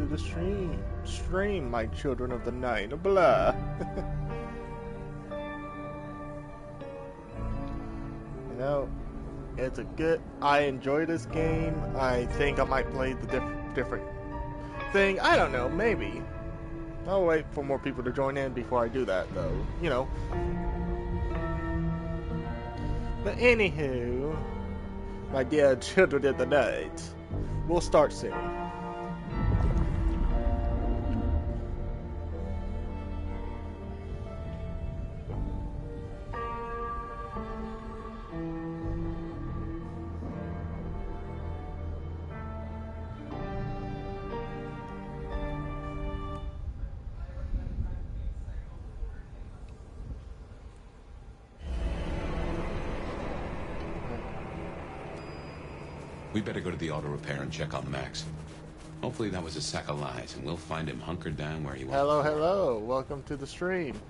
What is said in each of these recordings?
to the stream, my children of the night. Blah. You know, it's a good. I enjoy this game. I think I might play the different thing. I don't know. Maybe. I'll wait for more people to join in before I do that, though. You know. But anywho, my dear children of the night, we'll start soon. We better go to the auto repair and check on Max. Hopefully that was a sack of lies, and we'll find him hunkered down where he was. Hello, hello. Welcome to the stream.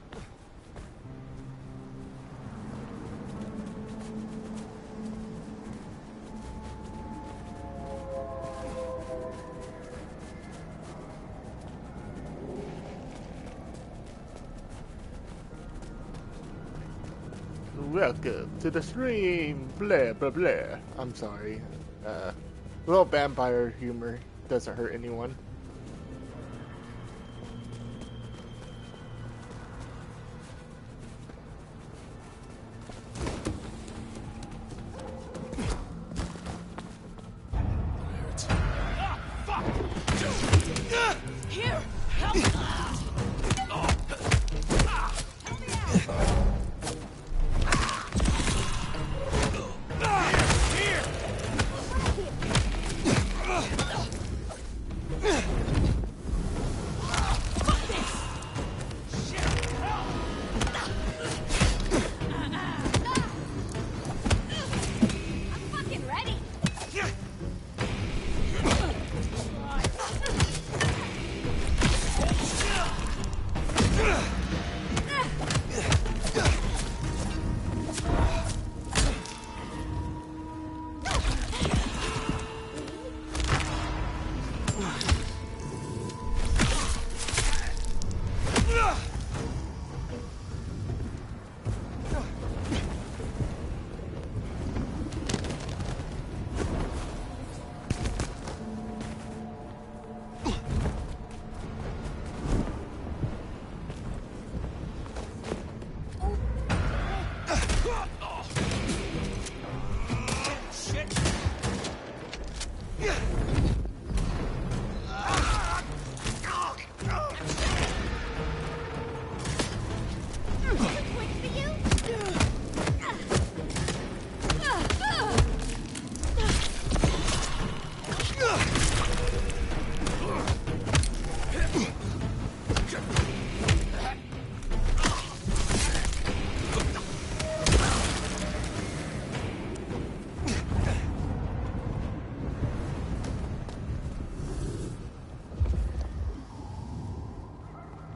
Welcome to the stream. Blah, blah, blah. I'm sorry. A little vampire humor doesn't hurt anyone.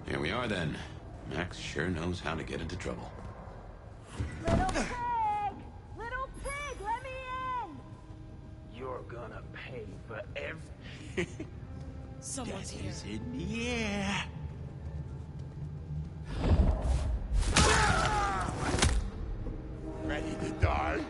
Here we are then. Max sure knows how to get into trouble. Little pig! Little pig, let me in! You're gonna pay for every... Someone's here. Is in the air. Ready to die?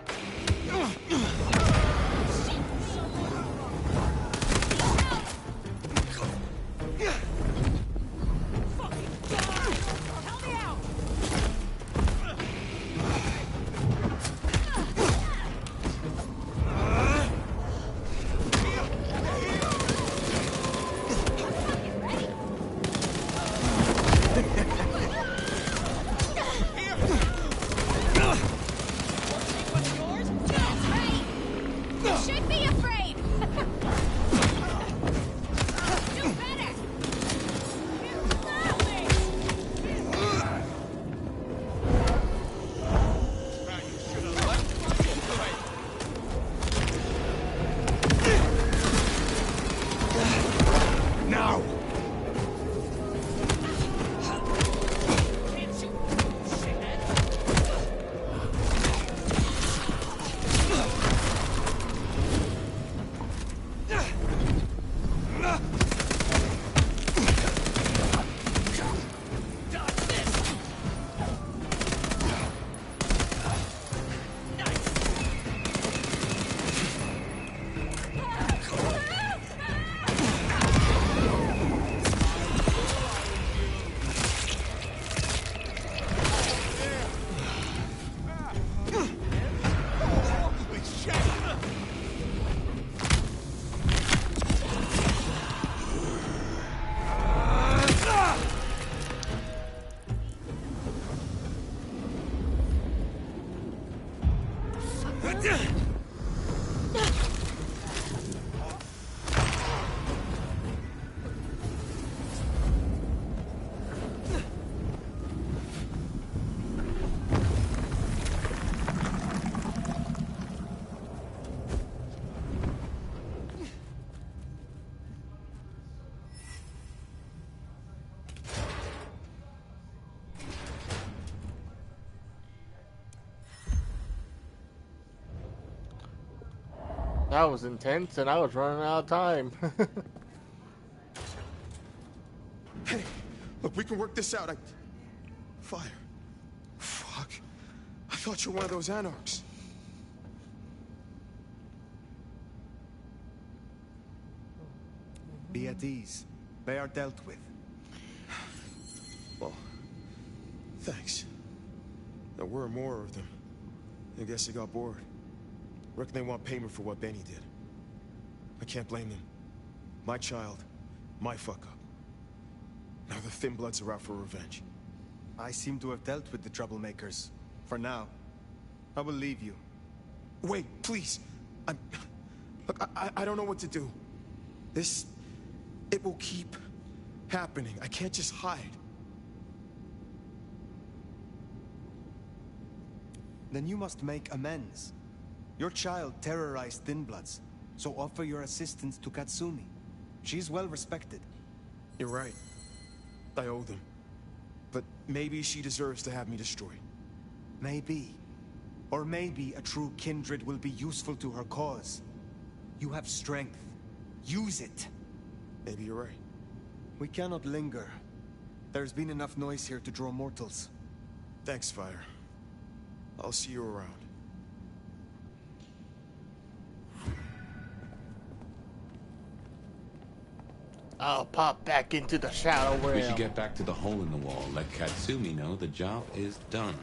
That was intense, and I was running out of time. Hey, look, we can work this out. Fire. Fuck. I thought you were one of those anarchs. Be at ease. They are dealt with. Well, thanks. There were more of them. I guess they got bored. Reckon they want payment for what Benny did. I can't blame them. My child, my fuck-up. Now the Thin Bloods are out for revenge. I seem to have dealt with the troublemakers. For now. I will leave you. Wait, please. Look, I don't know what to do. It will keep happening. I can't just hide. Then you must make amends. Your child terrorized Thin Bloods, so offer your assistance to Katsumi. She's well respected. You're right. I owe them. But maybe she deserves to have me destroyed. Maybe. Or maybe a true kindred will be useful to her cause. You have strength. Use it. Maybe you're right. We cannot linger. There's been enough noise here to draw mortals. Thanks, Fire. I'll see you around. I'll pop back into the shadow realm. We should get back to the hole in the wall. Let Katsumi know the job is done.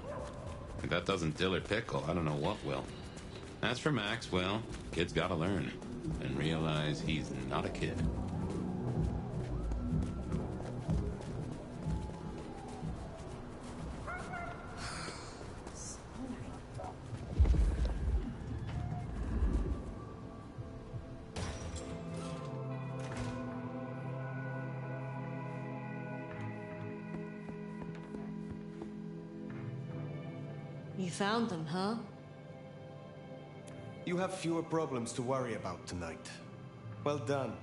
If that doesn't dill or pickle, I don't know what will. As for Max, well, kid's gotta learn. And realize he's not a kid. You found them, huh? You have fewer problems to worry about tonight. Well done.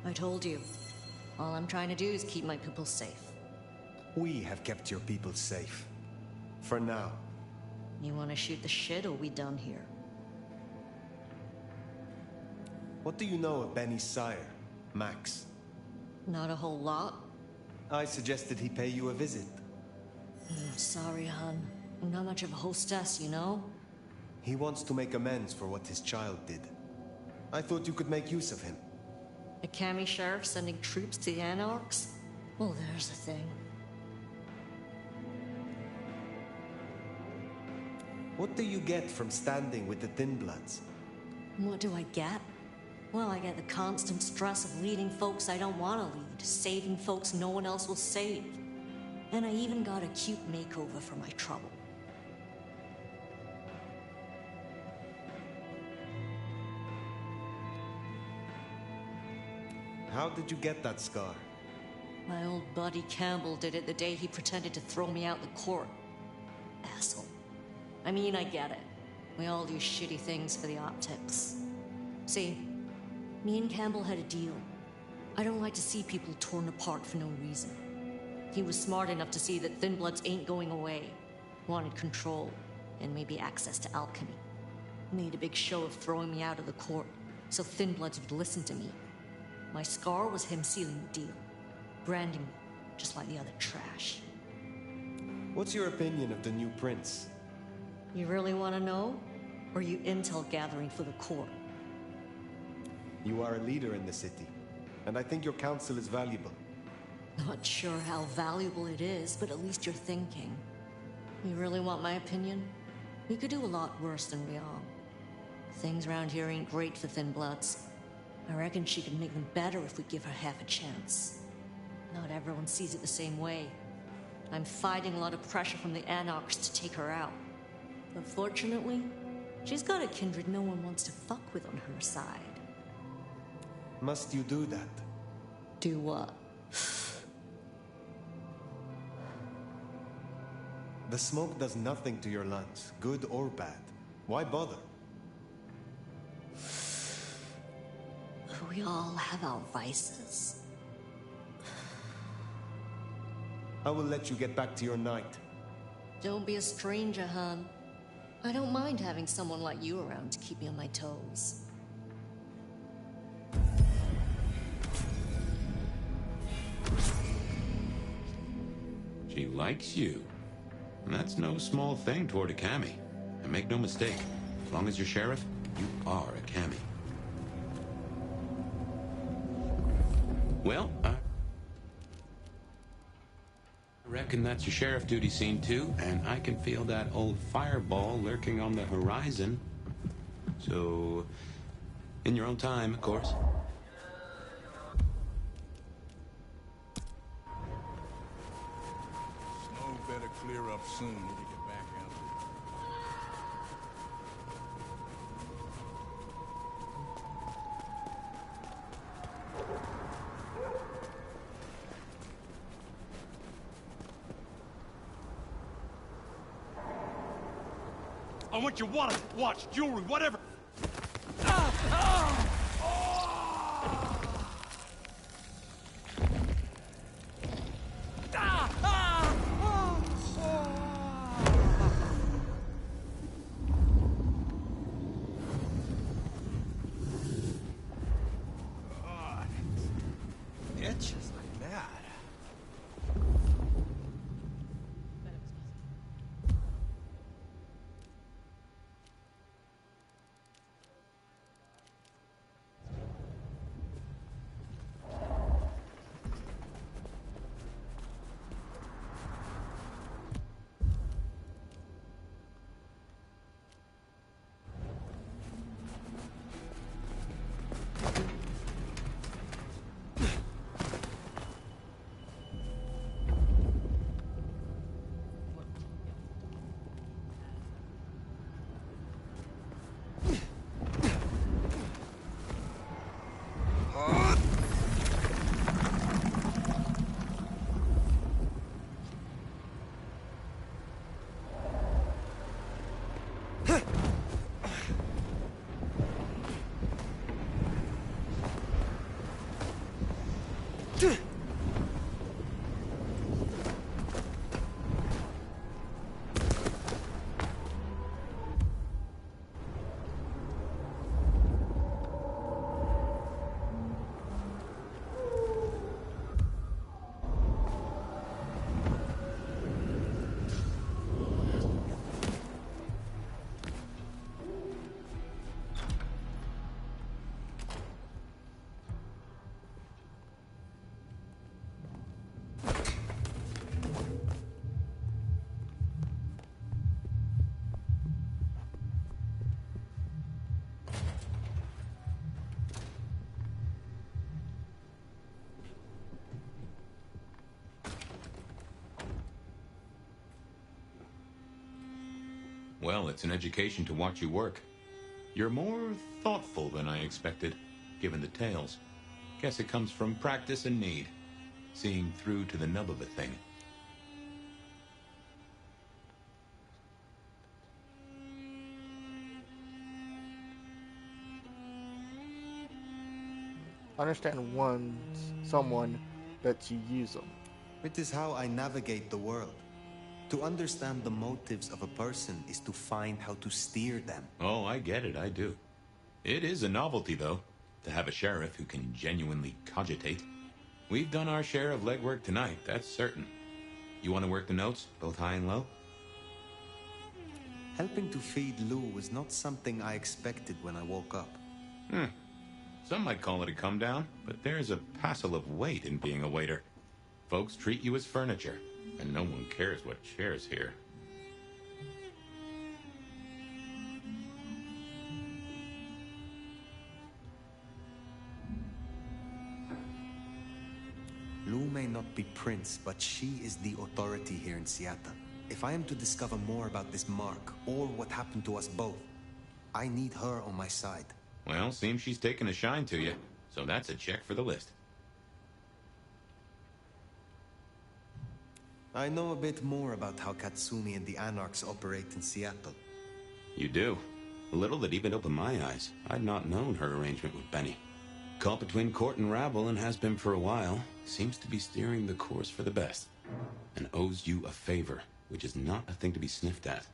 I told you. All I'm trying to do is keep my people safe. We have kept your people safe. For now. You want to shoot the shit, or we done here? What do you know of Benny's sire, Max? Not a whole lot. I suggested he pay you a visit. Sorry, hon. I'm not much of a hostess, you know? He wants to make amends for what his child did. I thought you could make use of him. A Kami sheriff sending troops to the Anarchs? Well, there's the thing. What do you get from standing with the Thin Bloods? What do I get? Well, I get the constant stress of leading folks I don't want to lead, saving folks no one else will save. And I even got a cute makeover for my trouble. How did you get that scar? My old buddy Campbell did it the day he pretended to throw me out the court. Asshole. I mean, I get it. We all do shitty things for the optics. See, me and Campbell had a deal. I don't like to see people torn apart for no reason. He was smart enough to see that Thin Bloods ain't going away. Wanted control, and maybe access to alchemy. Made a big show of throwing me out of the court, so Thin Bloods would listen to me. My scar was him sealing the deal. Branding me, just like the other trash. What's your opinion of the new prince? You really want to know? Or are you intel gathering for the court? You are a leader in the city, and I think your counsel is valuable. Not sure how valuable it is, but at least you're thinking. You really want my opinion? We could do a lot worse than we are. Things around here ain't great for Thin Bloods. I reckon she could make them better if we give her half a chance. Not everyone sees it the same way. I'm fighting a lot of pressure from the Anarchs to take her out. But fortunately, she's got a kindred no one wants to fuck with on her side. Must you do that? Do what? The smoke does nothing to your lungs, good or bad. Why bother? We all have our vices. I will let you get back to your night. Don't be a stranger, hon. I don't mind having someone like you around to keep me on my toes. likes you. And that's no small thing toward a cammie. And make no mistake, as long as you're sheriff, you are a cammie. Well, I reckon that's your sheriff duty scene too, and I can feel that old fireball lurking on the horizon. So, in your own time, of course. Snow better clear up soon when we get back out there. I want your wallet, watch, jewelry, whatever. Itches like that. Well, it's an education to watch you work. You're more thoughtful than I expected, given the tales. Guess it comes from practice and need, seeing through to the nub of a thing. Understand someone that you use them. It is how I navigate the world. To understand the motives of a person is to find how to steer them. Oh, I get it, I do. It is a novelty, though, to have a sheriff who can genuinely cogitate. We've done our share of legwork tonight, that's certain. You want to work the notes, both high and low? Helping to feed Lou was not something I expected when I woke up. Some might call it a come down, but there's a passel of weight in being a waiter. Folks treat you as furniture, and no one cares what shares here. Lou may not be Prince, but she is the authority here in Seattle. If I am to discover more about this mark, or what happened to us both, I need her on my side. Well, seems she's taken a shine to you, so that's a check for the list. I know a bit more about how Katsumi and the Anarchs operate in Seattle. You do. A little that even opened my eyes. I'd not known her arrangement with Benny. Caught between court and rabble and has been for a while. Seems to be steering the course for the best. And owes you a favor, which is not a thing to be sniffed at.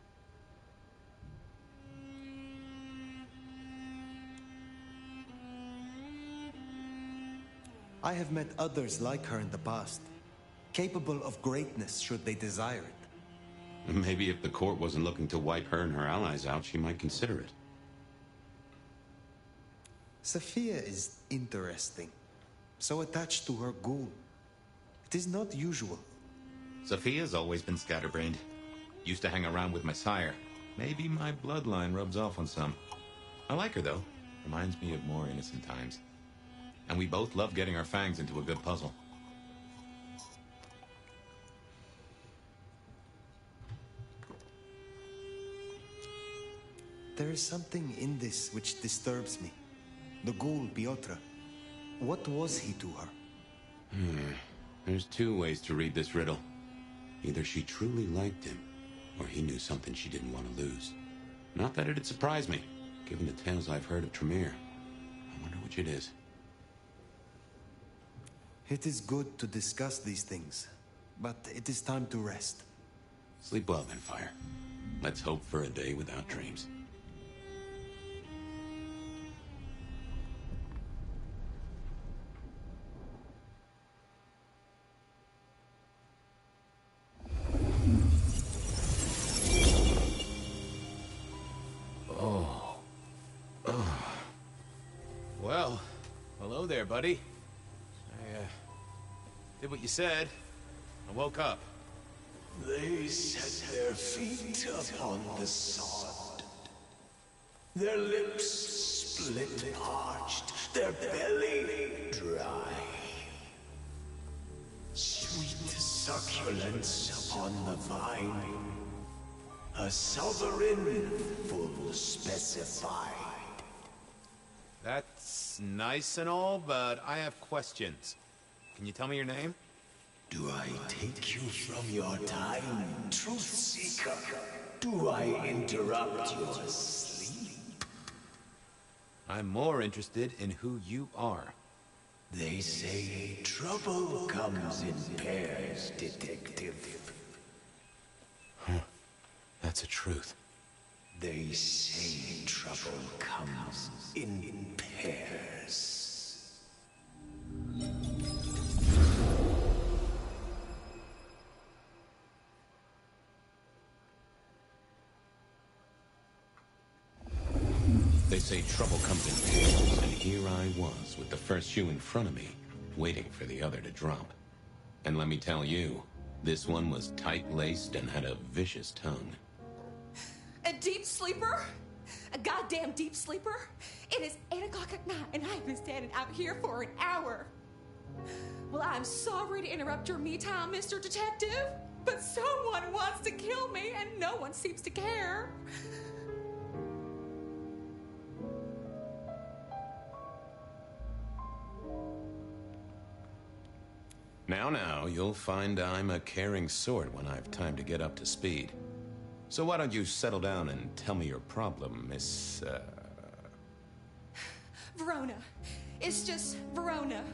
I have met others like her in the past. capable of greatness should they desire it. Maybe if the court wasn't looking to wipe her and her allies out, she might consider it. Sophia is interesting. So attached to her ghoul. It is not usual. Sophia's always been scatterbrained. Used to hang around with my sire. Maybe my bloodline rubs off on some. I like her, though. Reminds me of more innocent times. And we both love getting our fangs into a good puzzle. There is something in this which disturbs me. The ghoul, Piotr. What was he to her? There's two ways to read this riddle. Either she truly liked him, or he knew something she didn't want to lose. Not that it'd surprise me, given the tales I've heard of Tremere. I wonder which it is. It is good to discuss these things, but it is time to rest. Sleep well then, Fire. Let's hope for a day without dreams. Well, hello there, buddy. I, did what you said. I woke up. They set their feet upon the sod. Their lips split parched, their belly dry. Sweet succulence upon the vine. A sovereign full specified. That's nice and all, but I have questions. Can you tell me your name? Do I take you from your time, truth seeker? Do I interrupt your sleep? I'm more interested in who you are. They say trouble comes in pairs, detective. That's a truth. They say trouble comes in pairs. They say trouble comes in pairs, and here I was with the first shoe in front of me, waiting for the other to drop. And let me tell you, this one was tight-laced and had a vicious tongue. A deep sleeper? A goddamn deep sleeper? It is 8 o'clock at night and I've been standing out here for an hour. Well, I'm sorry to interrupt your me time, Mr. Detective, but someone wants to kill me and no one seems to care. Now, you'll find I'm a caring sort when I've time to get up to speed. So why don't you settle down and tell me your problem, Miss, Verona. It's just Verona.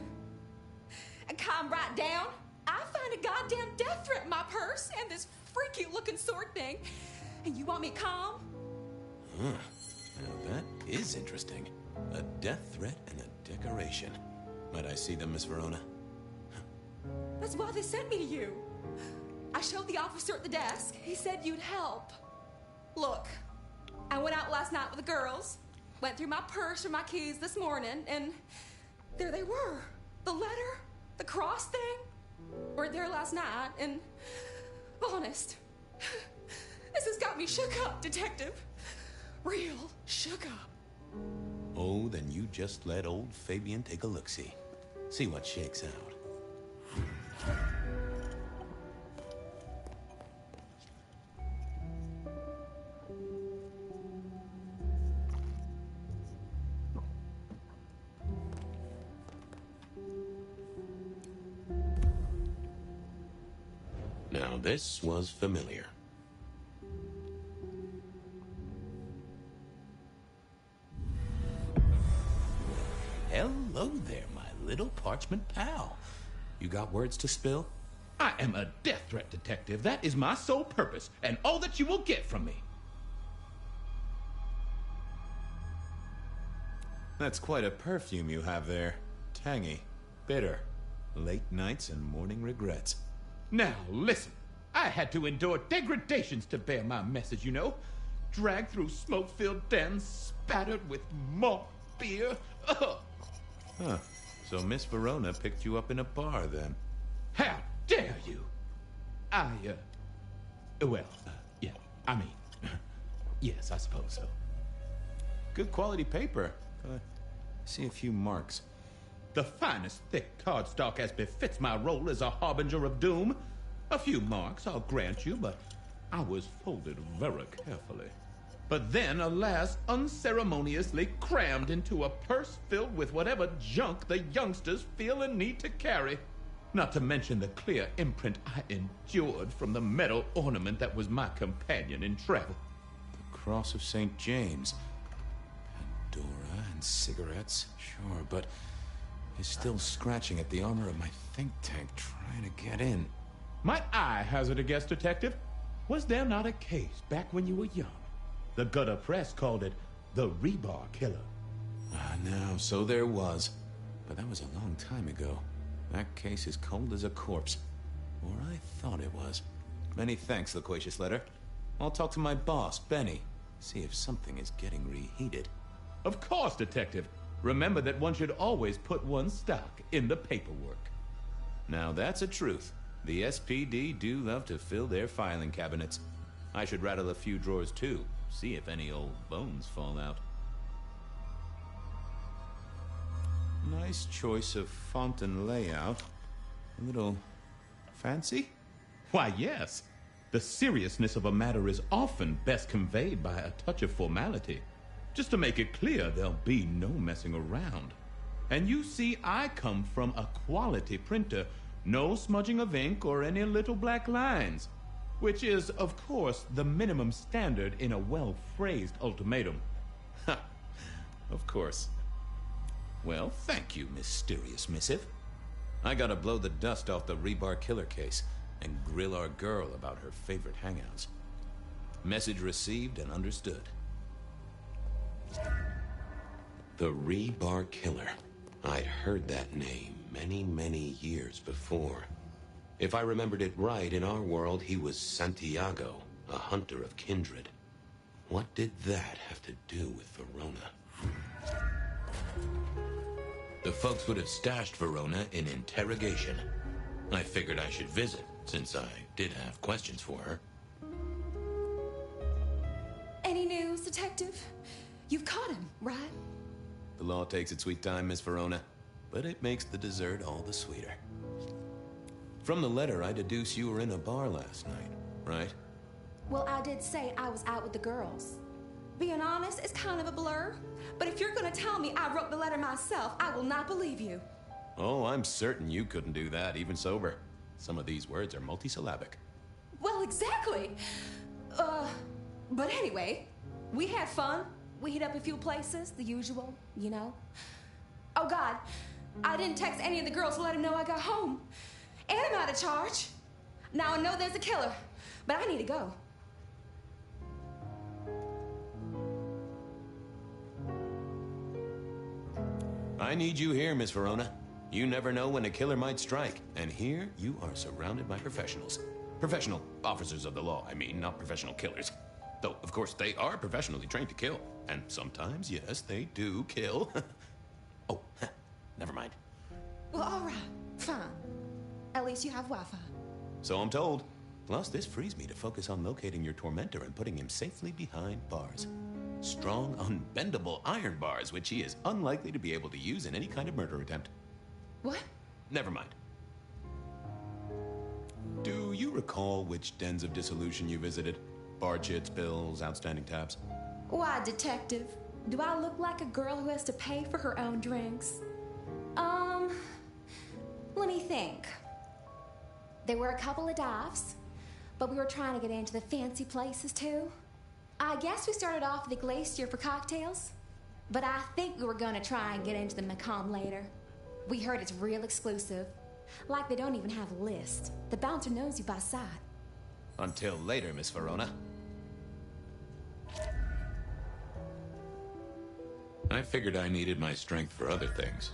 And calm right down. I find a goddamn death threat in my purse and this freaky looking sword thing. And you want me calm? Huh. Now that is interesting. A death threat and a decoration. Might I see them, Miss Verona? That's why they sent me to you. I showed the officer at the desk. He said you'd help. Look, I went out last night with the girls, went through my purse for my keys this morning, and there they were. The letter, the cross thing, were there last night, and honest, this has got me shook up, Detective. Real shook up. Oh, then you just let old Fabian take a look-see. See what shakes out. Now this was familiar. Hello there, my little parchment pal. You got words to spill? I am a death threat detective. That is my sole purpose, and all that you will get from me. That's quite a perfume you have there. Tangy, bitter, late nights and morning regrets. Now, listen. I had to endure degradations to bear my message, you know. Dragged through smoke-filled dens, spattered with malt beer. Ugh. Huh. So Miss Verona picked you up in a bar, then? How dare you? Yeah, I mean, yes, I suppose so. Good quality paper. I see a few marks. The finest thick cardstock as befits my role as a harbinger of doom. A few marks, I'll grant you, but I was folded very carefully. But then, alas, unceremoniously crammed into a purse filled with whatever junk the youngsters feel a need to carry. Not to mention the clear imprint I endured from the metal ornament that was my companion in travel. The Cross of St. James. Pandora and cigarettes, sure, but is still scratching at the armor of my think tank trying to get in. Might I hazard a guess, Detective? Was there not a case back when you were young? The gutter press called it the Rebar Killer. No, so there was. But that was a long time ago. That case is cold as a corpse. Or I thought it was. Many thanks, Loquacious Letter. I'll talk to my boss, Benny. See if something is getting reheated. Of course, Detective. Remember that one should always put one's stock in the paperwork. Now that's a truth. The SPD do love to fill their filing cabinets. I should rattle a few drawers too, see if any old bones fall out. Nice choice of font and layout. A little fancy? Why, yes. The seriousness of a matter is often best conveyed by a touch of formality. Just to make it clear, there'll be no messing around. And you see, I come from a quality printer. No smudging of ink or any little black lines. Which is, of course, the minimum standard in a well-phrased ultimatum. Ha! Of course. Well, thank you, mysterious missive. I gotta blow the dust off the Rebar Killer case and grill our girl about her favorite hangouts. Message received and understood. The Rebar Killer. I'd heard that name many years before. If I remembered it right, in our world, he was Santiago, a hunter of kindred. What did that have to do with Verona? The folks would have stashed Verona in interrogation. I figured I should visit, since I did have questions for her. Any news, Detective? You've caught him, right? The law takes its sweet time, Miss Verona, but it makes the dessert all the sweeter. From the letter, I deduce you were in a bar last night, right? Well, I did say I was out with the girls. Being honest, it's kind of a blur. But if you're gonna tell me I wrote the letter myself, I will not believe you. Oh, I'm certain you couldn't do that, even sober. Some of these words are multisyllabic. Well, exactly. But anyway, we had fun. We hit up a few places, the usual, you know. Oh, God, I didn't text any of the girls to let them know I got home. And I'm out of charge. Now I know there's a killer, but I need to go. I need you here, Miss Verona. You never know when a killer might strike, and here you are surrounded by professionals. Professional officers of the law, I mean, not professional killers. Though, of course, they are professionally trained to kill. And sometimes, yes, they do kill. Oh, never mind. Well, all right, fine. At least you have Wi-Fi. So I'm told. Plus, this frees me to focus on locating your tormentor and putting him safely behind bars. Strong, unbendable iron bars, which he is unlikely to be able to use in any kind of murder attempt. What? Never mind. Do you recall which dens of dissolution you visited? Bar chits, bills, outstanding tabs? Why, Detective? Do I look like a girl who has to pay for her own drinks? Let me think. There were a couple of dives, but we were trying to get into the fancy places too. I guess we started off at the Glacier for cocktails, but I think we were gonna try and get into the Macomb later. We heard it's real exclusive. Like they don't even have a list. The bouncer knows you by sight. Until later, Miss Verona. I figured I needed my strength for other things.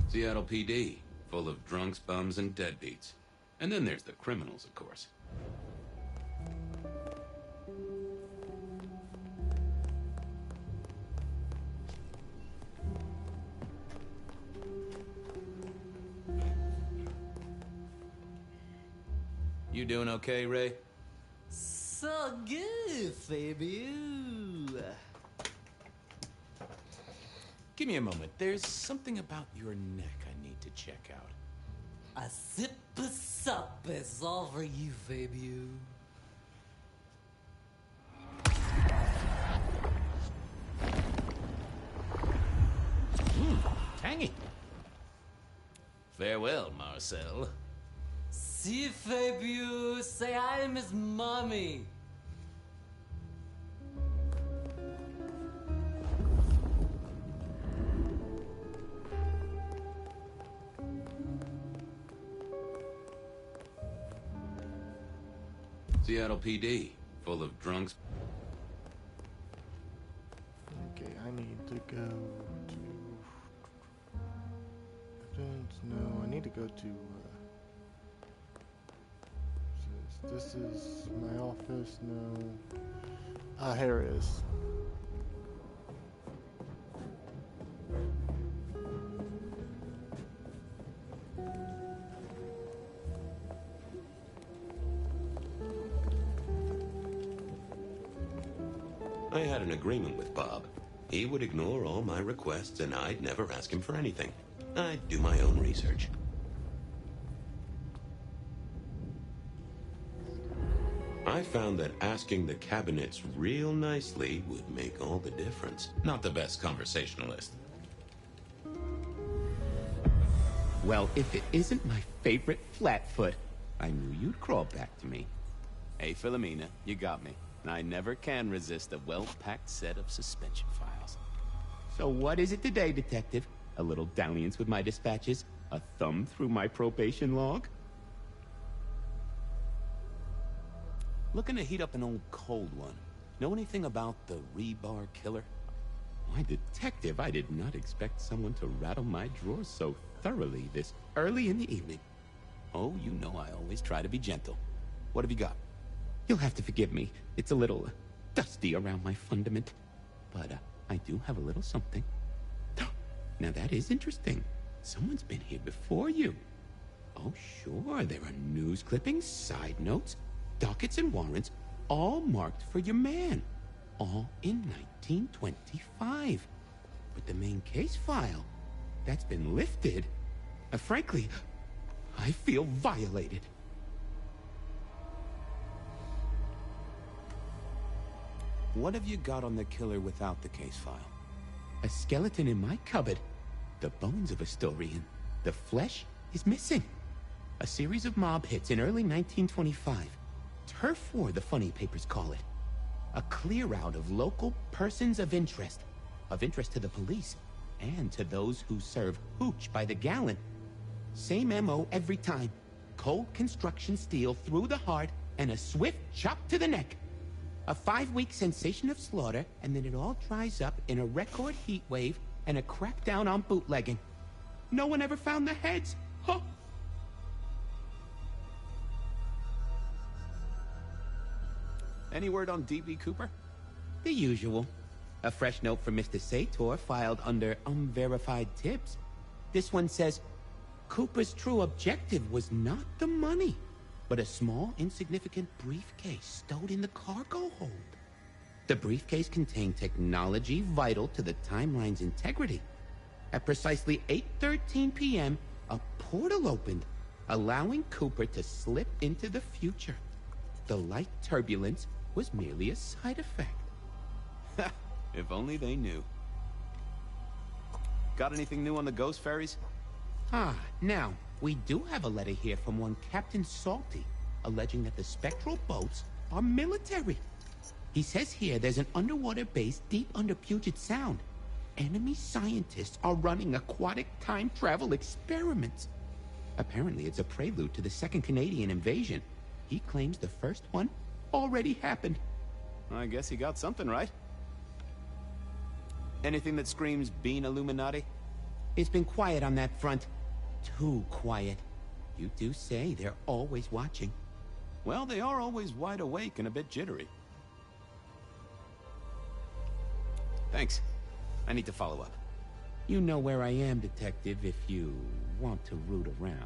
Seattle PD, full of drunks, bums, and deadbeats. And then there's the criminals, of course. You doing okay, Ray? So good, Fabio. Give me a moment. There's something about your neck I need to check out. A sip of sup is all for you, Fabio. Tangy. Farewell, Marcel. See, Fabio, say I miss mommy. Seattle PD, full of drunks. Okay, I need to go to... No, I need to go to... This is my office, no... Ah, here it is. I had an agreement with Bob. He would ignore all my requests and I'd never ask him for anything. I'd do my own research. I found that asking the cabinets real nicely would make all the difference. Not the best conversationalist. Well, if it isn't my favorite Flatfoot, I knew you'd crawl back to me. Hey, Philomena, you got me. I never can resist a well-packed set of suspension files. So what is it today, Detective? A little dalliance with my dispatches? A thumb through my probation log? Looking to heat up an old cold one. Know anything about the rebar killer? Why, Detective, I did not expect someone to rattle my drawers so thoroughly this early in the evening. Oh, you know I always try to be gentle. What have you got? You'll have to forgive me. It's a little dusty around my fundament. But I do have a little something. Now that is interesting. Someone's been here before you. Oh, sure, there are news clippings, side notes, dockets and warrants, all marked for your man. All in 1925. But the main case file, that's been lifted. Frankly, I feel violated. What have you got on the killer without the case file? A skeleton in my cupboard. The bones of a Storian. The flesh is missing. A series of mob hits in early 1925. Turf war, the funny papers call it. A clear out of local persons of interest to the police, and to those who serve hooch by the gallon. Same MO every time. Cold construction steel through the heart, and a swift chop to the neck. A 5-week sensation of slaughter, and then it all dries up in a record heat wave and a crackdown on bootlegging. No one ever found the heads. Huh. Any word on D.B. Cooper? The usual. A fresh note from Mr. Sator filed under unverified tips. This one says, Cooper's true objective was not the money, but a small, insignificant briefcase stowed in the cargo hold. The briefcase contained technology vital to the timeline's integrity. At precisely 8:13 p.m., a portal opened, allowing Cooper to slip into the future. The light turbulence was merely a side effect. If only they knew. Got anything new on the ghost ferries? Now, we do have a letter here from one Captain Salty, alleging that the spectral boats are military. He says here there's an underwater base deep under Puget Sound. Enemy scientists are running aquatic time travel experiments. Apparently it's a prelude to the Second Canadian invasion. He claims the first one already happened. I guess he got something right. Anything that screams Bean Illuminati? It's been quiet on that front. too quiet. You do say they're always watching. Well, they are always wide awake and a bit jittery. Thanks. I need to follow up. You know where I am, Detective, if you want to root around.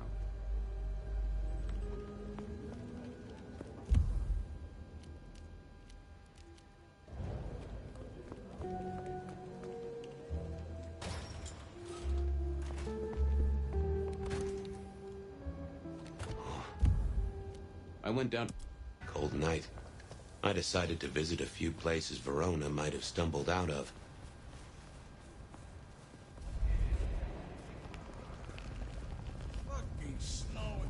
I went down... Cold night. I decided to visit a few places Verona might have stumbled out of. Fucking snowing.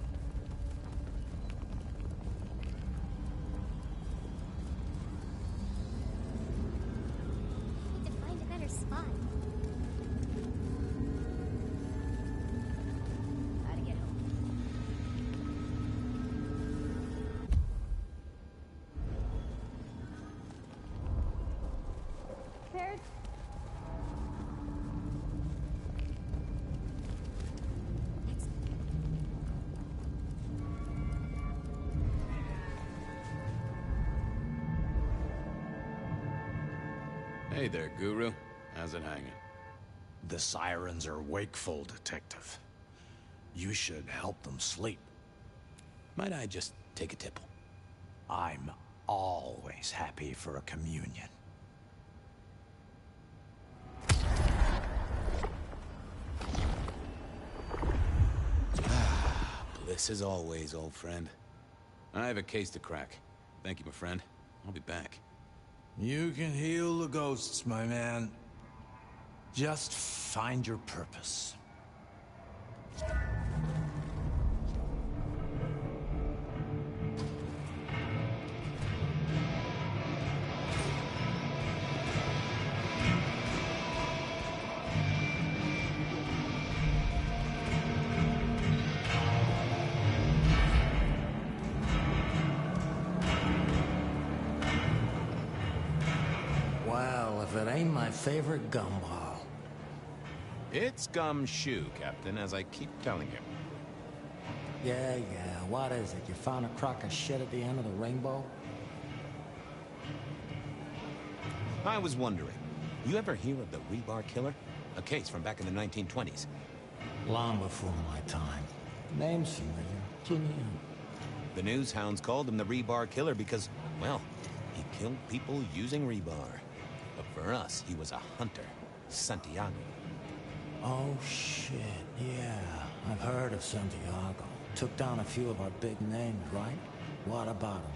Need to find a better spot. Gotta get home. There's... Hey there, Guru. How's it hanging? The sirens are wakeful, Detective. You should help them sleep. Might I just take a tipple? I'm always happy for a communion. Bliss as always, old friend. I have a case to crack. Thank you, my friend. I'll be back. You can heal the ghosts, my man. Just find your purpose. Well, if it ain't my favorite gumball. It's gumshoe, Captain, as I keep telling you. Yeah, what is it? You found a crock of shit at the end of the rainbow? I was wondering, you ever hear of the rebar killer? A case from back in the 1920s. Long before my time. Name's familiar. Clue me in. The news hounds called him the rebar killer because, well, he killed people using rebar. But for us, he was a hunter. Santiago. Oh, shit, yeah. I've heard of Santiago. Took down a few of our big names, right? What about him?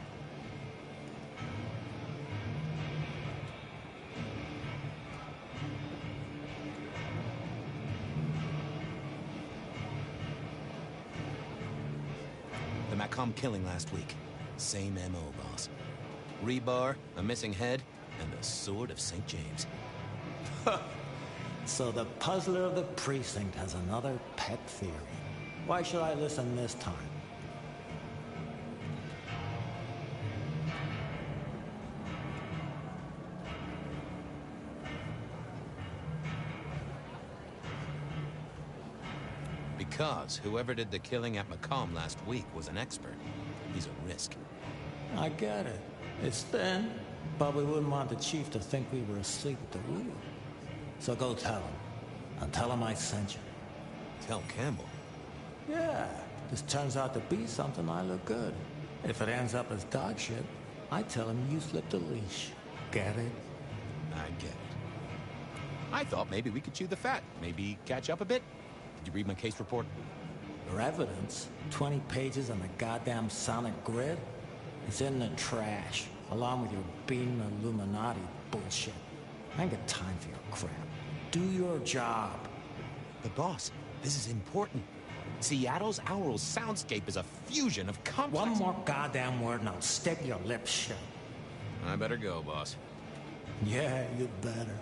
The Macomb killing last week. Same MO, boss. Rebar, a missing head, and the Sword of St. James. So the puzzler of the precinct has another pet theory. Why should I listen this time? Because whoever did the killing at Macomb last week was an expert. He's a risk. I get it. It's thin, but we wouldn't want the chief to think we were asleep at the wheel. So go tell him. And tell him I sent you. Tell Campbell? Yeah, this turns out to be something, I look good. If it ends up as dog shit, I tell him you slipped a leash. Get it? I get it. I thought maybe we could chew the fat. Maybe catch up a bit. Did you read my case report? Your evidence? 20 pages on the goddamn sonic grid? It's in the trash, along with your beam Illuminati bullshit. I ain't got time for your crap. Do your job. But boss, this is important. Seattle's aural soundscape is a fusion of complex... One more goddamn word and I'll stick your lips shut. I better go, boss. Yeah, you better.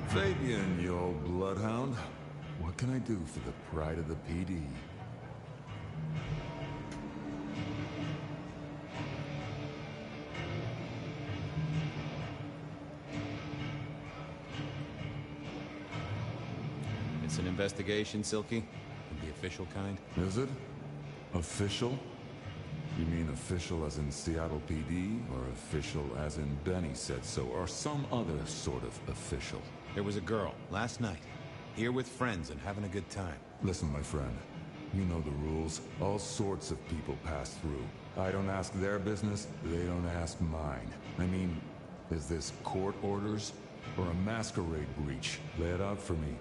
Fabian, you old bloodhound. What can I do for the pride of the PD? It's an investigation, Silky? The official kind? Is it? Official? You mean official as in Seattle PD, or official as in Benny said so, or some other sort of official? There was a girl, last night, here with friends and having a good time. Listen, my friend, you know the rules. All sorts of people pass through. I don't ask their business, they don't ask mine. I mean, is this court orders, or a masquerade breach? Lay it out for me.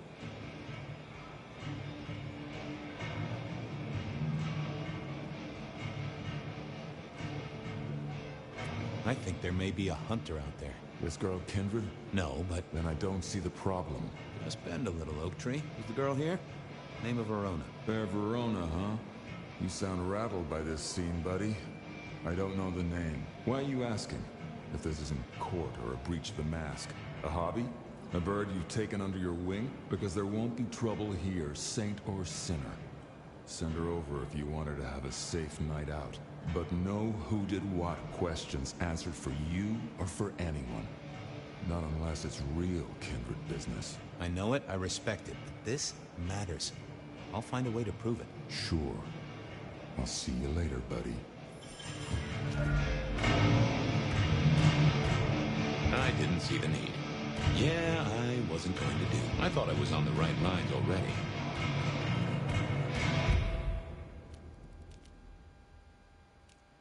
I think there may be a hunter out there. This girl Kindred? No, but... Then I don't see the problem. Just bend a little, Oak Tree. Is the girl here? Name of Verona. Fair Verona, huh? You sound rattled by this scene, buddy. I don't know the name. Why are you asking? If this isn't court or a breach of the mask. A hobby? A bird you've taken under your wing? Because there won't be trouble here, saint or sinner. Send her over if you want her to have a safe night out. But no who did what questions answered for you or for anyone. Not unless it's real kindred business. I know it, I respect it, but this matters. I'll find a way to prove it. Sure. I'll see you later, buddy. I didn't see the need. Yeah, I wasn't going to do. I thought I was on the right lines already.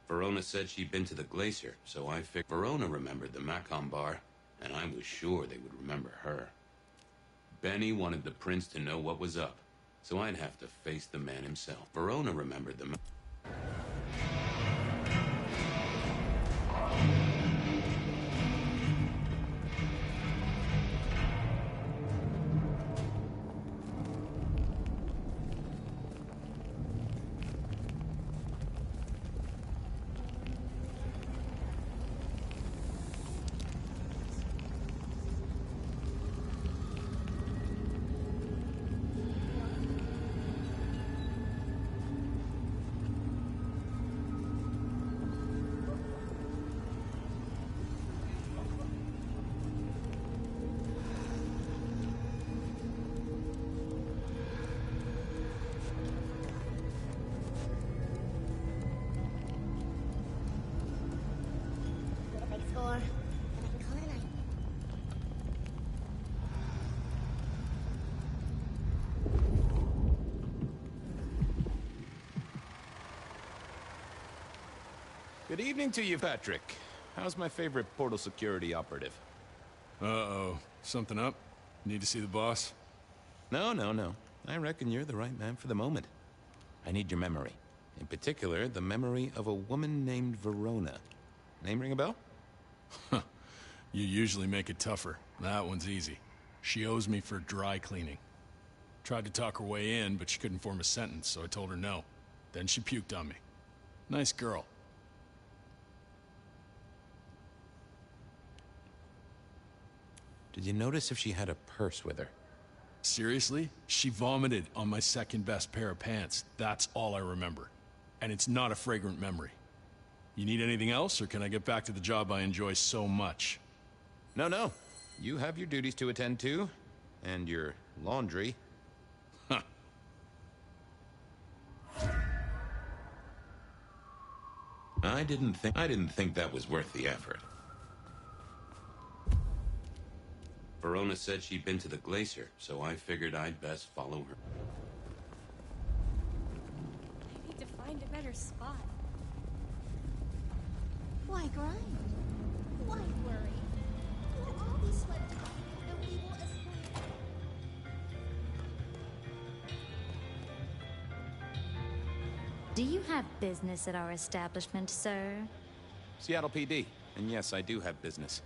Verona said she'd been to the glacier, so I figured Verona remembered the Macon bar, and I was sure they would remember her. Benny wanted the prince to know what was up, so I'd have to face the man himself. Verona remembered the... Good evening to you, Patrick. How's my favorite portal security operative? Uh-oh. Something up? Need to see the boss? No. I reckon you're the right man for the moment. I need your memory. In particular, the memory of a woman named Verona. Name ring a bell? You usually make it tougher. That one's easy. She owes me for dry cleaning. Tried to talk her way in, but she couldn't form a sentence, so I told her no. Then she puked on me. Nice girl. Did you notice if she had a purse with her? Seriously? She vomited on my second best pair of pants. That's all I remember. And it's not a fragrant memory. You need anything else, or can I get back to the job I enjoy so much? No. You have your duties to attend to, and your laundry. Huh. I didn't think that was worth the effort. Verona said she'd been to the glacier, so I figured I'd best follow her. I need to find a better spot. Why grind? Why worry? We'll all be swept up, and we will escape. Do you have business at our establishment, sir? Seattle PD. And yes, I do have business.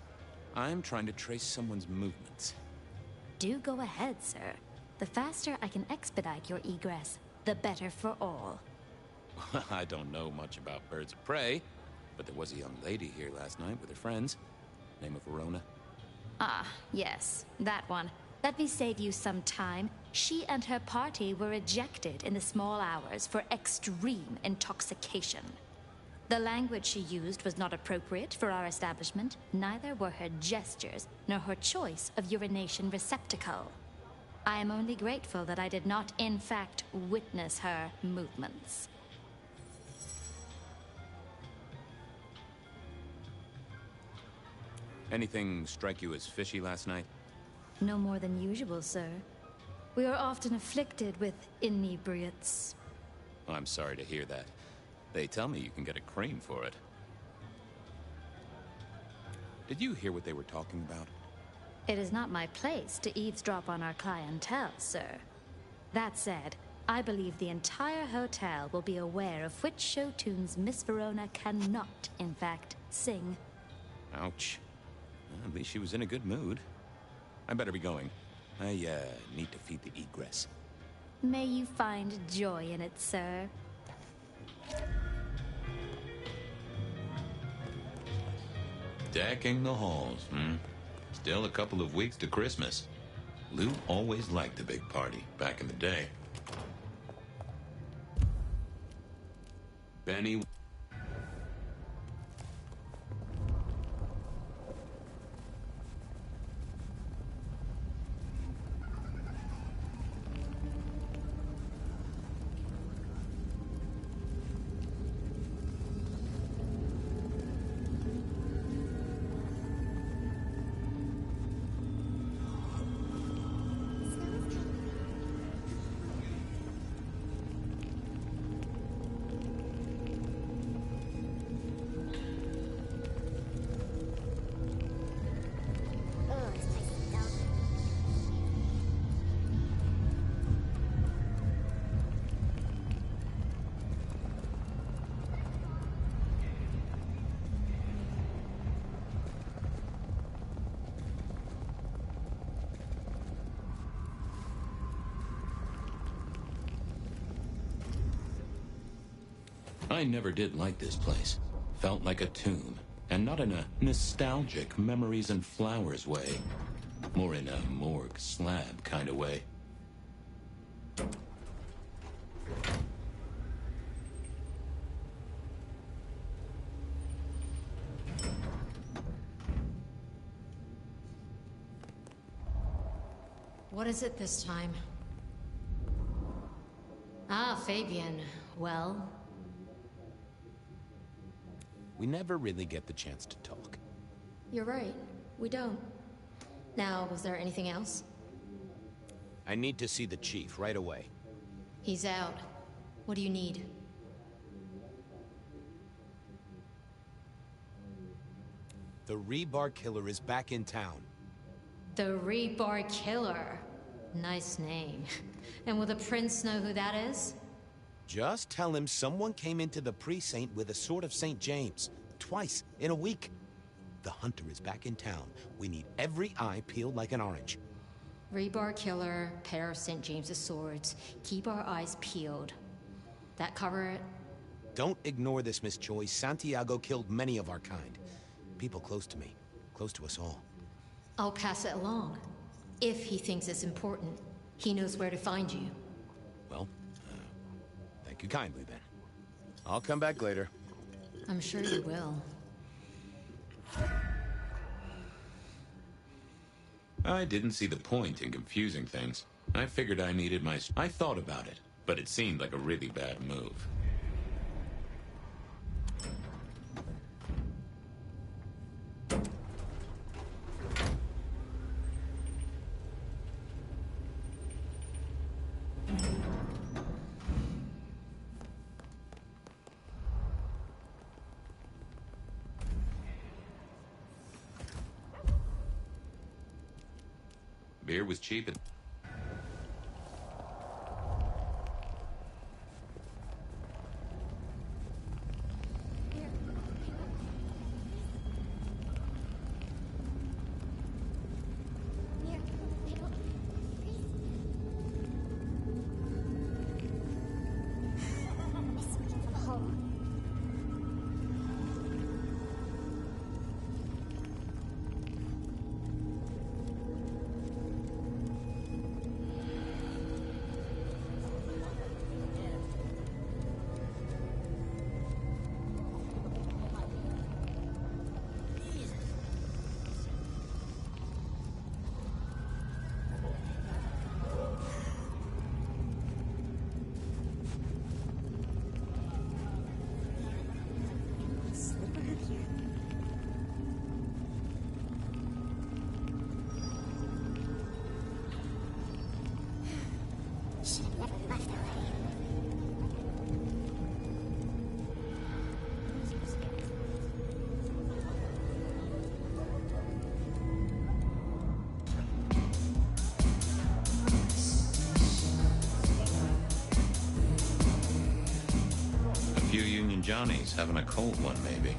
I'm trying to trace someone's movements. Do go ahead, sir. The faster I can expedite your egress, the better for all. I don't know much about birds of prey, but there was a young lady here last night with her friends. Name of Verona. Ah, yes, that one. Let me save you some time. She and her party were ejected in the small hours for extreme intoxication. The language she used was not appropriate for our establishment, neither were her gestures nor her choice of urination receptacle. I am only grateful that I did not, in fact, witness her movements. Anything strike you as fishy last night? No more than usual, sir. We are often afflicted with inebriates. Oh, I'm sorry to hear that. They tell me you can get a cream for it. Did you hear what they were talking about? It is not my place to eavesdrop on our clientele, sir. That said, I believe the entire hotel will be aware of which show tunes Miss Verona cannot, in fact, sing. Ouch. Well, at least she was in a good mood. I better be going. I, need to feed the egress. May you find joy in it, sir. Decking the halls, Still a couple of weeks to Christmas. Lou always liked a big party back in the day. Benny... I never did like this place. Felt like a tomb, and not in a nostalgic memories and flowers way. More in a morgue slab kind of way. What is it this time? Ah, Fabian. Well? We never really get the chance to talk. You're right. We don't. Now, was there anything else? I need to see the chief right away. He's out. What do you need? The Rebar Killer is back in town. The Rebar Killer. Nice name. And will the prince know who that is? Just tell him someone came into the precinct with a sword of St. James. Twice in a week. The hunter is back in town. We need every eye peeled like an orange. Rebar Killer, pair of St. James's swords. Keep our eyes peeled. That cover it? Don't ignore this, Miss Choi. Santiago killed many of our kind. People close to me. Close to us all. I'll pass it along. If he thinks it's important, he knows where to find you. Well, thank you kindly, then. I'll come back later. I'm sure you will. I didn't see the point in confusing things. I figured I needed my... I thought about it, but it seemed like a really bad move. Beer was cheap and... and Johnny's having a cold one, maybe.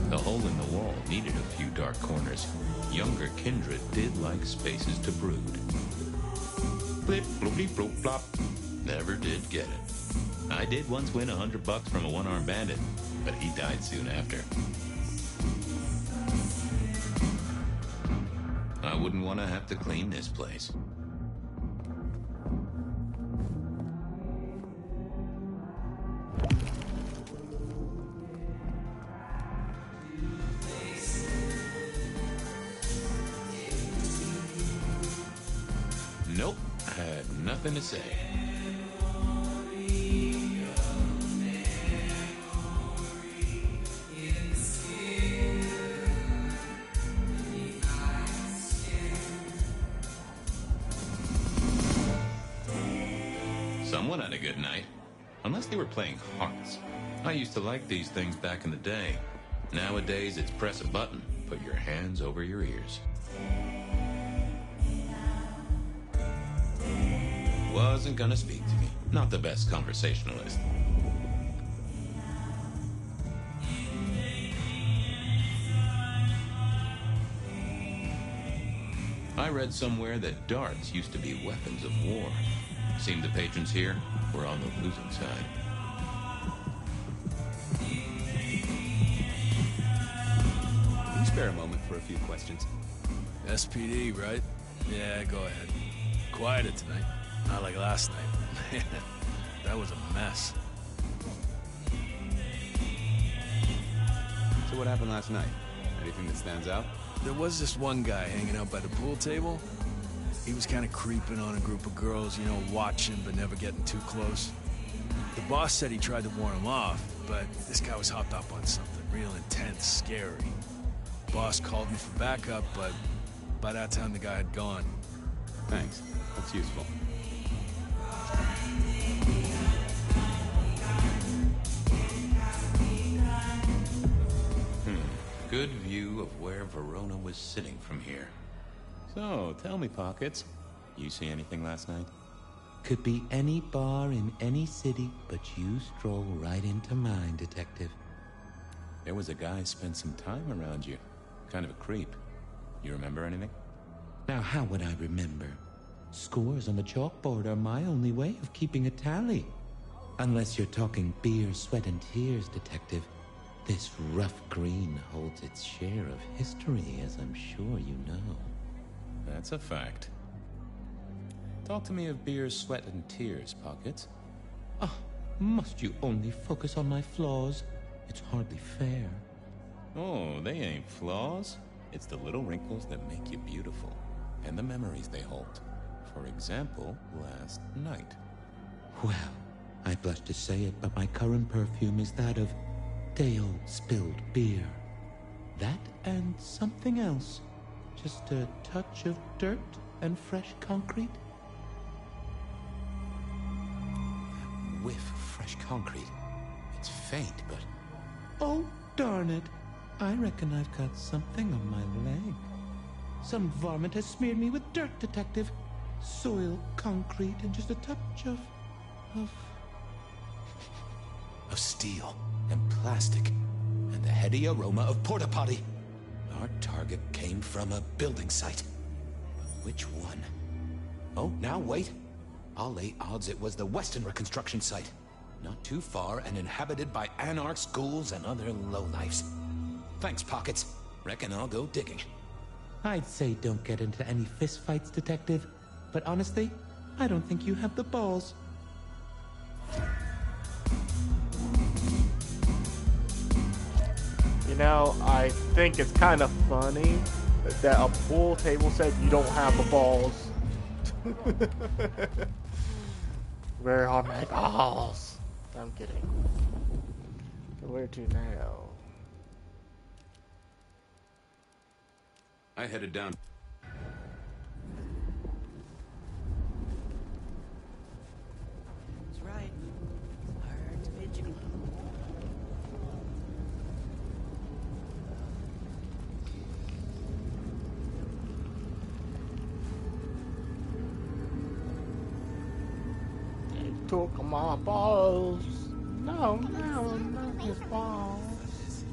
The hole in the wall needed a few dark corners. Younger kindred did like spaces to brood. Blip, bloopy, bloop, plop. Never did get it. I did once win $100 from a one-armed bandit, but he died soon after. I wouldn't want to have to clean this place. Nope, I had nothing to say. Someone had a good night. Unless they were playing hearts. I used to like these things back in the day. Nowadays, it's press a button, put your hands over your ears. Wasn't gonna speak to me. Not the best conversationalist. I read somewhere that darts used to be weapons of war. Seemed the patrons here were on the losing side. Can you spare a moment for a few questions? SPD, right? Yeah, go ahead. Quieted tonight. Not like last night. That was a mess. So what happened last night? Anything that stands out? There was this one guy hanging out by the pool table. He was kind of creeping on a group of girls, you know, watching but never getting too close. The boss said he tried to warn him off, but this guy was hopped up on something real intense, scary. Boss called me for backup, but by that time the guy had gone. Thanks. That's useful. Good view of where Verona was sitting from here. So, tell me, Pockets, you see anything last night? Could be any bar in any city, but you stroll right into mine, Detective. There was a guy spent some time around you. Kind of a creep. You remember anything? Now, how would I remember? Scores on the chalkboard are my only way of keeping a tally. Unless you're talking beer, sweat, and tears, Detective. This rough green holds its share of history, as I'm sure you know. That's a fact. Talk to me of beer, sweat, and tears, Pockets. Oh, must you only focus on my flaws? It's hardly fair. Oh, they ain't flaws. It's the little wrinkles that make you beautiful, and the memories they hold. For example, last night. Well, I blush to say it, but my current perfume is that of day-old spilled beer. That and something else. Just a touch of dirt and fresh concrete. That whiff of fresh concrete. It's faint, but... Oh, darn it. I reckon I've got something on my leg. Some varmint has smeared me with dirt, Detective. Soil, concrete, and just a touch of steel and plastic and the heady aroma of porta potty. Our target came from a building site. But which one? Oh, now wait. I'll lay odds it was the Westenra construction site. Not too far and inhabited by anarchs, ghouls, and other lowlifes. Thanks, Pockets. Reckon I'll go digging. I'd say don't get into any fistfights, Detective. But honestly, I don't think you have the balls. You know, I think it's kind of funny that a pool table said you don't have the balls. Where are my balls? I'm kidding. Where to now? I headed down. That's right. Hard to be Jimmy. took my balls. No, no, not his balls.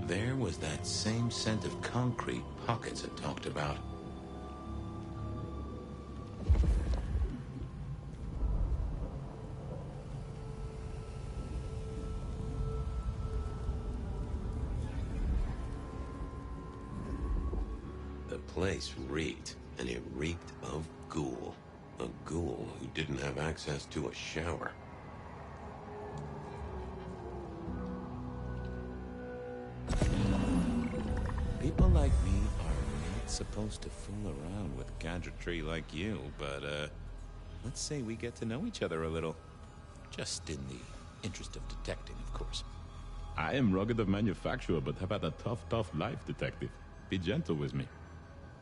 There was that same scent of concrete Pockets had talked about. The place reeked, and it reeked of ghoul. A ghoul who didn't have access to a shower. People like me are not supposed to fool around with gadgetry like you, but, let's say we get to know each other a little. Just in the interest of detecting, of course. I am rugged of manufacture, but have had a tough life, detective. Be gentle with me.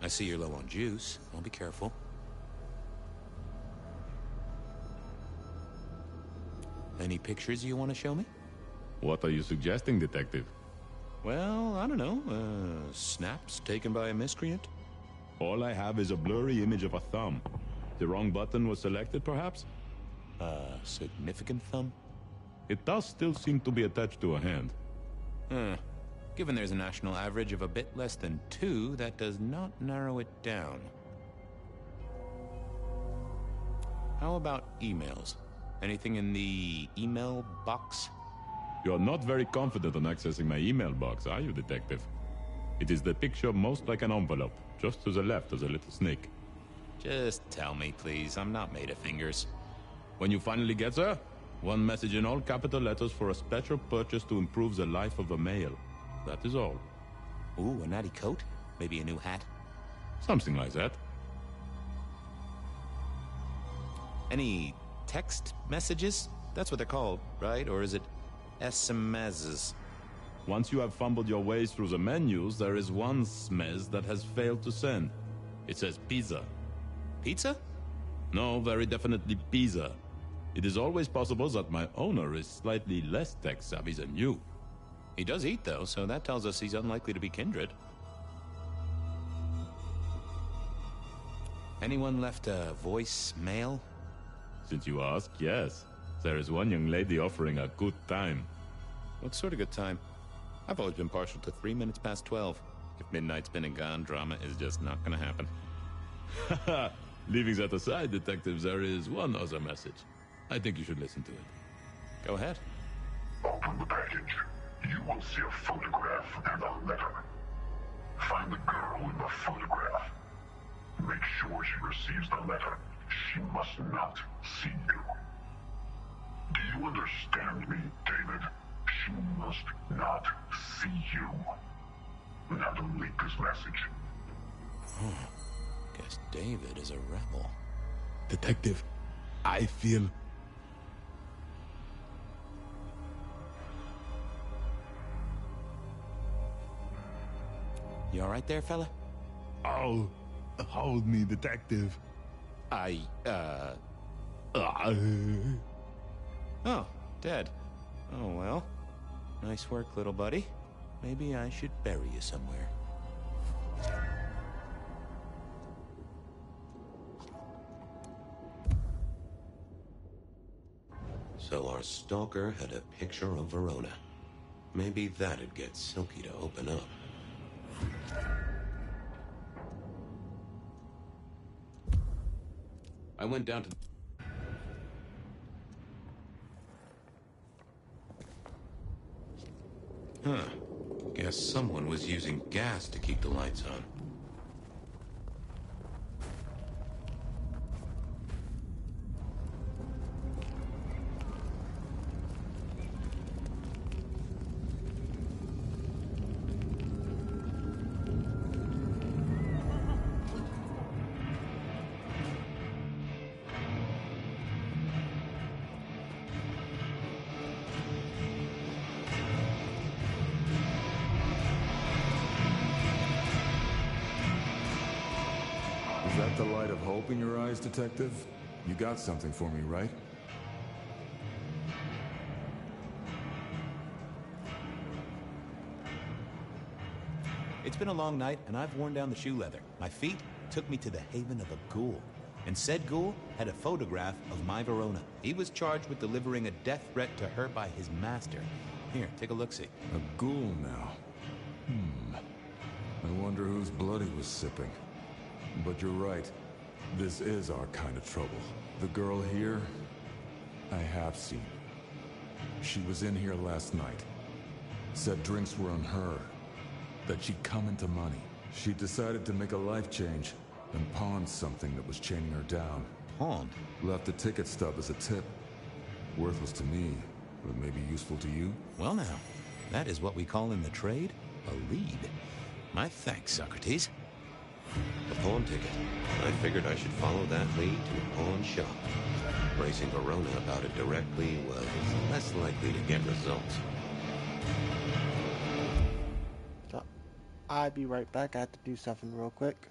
I see you're low on juice. I'll be careful. Any pictures you want to show me? What are you suggesting, detective? Well, I don't know. Snaps taken by a miscreant? All I have is a blurry image of a thumb. The wrong button was selected, perhaps? A significant thumb? It does still seem to be attached to a hand. Given there's a national average of a bit less than 2, that does not narrow it down. How about emails? Anything in the email box? You're not very confident on accessing my email box, are you, detective? It is the picture most like an envelope. Just to the left is a little snake. Just tell me, please. I'm not made of fingers. When you finally get there, one message in all capital letters for a special purchase to improve the life of a male. That is all. Ooh, a natty coat? Maybe a new hat? Something like that. Any text messages? That's what they're called, right? Or is it SMSs? Once you have fumbled your way through the menus, there is one SMS that has failed to send. It says pizza. Pizza? No, very definitely pizza. It is always possible that my owner is slightly less tech-savvy than you. He does eat, though, so that tells us he's unlikely to be kindred. Anyone left a voicemail? Since you ask, yes. There is one young lady offering a good time. What sort of good time? I've always been partial to 3 minutes past 12. If midnight's been and gone, drama is just not gonna happen. Haha, leaving that aside, detective, there is one other message. I think you should listen to it. Go ahead. Open the package. You will see a photograph and a letter. Find the girl in the photograph. Make sure she receives the letter. She must not see you. Do you understand me, David? She must not see you. Now delete this message. Guess David is a rebel. Detective, I feel... You alright there, fella? Oh, hold me, detective. Oh, dead. Oh, well. Nice work, little buddy. Maybe I should bury you somewhere. So our stalker had a picture of Verona. Maybe that'd get Silky to open up. I went down to... Huh. Guess someone was using gas to keep the lights on. Is that the light of hope in your eyes, detective? You got something for me, right? It's been a long night, and I've worn down the shoe leather. My feet took me to the haven of a ghoul. And said ghoul had a photograph of my Verona. He was charged with delivering a death threat to her by his master. Here, take a look-see. A ghoul now. I wonder whose blood he was sipping. But you're right. This is our kind of trouble. The girl here, I have seen. She was in here last night. Said drinks were on her. That she'd come into money. She decided to make a life change and pawned something that was chaining her down. Pawned? Left a ticket stub as a tip. Worthless to me, but maybe useful to you? Well now, that is what we call in the trade a lead. My thanks, Socrates. A pawn ticket. I figured I should follow that lead to a pawn shop. Bracing Verona about it directly was less likely to get results. So, I'll be right back. I have to do something real quick.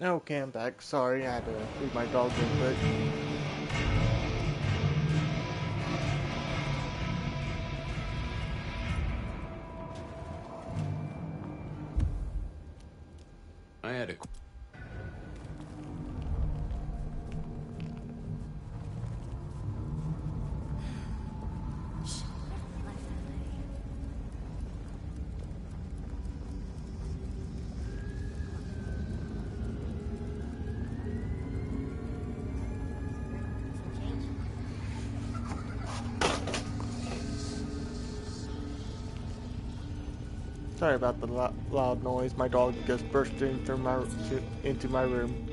Okay, I'm back. Sorry, I had to leave my dog real quick. I had a... Sorry about the loud noise. My dog just burst into my room.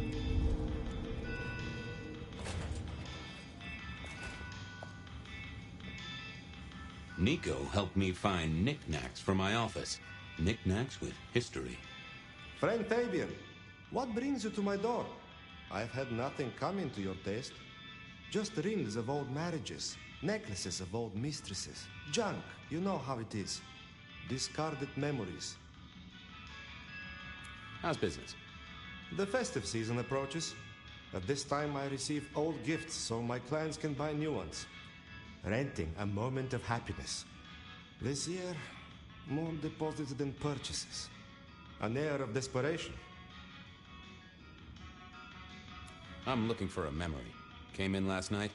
Nico helped me find knickknacks for my office. Knickknacks with history. Friend Fabian, what brings you to my door? I've had nothing coming to your taste. Just rings of old marriages, necklaces of old mistresses, junk, you know how it is. Discarded memories. How's business? The festive season approaches. At this time I receive old gifts so my clients can buy new ones. Renting a moment of happiness. This year, more deposits than purchases. An air of desperation. I'm looking for a memory. Came in last night?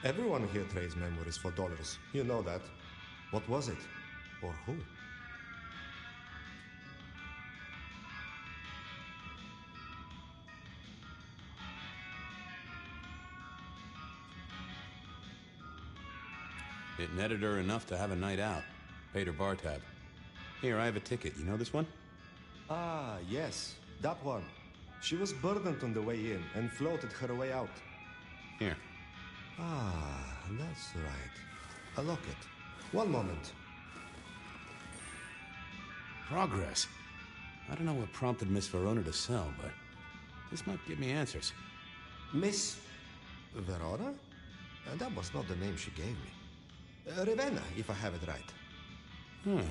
Everyone here trades memories for dollars. You know that. What was it? Or who? It netted her enough to have a night out. Paid her bar tab. Here, I have a ticket. You know this one? Ah, yes. That one. She was burdened on the way in and floated her way out. Here. Ah, that's right. A locket. One moment. Progress. I don't know what prompted Miss Verona to sell, but this might give me answers. Miss Verona? That was not the name she gave me. Ravenna, if I have it right. Huh.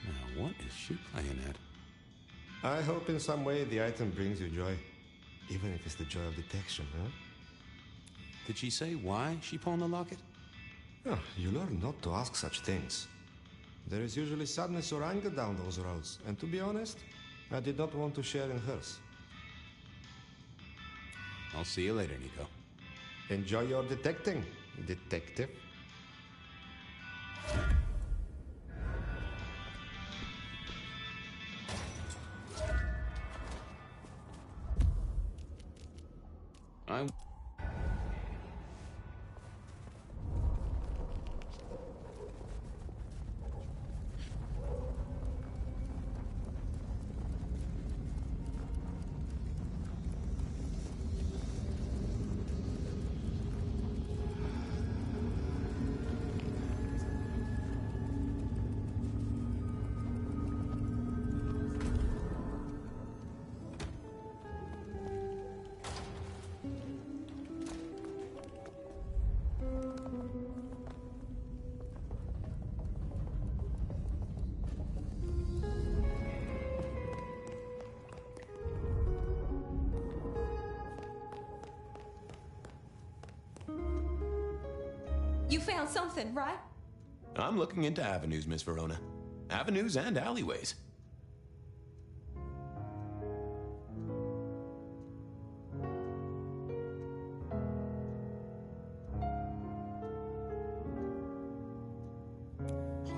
Now, what is she playing at? I hope in some way the item brings you joy. Even if it's the joy of detection, huh? Did she say why she pawned the locket? Oh, you learn not to ask such things. There is usually sadness or anger down those roads, and to be honest, I did not want to share in hers. I'll see you later, Nico. Enjoy your detecting, detective. I'm... You found something, right? I'm looking into avenues, Miss Verona. Avenues and alleyways.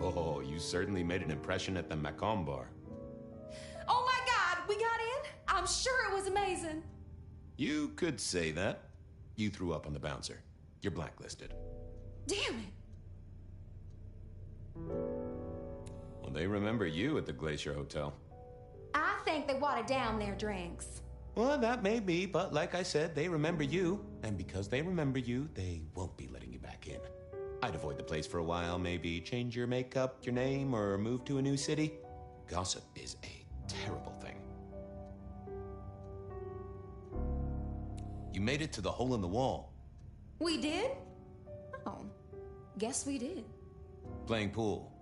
Oh, you certainly made an impression at the Macomb bar. Oh my God, we got in? I'm sure it was amazing. You could say that. You threw up on the bouncer. You're blacklisted. Damn it. Well, they remember you at the Glacier Hotel. I think they watered down their drinks. Well, that may be, but like I said, they remember you. And because they remember you, they won't be letting you back in. I'd avoid the place for a while, maybe change your makeup, your name, or move to a new city. Gossip is a terrible thing. You made it to the hole in the wall. We did? Oh, guess we did. Playing pool.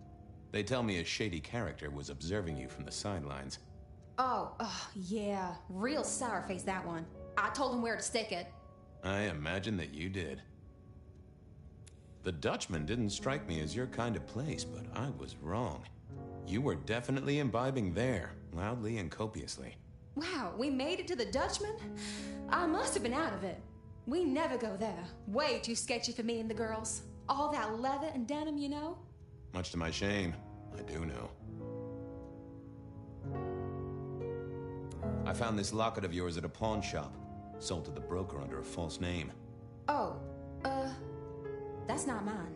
They tell me a shady character was observing you from the sidelines. Oh, yeah. Real sour face, that one. I told him where to stick it. I imagine that you did. The Dutchman didn't strike me as your kind of place, but I was wrong. You were definitely imbibing there, loudly and copiously. Wow, we made it to the Dutchman? I must have been out of it. We never go there. Way too sketchy for me and the girls. All that leather and denim, you know? Much to my shame, I do know. I found this locket of yours at a pawn shop. Sold to the broker under a false name. Oh, that's not mine.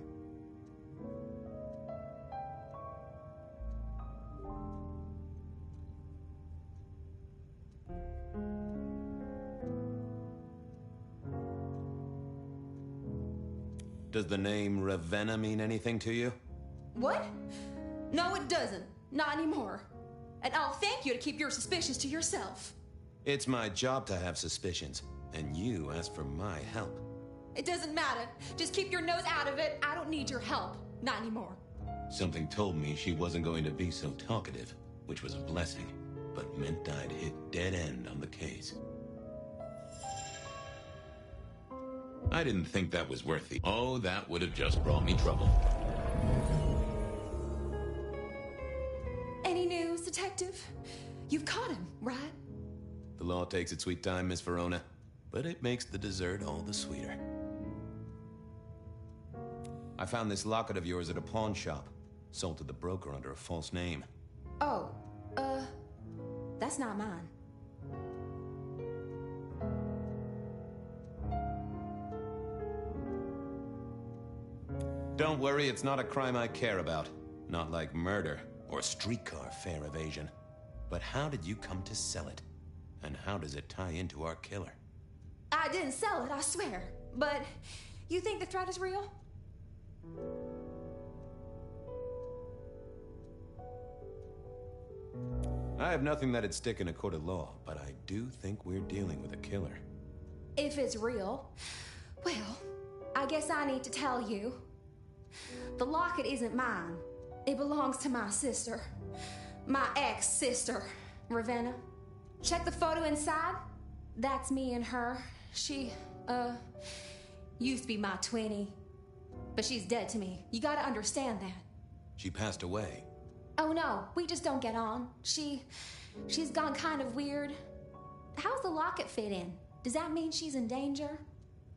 Does the name Ravenna mean anything to you? What? No, it doesn't. Not anymore. And I'll thank you to keep your suspicions to yourself. It's my job to have suspicions, and you asked for my help. It doesn't matter. Just keep your nose out of it. I don't need your help. Not anymore. Something told me she wasn't going to be so talkative, which was a blessing, but meant I'd hit dead end on the case. I didn't think that was worth the... Oh, that would have just brought me trouble. Any news, Detective? You've caught him, right? The law takes its sweet time, Miss Verona, but it makes the dessert all the sweeter. I found this locket of yours at a pawn shop. Sold to the broker under a false name. Oh, that's not mine. Don't worry, it's not a crime I care about. Not like murder or streetcar fare evasion. But how did you come to sell it? And how does it tie into our killer? I didn't sell it, I swear. But you think the threat is real? I have nothing that'd stick in a court of law, but I do think we're dealing with a killer. If it's real, well, I guess I need to tell you. The locket isn't mine. It belongs to my sister. My ex-sister, Ravenna. Check the photo inside. That's me and her. She, used to be my twinnie. But she's dead to me. You gotta understand that. She passed away. Oh no, we just don't get on. She's gone kind of weird. How's the locket fit in? Does that mean she's in danger?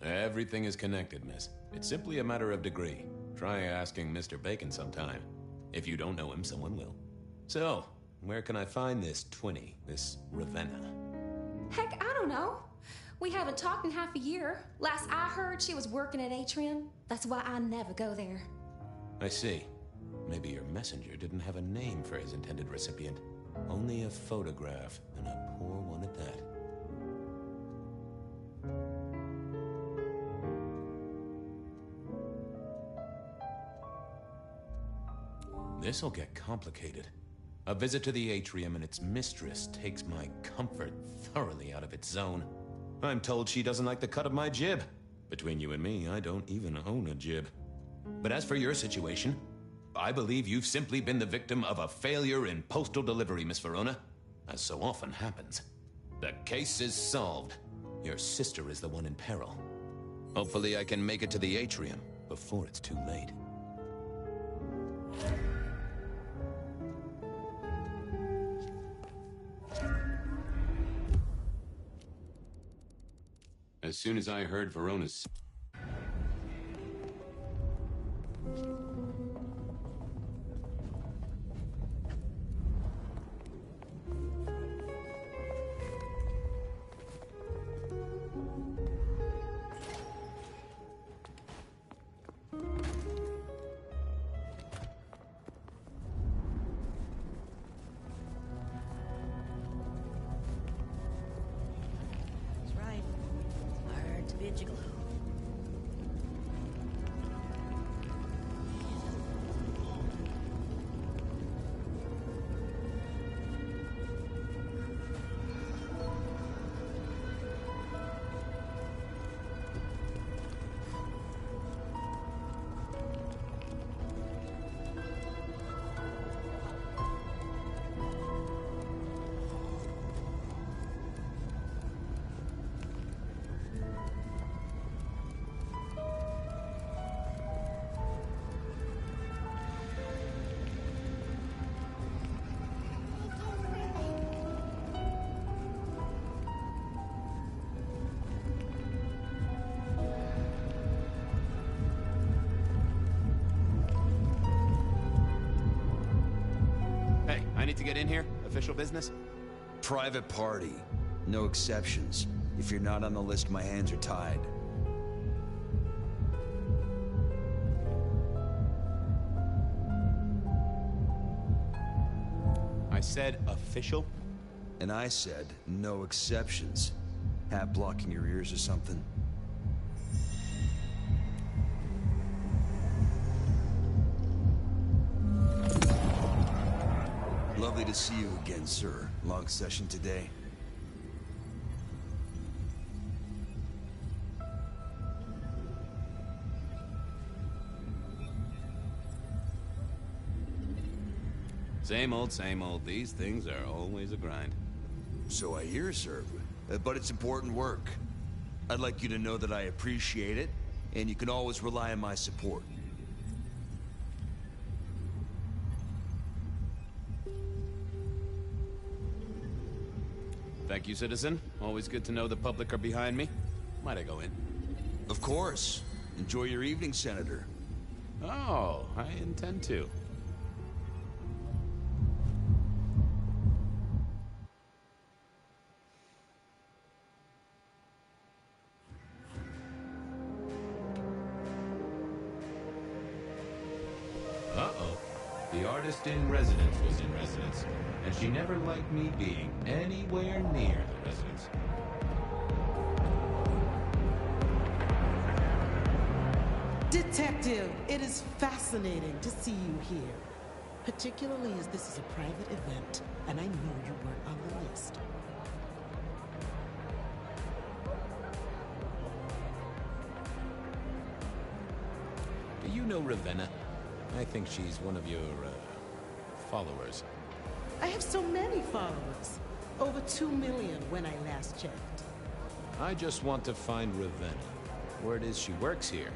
Everything is connected, miss. It's simply a matter of degree. Try asking Mr. Bacon sometime. If you don't know him, someone will. So, where can I find this twinnie, this Ravenna? Heck, I don't know. We haven't talked in half a year. Last I heard, she was working at Atrium. That's why I never go there. I see. Maybe your messenger didn't have a name for his intended recipient. Only a photograph, and a poor one at that. This'll get complicated. A visit to the Atrium and its mistress takes my comfort thoroughly out of its zone. I'm told she doesn't like the cut of my jib. Between you and me, I don't even own a jib. But as for your situation, I believe you've simply been the victim of a failure in postal delivery, Miss Verona. As so often happens. The case is solved. Your sister is the one in peril. Hopefully I can make it to the Atrium before it's too late. As soon as I heard Verona's... I need to get in here? Official business? Private party. No exceptions. If you're not on the list, my hands are tied. I said official? And I said no exceptions. Hat blocking your ears or something? Lovely to see you again, sir. Long session today? Same old, same old. These things are always a grind. So I hear, sir. But it's important work. I'd like you to know that I appreciate it, and you can always rely on my support. Thank you, citizen. Always good to know the public are behind me. Might I go in? Of course. Enjoy your evening, Senator. Oh, I intend to. Uh-oh. The artist in residence was in residence, and she never liked me being anywhere near the residence. Detective, it is fascinating to see you here. Particularly as this is a private event, and I know you weren't on the list. Do you know Ravenna? I think she's one of your, followers. I have so many followers. Over 2 million when I last checked. I just want to find Ravenna. Word is she works here,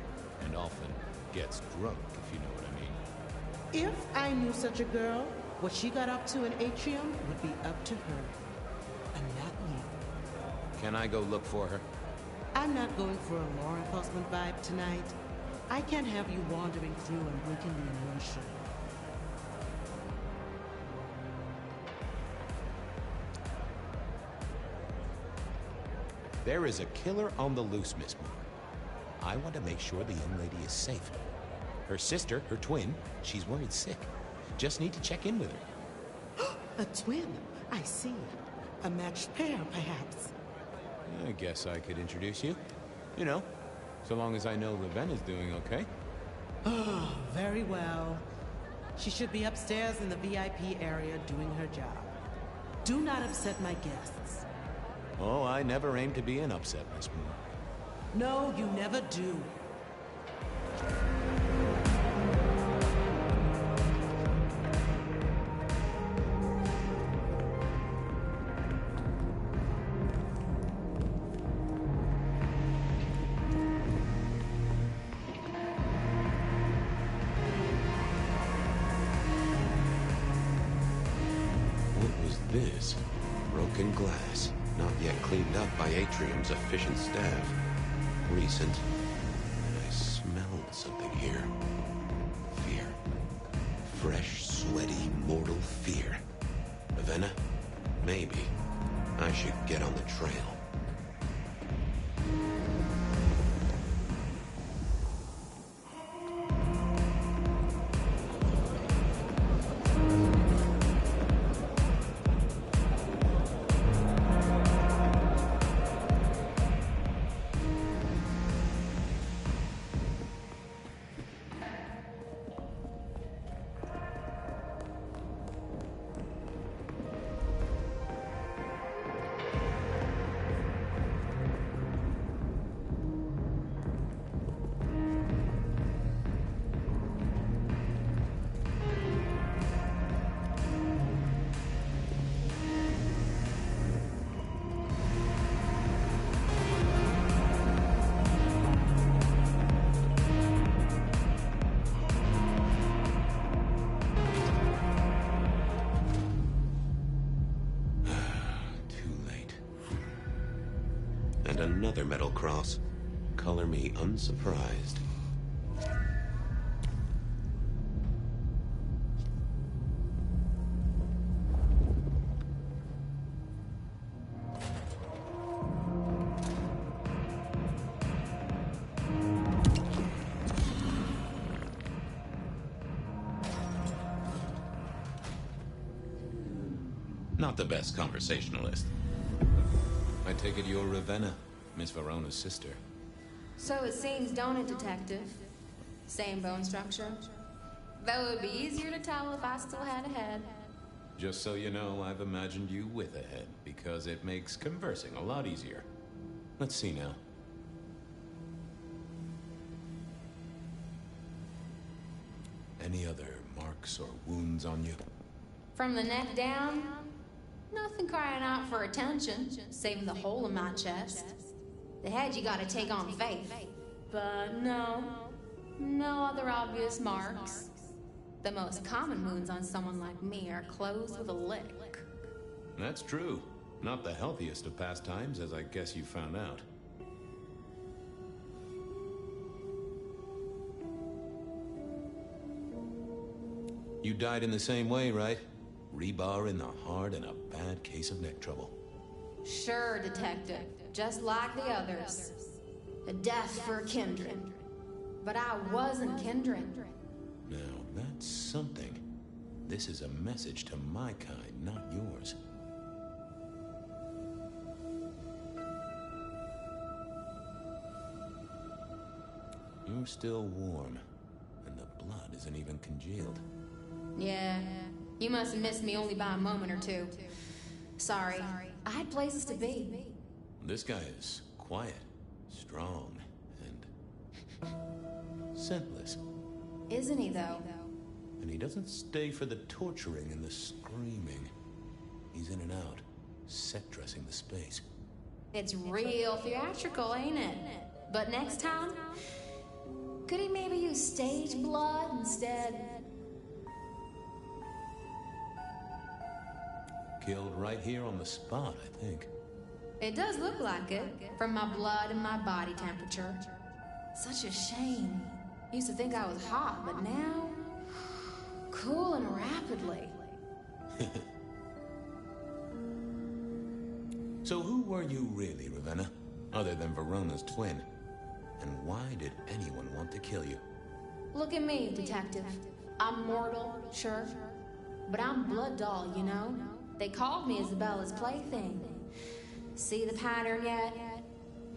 and often gets drunk, if you know what I mean. If I knew such a girl, what she got up to in Atrium would be up to her. And not you. Can I go look for her? I'm not going for a law enforcement vibe tonight. I can't have you wandering through and breaking the immersion. There is a killer on the loose, Miss Moore. I want to make sure the young lady is safe. Her sister, her twin, she's worried sick. Just need to check in with her. A twin? I see. A matched pair, perhaps. I guess I could introduce you. You know, so long as I know Ravenna's doing okay. Oh, very well. She should be upstairs in the VIP area doing her job. Do not upset my guests. Oh, I never aim to be an upset, Miss Moore. No, you never do. What was this? Broken glass, not yet cleaned up by Atrium's efficient staff. Recent. I smelled something here. Fear. Fresh, sweaty, mortal fear. Ravenna? Maybe. I should get on the trail. Another metal cross. Color me unsurprised. Not the best conversationalist. I take it you're Ravenna, Miss Verona's sister. So it seems, don't it, Detective? Same bone structure? Though it would be easier to tell if I still had a head. Just so you know, I've imagined you with a head, because it makes conversing a lot easier. Let's see now. Any other marks or wounds on you? From the neck down, nothing crying out for attention, saving the hole in my chest. The head you gotta take on faith. But no other obvious marks. The most common wounds on someone like me are closed with a lick. That's true. Not the healthiest of pastimes, as I guess you found out. You died in the same way, right? Rebar in the heart and a bad case of neck trouble. Sure, Detective. Just like the others. A death for kindred. But I wasn't kindred. Now, that's something. This is a message to my kind, not yours. You're still warm, and the blood isn't even congealed. Yeah, you must have missed me only by a moment or two. Sorry, I had places to be. This guy is quiet, strong, and scentless. Isn't he, though? And he doesn't stay for the torturing and the screaming. He's in and out, set dressing the space. It's real theatrical, ain't it? But next time, could he maybe use stage blood instead? Killed right here on the spot, I think. It does look like it, from my blood and my body temperature. Such a shame. Used to think I was hot, but now... cooling rapidly. So who were you really, Ravenna? Other than Verona's twin? And why did anyone want to kill you? Look at me, Detective. I'm mortal, sure. But I'm blood doll, you know? They called me Isabella's plaything. See the pattern yet?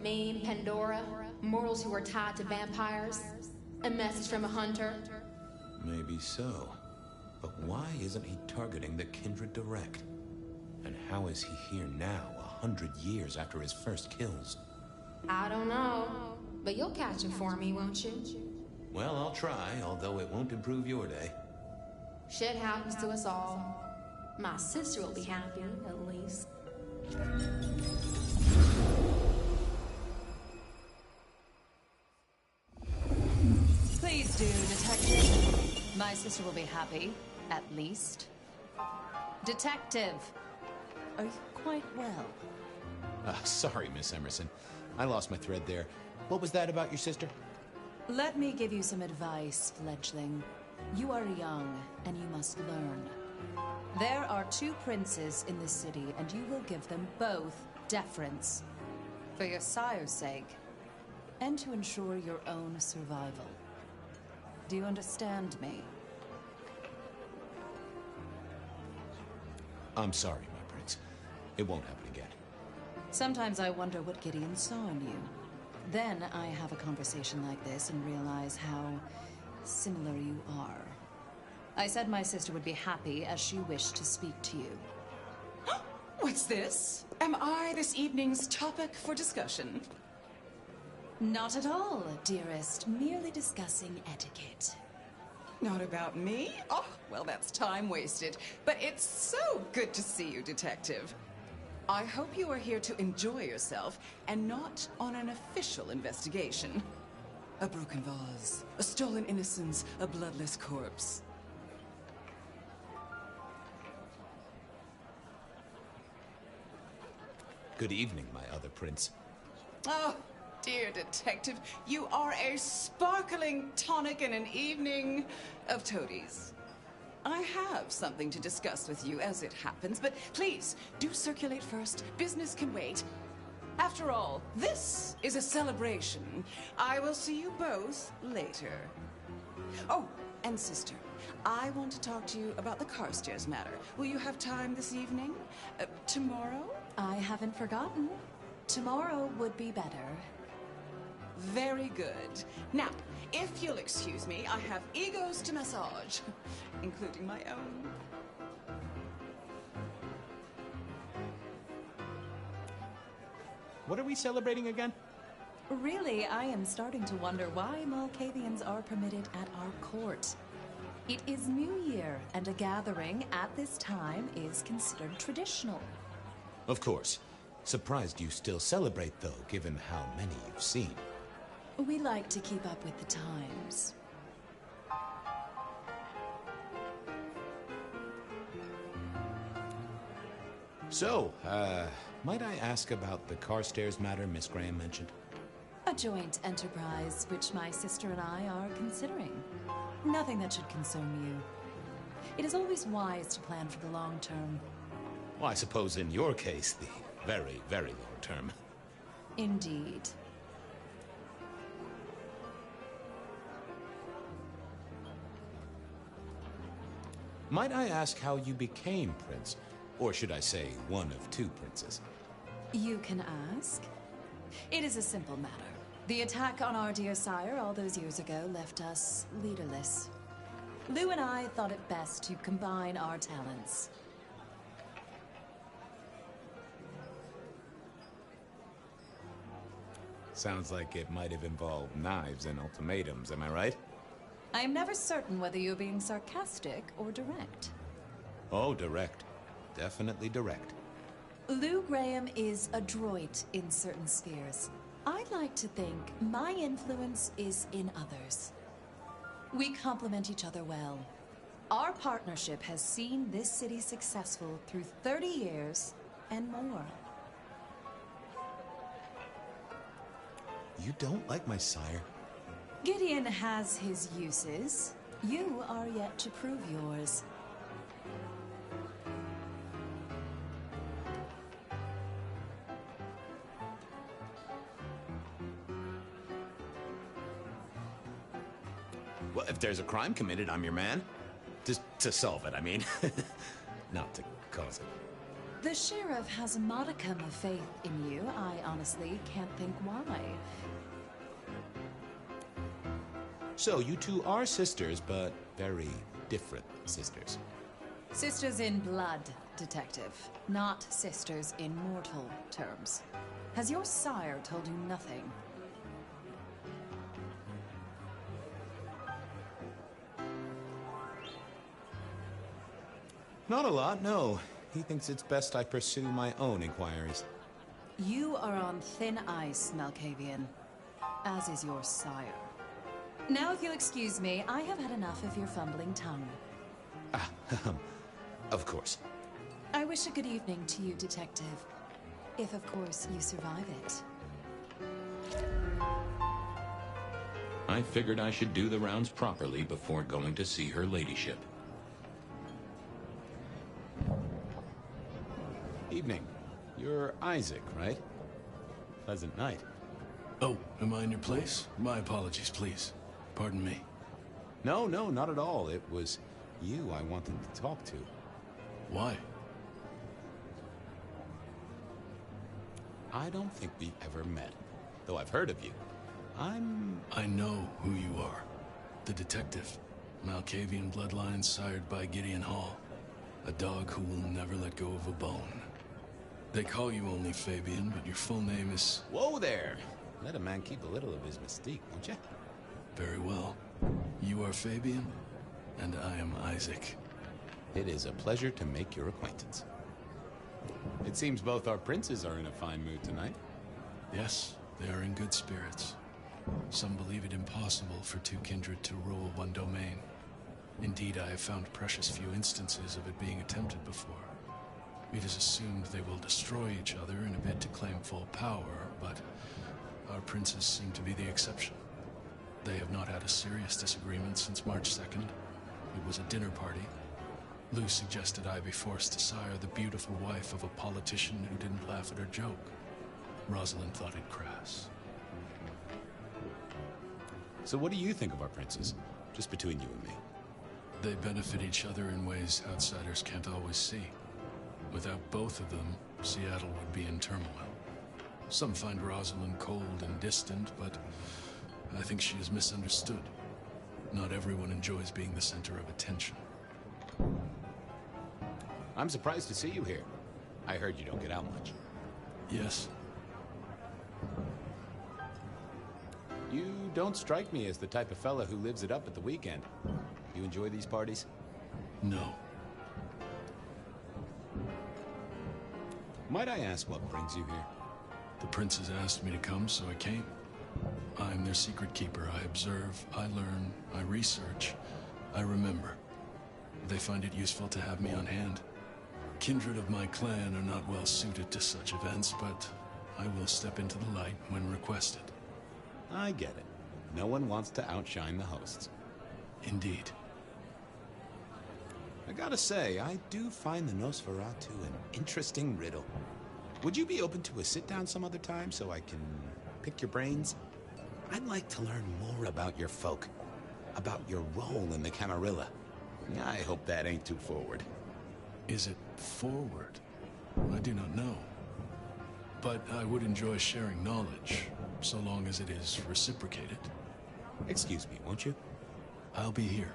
Me and Pandora, mortals who are tied to vampires. A message from a hunter. Maybe so. But why isn't he targeting the Kindred direct? And how is he here now, 100 years after his first kills? I don't know. But you'll catch him for me, won't you? Well, I'll try, although it won't improve your day. Shit happens to us all. My sister will be happy, at least. Please do, Detective. My sister will be happy, at least. Detective, are you quite well? Sorry, Miss Emerson. I lost my thread there. What was that about your sister? Let me give you some advice, fledgling. You are young, and you must learn. There are 2 princes in this city, and you will give them both deference. For your sire's sake, and to ensure your own survival. Do you understand me? I'm sorry, my prince. It won't happen again. Sometimes I wonder what Gideon saw in you. Then I have a conversation like this and realize how similar you are. I said my sister would be happy as she wished to speak to you. What's this? Am I this evening's topic for discussion? Not at all, dearest. Merely discussing etiquette. Not about me? Oh, well, that's time wasted. But it's so good to see you, Detective. I hope you are here to enjoy yourself and not on an official investigation. A broken vase, a stolen innocence, a bloodless corpse. Good evening, my other prince. Oh, dear Detective, you are a sparkling tonic in an evening of toadies. I have something to discuss with you as it happens, but please, do circulate first. Business can wait. After all, this is a celebration. I will see you both later. Oh, and sister, I want to talk to you about the Carstairs matter. Will you have time this evening? Tomorrow? I haven't forgotten. Tomorrow would be better. Very good. Now, if you'll excuse me, I have egos to massage, including my own. What are we celebrating again? Really, I am starting to wonder why Malkavians are permitted at our court. It is New Year, and a gathering at this time is considered traditional. Of course. Surprised you still celebrate, though, given how many you've seen. We like to keep up with the times. So, might I ask about the Carstairs matter Miss Graham mentioned? A joint enterprise, which my sister and I are considering. Nothing that should concern you. It is always wise to plan for the long term. Well, I suppose in your case, the very, very long term. Indeed. Might I ask how you became Prince? Or should I say, one of two princes? You can ask. It is a simple matter. The attack on our dear sire all those years ago left us leaderless. Lou and I thought it best to combine our talents. Sounds like it might have involved knives and ultimatums, am I right? I am never certain whether you're being sarcastic or direct. Oh, direct. Definitely direct. Lou Graham is adroit in certain spheres. I like to think my influence is in others. We complement each other well. Our partnership has seen this city successful through 30 years and more. You don't like my sire? Gideon has his uses. You are yet to prove yours. Well, if there's a crime committed, I'm your man. Just to solve it, I mean. Not to cause it. The sheriff has a modicum of faith in you. I honestly can't think why. So, you two are sisters, but very different sisters. Sisters in blood, detective. Not sisters in mortal terms. Has your sire told you nothing? Not a lot, no. He thinks it's best I pursue my own inquiries. You are on thin ice, Malkavian. As is your sire. Now, if you'll excuse me, I have had enough of your fumbling tongue. Of course. I wish a good evening to you, detective. If, of course, you survive it. I figured I should do the rounds properly before going to see her ladyship. Evening. You're Isaac, right? Pleasant night. Oh, am I in your place? My apologies, please. Pardon me. No, not at all. It was you I wanted to talk to. Why? I don't think we've ever met, though I've heard of you. I know who you are. The detective. Malkavian bloodlines sired by Gideon Hall. A dog who will never let go of a bone. They call you only Fabian, but your full name is... Whoa there! Let a man keep a little of his mystique, won't you? Very well. You are Fabian, and I am Isaac. It is a pleasure to make your acquaintance. It seems both our princes are in a fine mood tonight. Yes, they are in good spirits. Some believe it impossible for two kindred to rule one domain. Indeed, I have found precious few instances of it being attempted before. It is assumed they will destroy each other in a bid to claim full power, but our princes seem to be the exception. They have not had a serious disagreement since March 2nd. It was a dinner party. Lou suggested I be forced to sire the beautiful wife of a politician who didn't laugh at her joke. Rosalind thought it crass. So what do you think of our princes? Just between you and me. They benefit each other in ways outsiders can't always see. Without both of them, Seattle would be in turmoil. Some find Rosalind cold and distant, but I think she is misunderstood. Not everyone enjoys being the center of attention. I'm surprised to see you here. I heard you don't get out much. Yes. don't strike me as the type of fella who lives it up at the weekend. You enjoy these parties? No. Might I ask what brings you here? The princes asked me to come, so I came. I'm their secret keeper. I observe, I learn, I research, I remember. They find it useful to have me on hand. Kindred of my clan are not well suited to such events, but I will step into the light when requested. I get it. No one wants to outshine the hosts. Indeed. I gotta say, I do find the Nosferatu an interesting riddle. Would you be open to a sit-down some other time so I can pick your brains? I'd like to learn more about your folk, about your role in the Camarilla. I hope that ain't too forward. Is it forward? I do not know. But I would enjoy sharing knowledge, so long as it is reciprocated. Excuse me, won't you? I'll be here.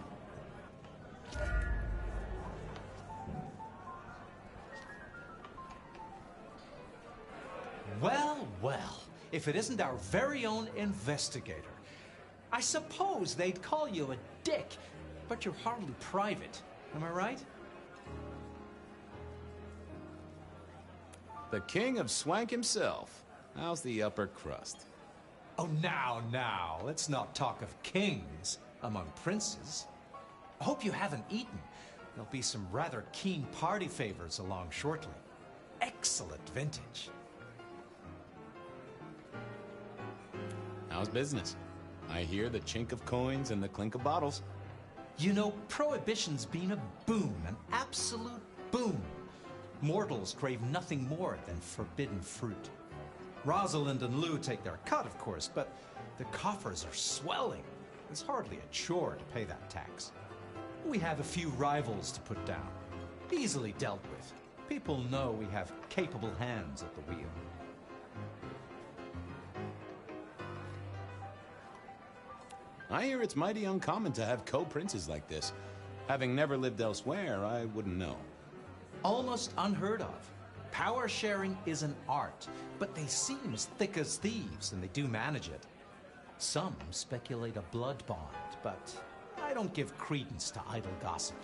Well, well, if it isn't our very own investigator. I suppose they'd call you a dick, but you're hardly private. Am I right? The king of swank himself. How's the upper crust? Oh, now, let's not talk of kings among princes. I hope you haven't eaten. There'll be some rather keen party favors along shortly. Excellent vintage. How's business? I hear the chink of coins and the clink of bottles. You know, Prohibition's been a boon, an absolute boon. Mortals crave nothing more than forbidden fruit. Rosalind and Lou take their cut, of course, but the coffers are swelling. It's hardly a chore to pay that tax. We have a few rivals to put down. Easily dealt with. People know we have capable hands at the wheel. I hear it's mighty uncommon to have co-princes like this. Having never lived elsewhere, I wouldn't know. Almost unheard of. Power sharing is an art, but they seem as thick as thieves, and they do manage it. Some speculate a blood bond, but I don't give credence to idle gossip.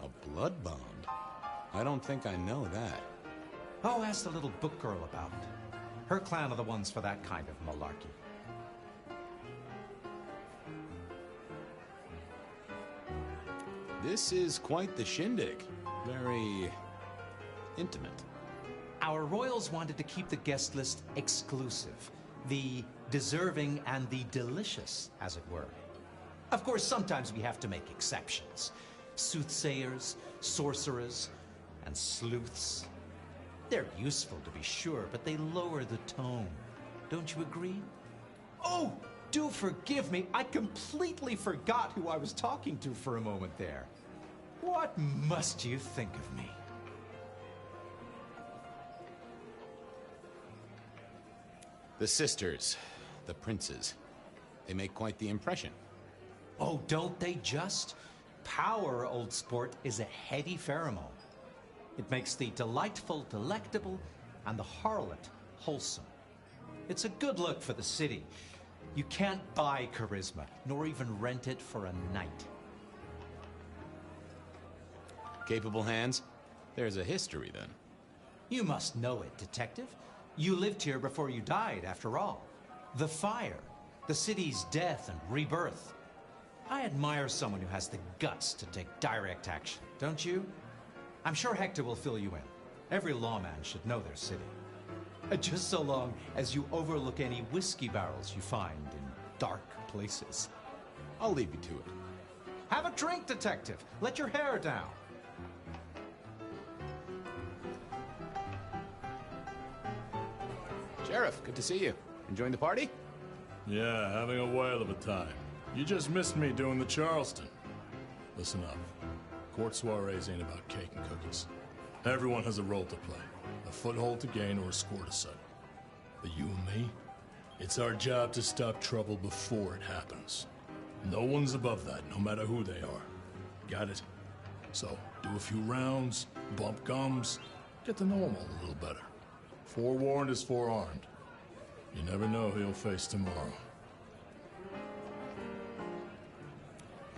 A blood bond? I don't think I know that. Oh, ask the little book girl about it. Her clan are the ones for that kind of malarkey. This is quite the shindig. Very intimate. Our royals wanted to keep the guest list exclusive. The deserving and the delicious, as it were. Of course, sometimes we have to make exceptions. Soothsayers, sorcerers, and sleuths. They're useful, to be sure, but they lower the tone. Don't you agree? Oh, do forgive me. I completely forgot who I was talking to for a moment there. What must you think of me? The sisters, the princes, they make quite the impression. Oh, don't they just? Power, old sport, is a heady pheromone. It makes the delightful delectable and the harlot wholesome. It's a good look for the city. You can't buy charisma, nor even rent it for a night. Capable hands? There's a history, then. You must know it, detective. You lived here before you died, after all. The fire, the city's death and rebirth. I admire someone who has the guts to take direct action, don't you? I'm sure Hector will fill you in. Every lawman should know their city. Just so long as you overlook any whiskey barrels you find in dark places. I'll leave you to it. Have a drink, detective. Let your hair down. Sheriff, good to see you. Enjoying the party? Yeah, having a whale of a time. You just missed me doing the Charleston. Listen up. Court soirees ain't about cake and cookies. Everyone has a role to play. A foothold to gain or a score to settle. But you and me, it's our job to stop trouble before it happens. No one's above that, no matter who they are. Got it? So, do a few rounds, bump gums, get to know them all a little better. Forewarned is forearmed. You never know who you'll face tomorrow.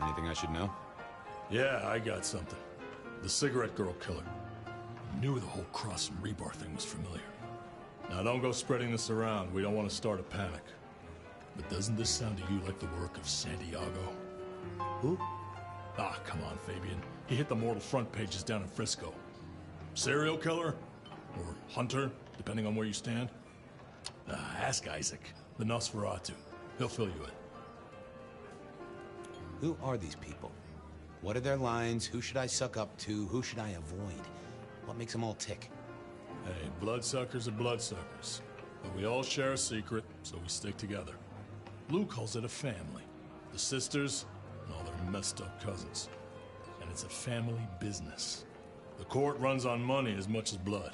Anything I should know? Yeah, I got something. The cigarette girl killer. Knew the whole cross and rebar thing was familiar. Now don't go spreading this around. We don't want to start a panic. But doesn't this sound to you like the work of Santiago? Who? Ah, come on, Fabian. He hit the mortal front pages down in Frisco. Serial killer? Or hunter, depending on where you stand? Ask Isaac, the Nosferatu. He'll fill you in. Who are these people? What are their lines? Who should I suck up to? Who should I avoid? What makes them all tick? Hey, bloodsuckers are bloodsuckers. But we all share a secret, so we stick together. Lou calls it a family. The sisters and all their messed up cousins. And it's a family business. The court runs on money as much as blood.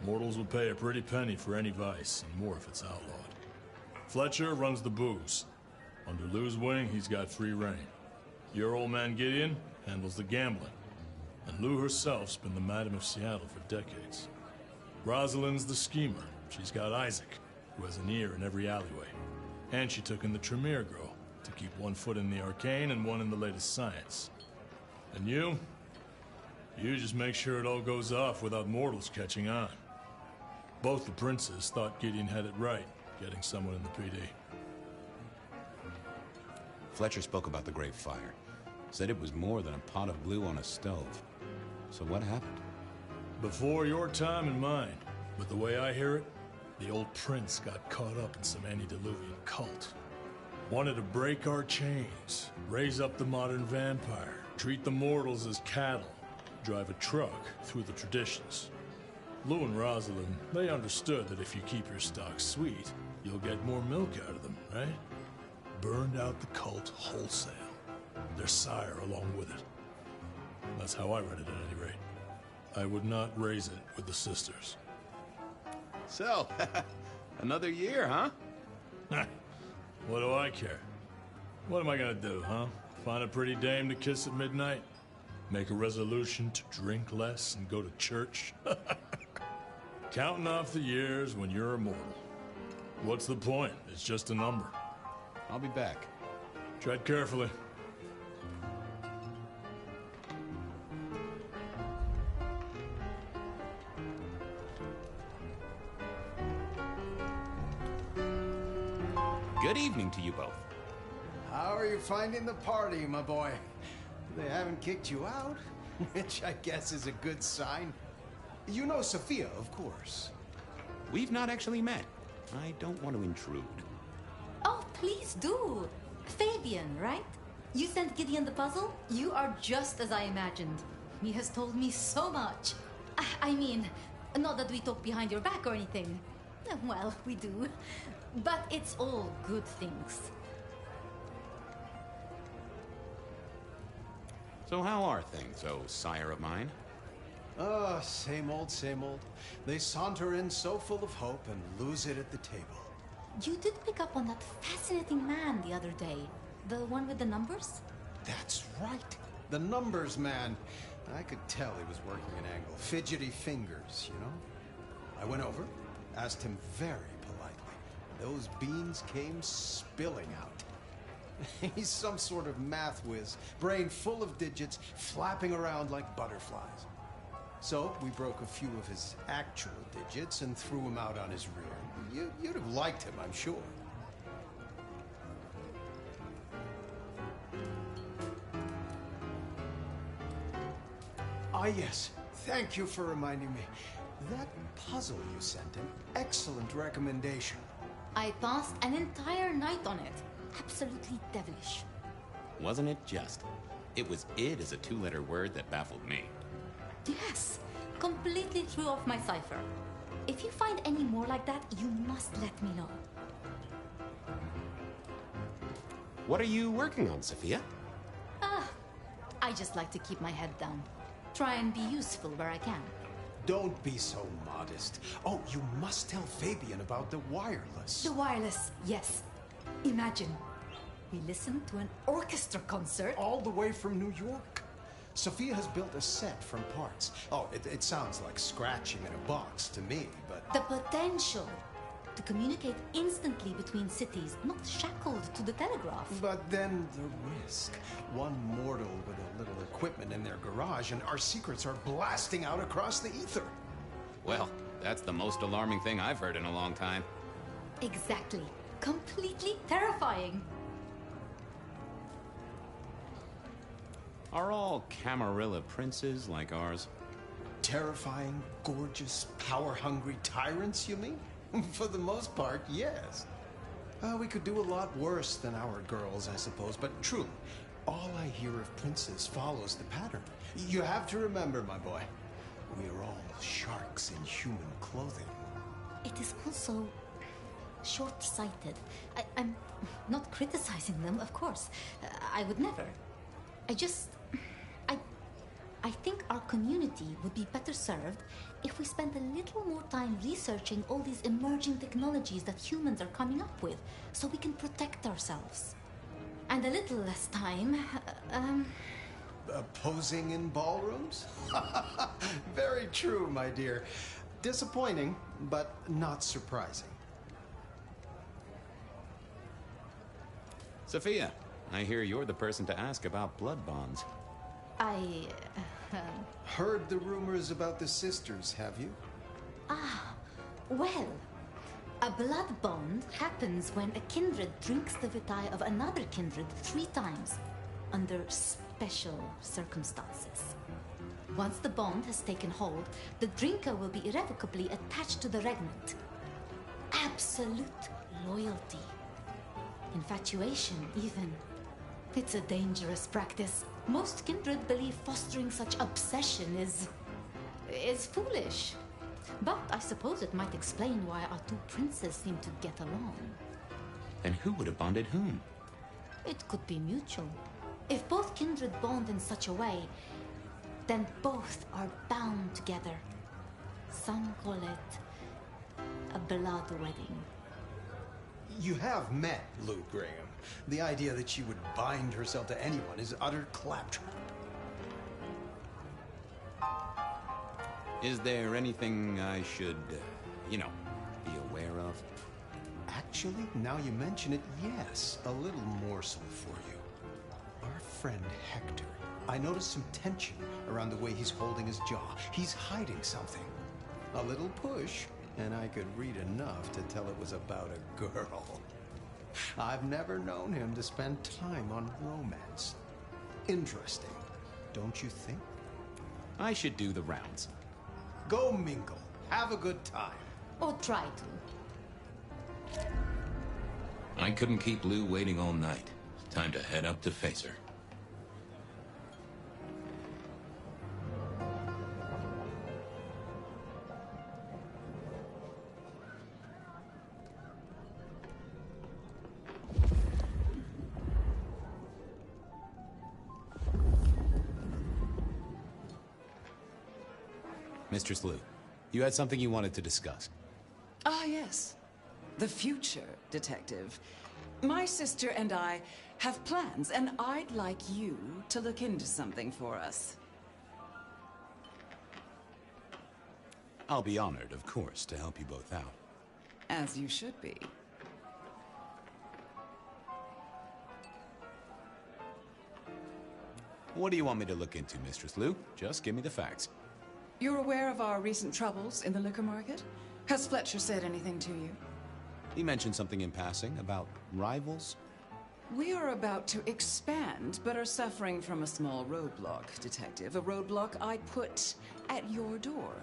Mortals will pay a pretty penny for any vice, and more if it's outlawed. Fletcher runs the booze. Under Lou's wing, he's got free reign. Your old man Gideon handles the gambling. And Lou herself's been the Madam of Seattle for decades. Rosalind's the schemer. She's got Isaac, who has an ear in every alleyway. And she took in the Tremere girl to keep one foot in the arcane and one in the latest science. And you just make sure it all goes off without mortals catching on. Both the princes thought Gideon had it right, getting someone in the PD. Fletcher spoke about the Great Fire. Said it was more than a pot of glue on a stove. So what happened? Before your time and mine. But the way I hear it, the old prince got caught up in some antediluvian cult. Wanted to break our chains, raise up the modern vampire, treat the mortals as cattle, drive a truck through the traditions. Lou and Rosalind, they understood that if you keep your stock sweet, you'll get more milk out of them, right? Burned out the cult wholesale. Their sire along with it. That's how I read it at any rate. I would not raise it with the sisters. So, another year, huh? What do I care? What am I gonna do, huh? Find a pretty dame to kiss at midnight? Make a resolution to drink less and go to church? Counting off the years when you're immortal. What's the point? It's just a number. I'll be back. Tread carefully. Good evening to you both. How are you finding the party, my boy? They haven't kicked you out, which I guess is a good sign. You know Sophia, of course. We've not actually met. I don't want to intrude. Oh, please do. Fabian, right? You sent Gideon the puzzle? You are just as I imagined. He has told me so much. I mean, not that we talk behind your back or anything. Well, we do. But it's all good things. So how are things, oh sire of mine? Same old, same old. They saunter in so full of hope and lose it at the table. You did pick up on that fascinating man the other day. The one with the numbers? That's right. The numbers man. I could tell he was working an angle. Fidgety fingers, you know? I went over, asked him very politely. Those beans came spilling out. He's some sort of math whiz, brain full of digits, flapping around like butterflies. So we broke a few of his actual digits and threw him out on his rear. You'd have liked him, I'm sure. Ah, yes. Thank you for reminding me. That puzzle you sent, an excellent recommendation. I passed an entire night on it. Absolutely devilish. Wasn't it just? It was id as a two-letter word that baffled me. Yes, completely threw off my cipher. If you find any more like that, you must let me know. What are you working on, Sophia? I just like to keep my head down. Try and be useful where I can. Don't be so modest. Oh, you must tell Fabian about the wireless. The wireless, yes. Imagine, we listened to an orchestra concert. All the way from New York. Sophia has built a set from parts. Oh, it sounds like scratching in a box to me, but... The potential. to communicate instantly between cities, not shackled to the telegraph. But then the risk. One mortal with a little equipment in their garage, and our secrets are blasting out across the ether. Well, that's the most alarming thing I've heard in a long time. Exactly. Completely terrifying. Are all Camarilla princes like ours? Terrifying, gorgeous, power-hungry tyrants, you mean? For the most part, yes. We could do a lot worse than our girls, I suppose, but truly, all I hear of princes follows the pattern. You have to remember, my boy, we are all sharks in human clothing. It is also short-sighted. I'm not criticizing them, of course. I would never. I think our community would be better served if we spent a little more time researching all these emerging technologies that humans are coming up with, so we can protect ourselves. And a little less time, Posing in ballrooms? Very true, my dear. Disappointing, but not surprising. Sophia, I hear you're the person to ask about blood bonds. Heard the rumors about the sisters, have you? Well, a blood bond happens when a kindred drinks the vitae of another kindred 3 times, under special circumstances. Once the bond has taken hold, the drinker will be irrevocably attached to the regnant. Absolute loyalty. Infatuation, even. It's a dangerous practice. Most kindred believe fostering such obsession is foolish. But I suppose it might explain why our 2 princes seem to get along. And who would have bonded whom? It could be mutual. If both kindred bond in such a way, then both are bound together. Some call it a blood wedding. You have met Lou Graham. The idea that she would bind herself to anyone is utter claptrap. Is there anything I should, be aware of? Actually, now you mention it, yes, a little morsel for you. Our friend Hector. I noticed some tension around the way he's holding his jaw. He's hiding something. A little push, and I could read enough to tell it was about a girl. I've never known him to spend time on romance. Interesting, don't you think? I should do the rounds. Go mingle. Have a good time. Or try to. I couldn't keep Lou waiting all night. Time to head up to face her. Mistress Lou, you had something you wanted to discuss. Ah, yes. The future, Detective. My sister and I have plans, and I'd like you to look into something for us. I'll be honored, of course, to help you both out. As you should be. What do you want me to look into, Mistress Lou? Just give me the facts. You're aware of our recent troubles in the liquor market? Has Fletcher said anything to you? He mentioned something in passing about rivals. We are about to expand, but are suffering from a small roadblock, Detective. A roadblock I put at your door.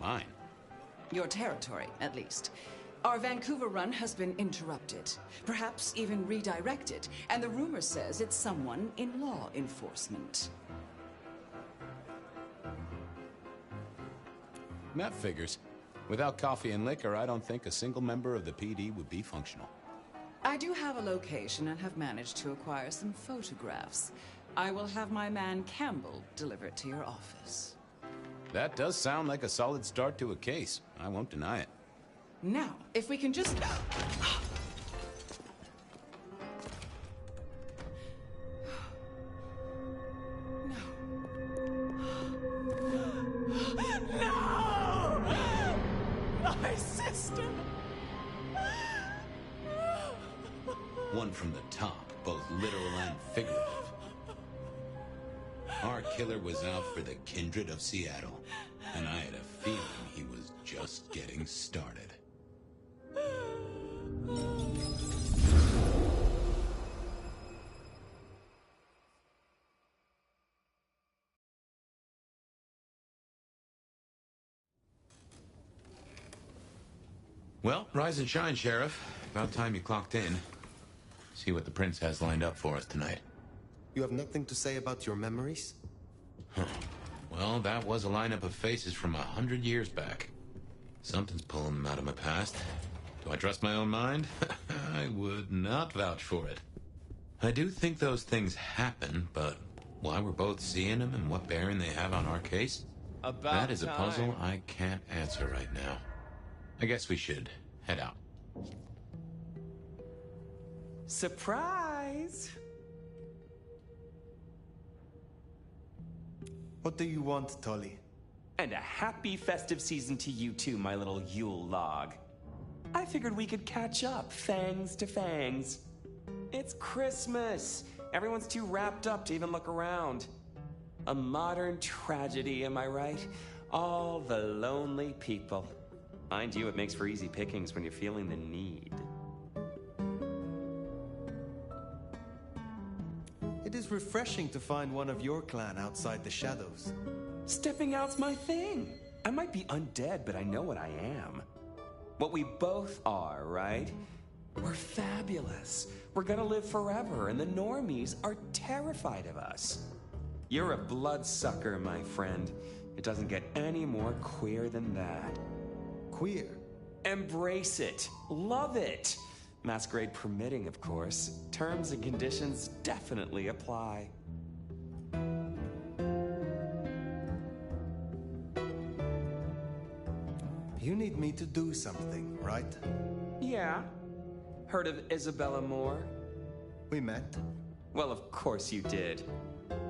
Mine? Your territory, at least. Our Vancouver run has been interrupted, perhaps even redirected, and the rumor says it's someone in law enforcement. That figures. Without coffee and liquor, I don't think a single member of the PD would be functional. I do have a location and have managed to acquire some photographs. I will have my man Campbell deliver it to your office. That does sound like a solid start to a case. I won't deny it. Now, if we can just... My sister! One from the top, both literal and figurative. Our killer was out for the kindred of Seattle, and I had a feeling he was just getting started. Well, rise and shine, Sheriff. About time you clocked in. See what the Prince has lined up for us tonight. You have nothing to say about your memories? Huh. Well, that was a lineup of faces from 100 years back. Something's pulling them out of my past. Do I trust my own mind? I would not vouch for it. I do think those things happen, but why we're both seeing them and what bearing they have on our case? That is a puzzle I can't answer right now. I guess we should head out. Surprise! What do you want, Tully? And a happy festive season to you too, my little Yule log. I figured we could catch up, fangs to fangs. It's Christmas. Everyone's too wrapped up to even look around. A modern tragedy, am I right? All the lonely people. Mind you, it makes for easy pickings when you're feeling the need. It is refreshing to find one of your clan outside the shadows. Stepping out's my thing. I might be undead, but I know what I am. What we both are, right? We're fabulous. We're gonna live forever, and the normies are terrified of us. You're a bloodsucker, my friend. It doesn't get any more queer than that. Queer? Embrace it. Love it. Masquerade permitting, of course. Terms and conditions definitely apply. You need me to do something, right? Yeah. Heard of Isabella Moore? We met. Well, of course you did.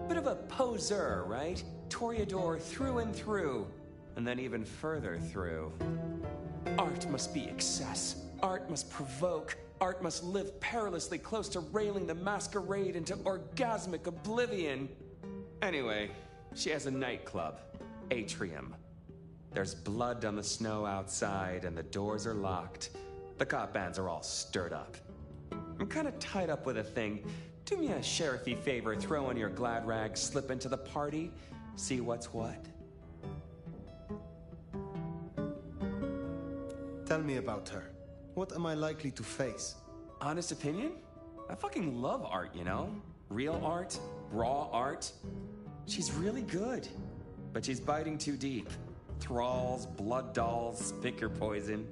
Bit of a poseur, right? Toreador through and through. And then even further through. Art must be excess. Art must provoke. Art must live perilously close to railing the masquerade into orgasmic oblivion. Anyway, she has a nightclub, Atrium. There's blood on the snow outside and the doors are locked. The cop bands are all stirred up. I'm kind of tied up with a thing. Do me a sheriffy favor, throw on your glad rags, slip into the party, see what's what. Tell me about her. What am I likely to face? Honest opinion? I fucking love art, you know? Real art, raw art. She's really good, but she's biting too deep. Thralls, blood dolls, pick your poison.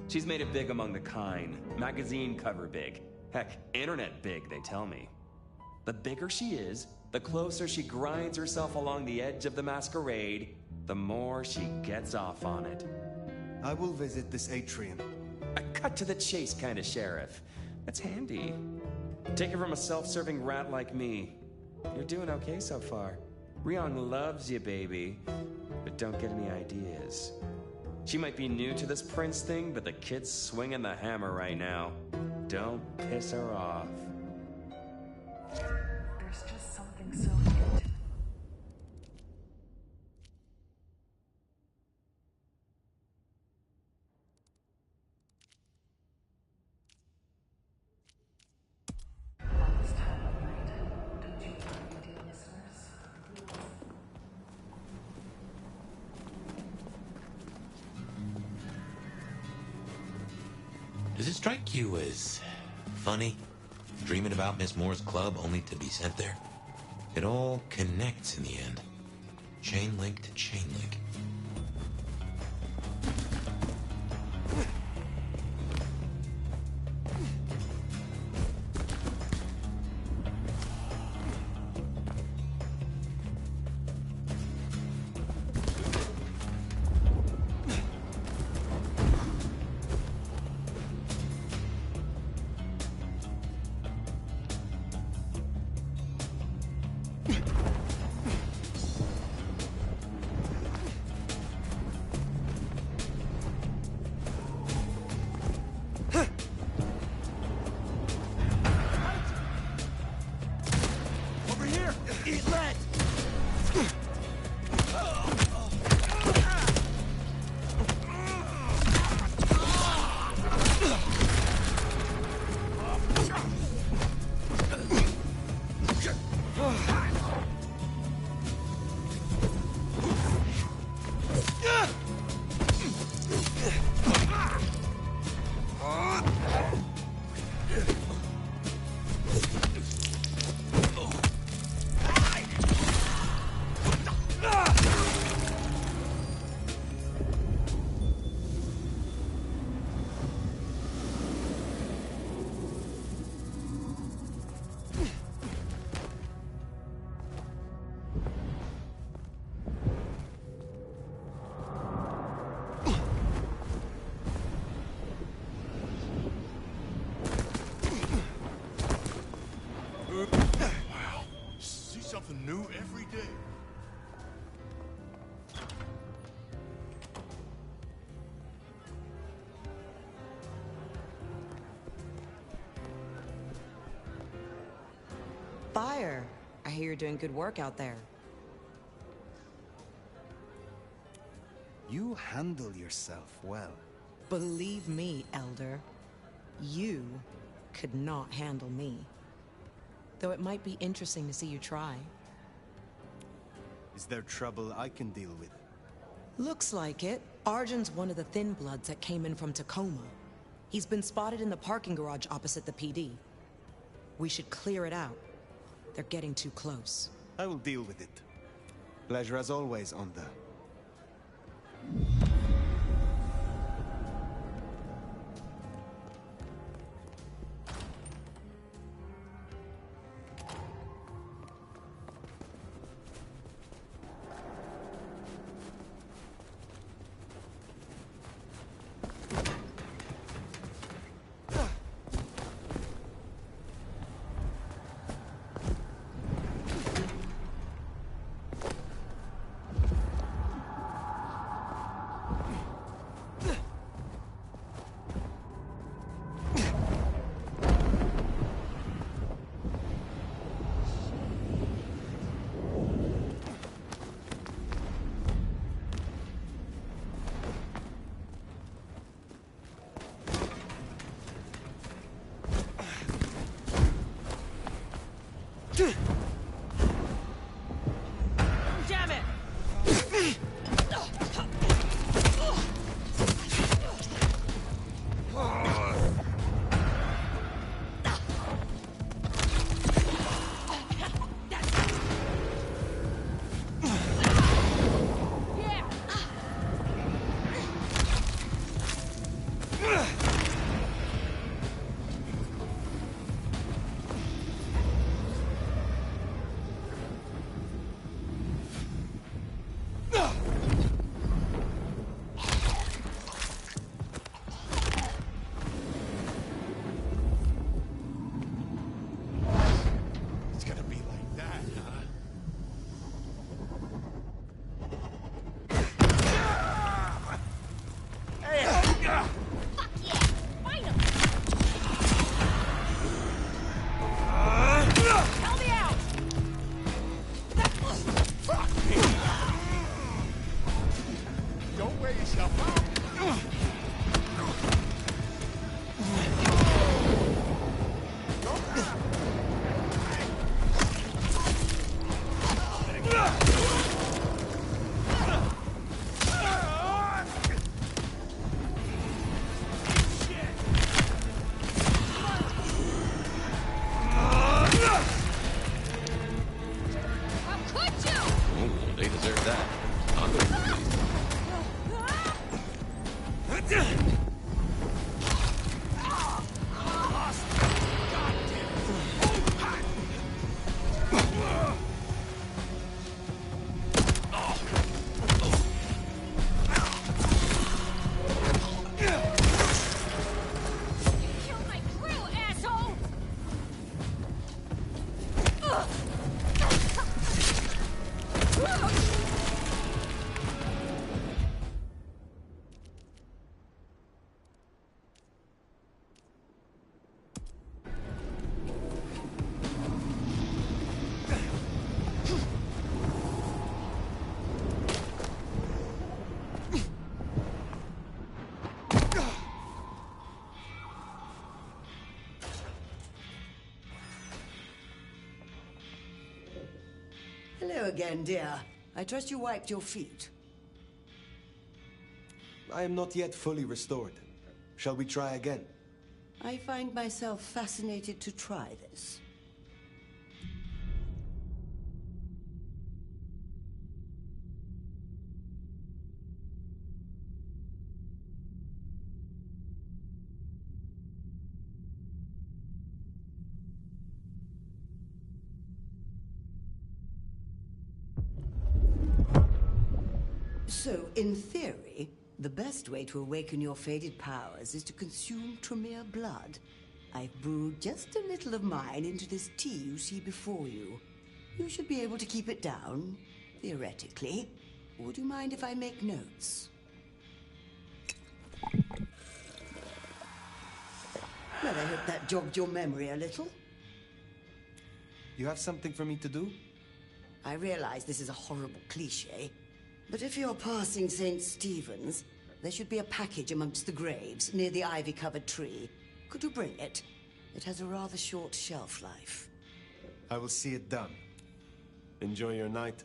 She's made it big among the kind. Magazine cover big. Heck, internet big, they tell me. The bigger she is, the closer she grinds herself along the edge of the masquerade, the more she gets off on it. I will visit this atrium. A cut to the chase kind of sheriff. That's handy. Take it from a self-serving rat like me. You're doing okay so far. Ryong loves you, baby. But don't get any ideas. She might be new to this prince thing, but the kid's swinging the hammer right now. Don't piss her off. There's just something so intimate. Last time of night, don't you think, dear listeners? Does it strike you as funny? Dreaming about Miss Moore's club only to be sent there? It all connects in the end. Chain link to chain link. fire. I hear you're doing good work out there. You handle yourself well. Believe me, Elder. You could not handle me. Though it might be interesting to see you try. Is there trouble I can deal with? Looks like it. Arjun's one of the Thin Bloods that came in from Tacoma. He's been spotted in the parking garage opposite the PD. We should clear it out. They're getting too close. I will deal with it. Pleasure as always, Onda. Damn it! Hello again, dear. I trust you wiped your feet. I am not yet fully restored. Shall we try again? I find myself fascinated to try this. So, in theory, the best way to awaken your faded powers is to consume Tremere blood. I've brewed just a little of mine into this tea you see before you. You should be able to keep it down, theoretically. Would you mind if I make notes? Well, I hope that jogged your memory a little. You have something for me to do? I realize this is a horrible cliche, but if you're passing St. Stephen's, there should be a package amongst the graves near the ivy-covered tree. Could you bring it? It has a rather short shelf life. I will see it done. Enjoy your night.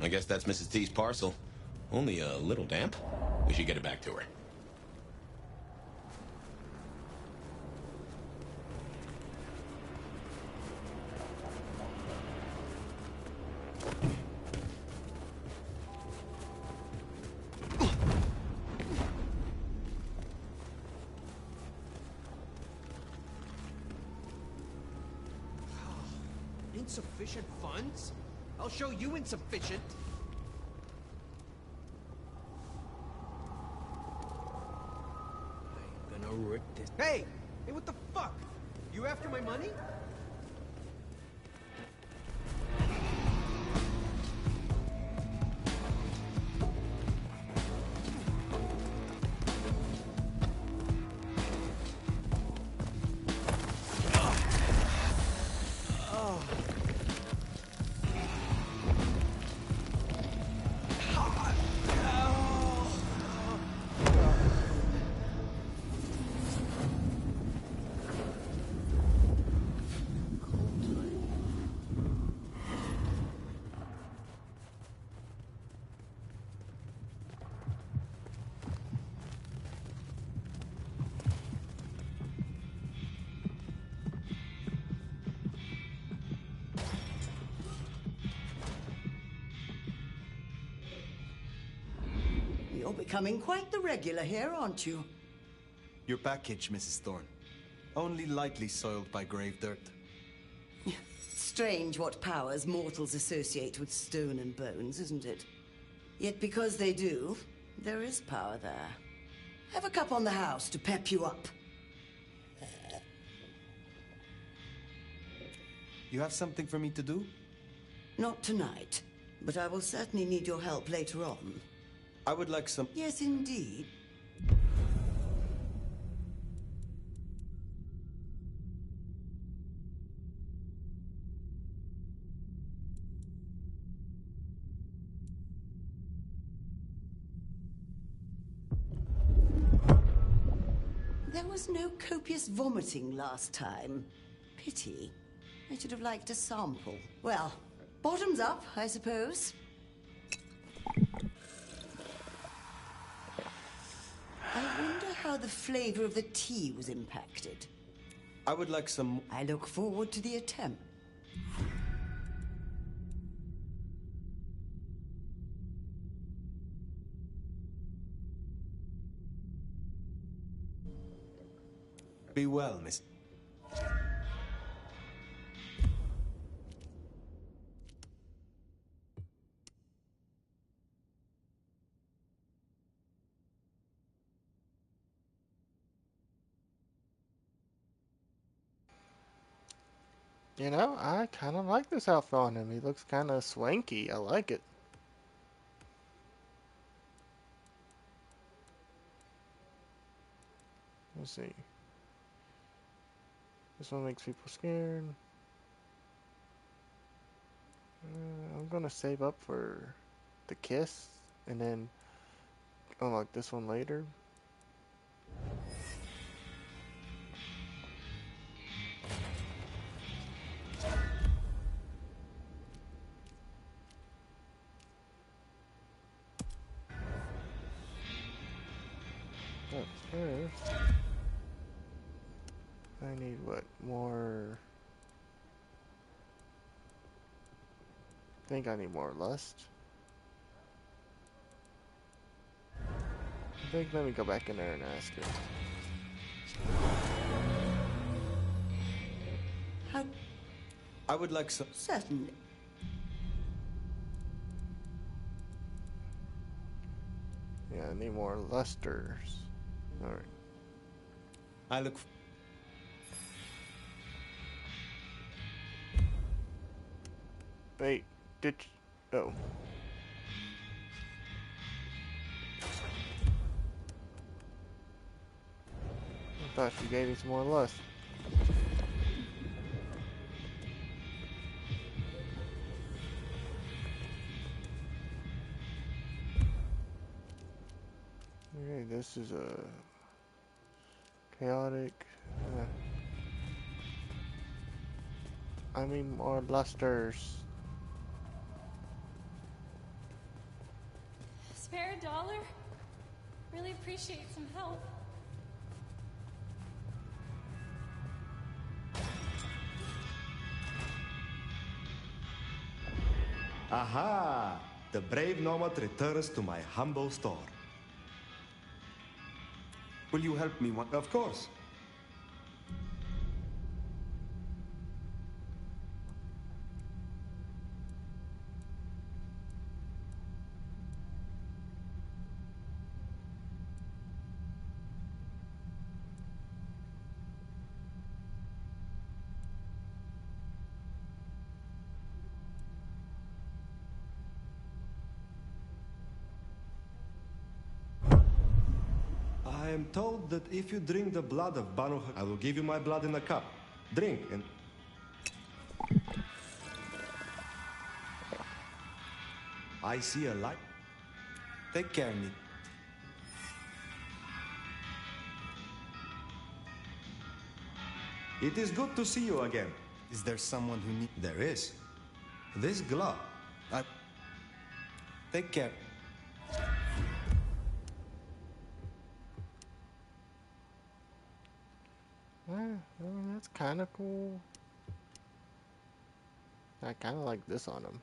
I guess that's Mrs. T's parcel. Only a little damp. We should get it back to her. Insufficient funds? I'll show you insufficient. I'm gonna rip this. Hey! Hey, what the fuck? You after my money? You're becoming quite the regular here, aren't you? Your package, Mrs. Thorne. Only lightly soiled by grave dirt. Strange what powers mortals associate with stone and bones, isn't it? Yet because they do, there is power there. Have a cup on the house to pep you up. You have something for me to do? Not tonight, but I will certainly need your help later on. I would like some... Yes, indeed. There was no copious vomiting last time. Pity. I should have liked a sample. Well, bottoms up, I suppose. I wonder how the flavor of the tea was impacted. I would like some... I look forward to the attempt. Be well, miss. You know, I kind of like this outfit on him. He looks kind of swanky. I like it. Let's see. This one makes people scared. I'm gonna save up for the kiss and then unlock this one later. First, I need what more? I think I need more lust. I think let me go back in there and ask her. How? I would like some. Certainly. Yeah, I need more lusters. Alright. I look. Wait, did you... Oh. I thought she gave me some more lust. Okay, this is a chaotic. I mean more lusters. Spare $1? Really appreciate some help. Aha! The brave nomad returns to my humble store. Will you help me one? Of course. I am told that if you drink the blood of Banu, I will give you my blood in a cup. Drink and... I see a light. Take care, Nick. It is good to see you again. Is there someone who needs... There is. This glove. Take care. That's kind of cool. I kind of like this on him.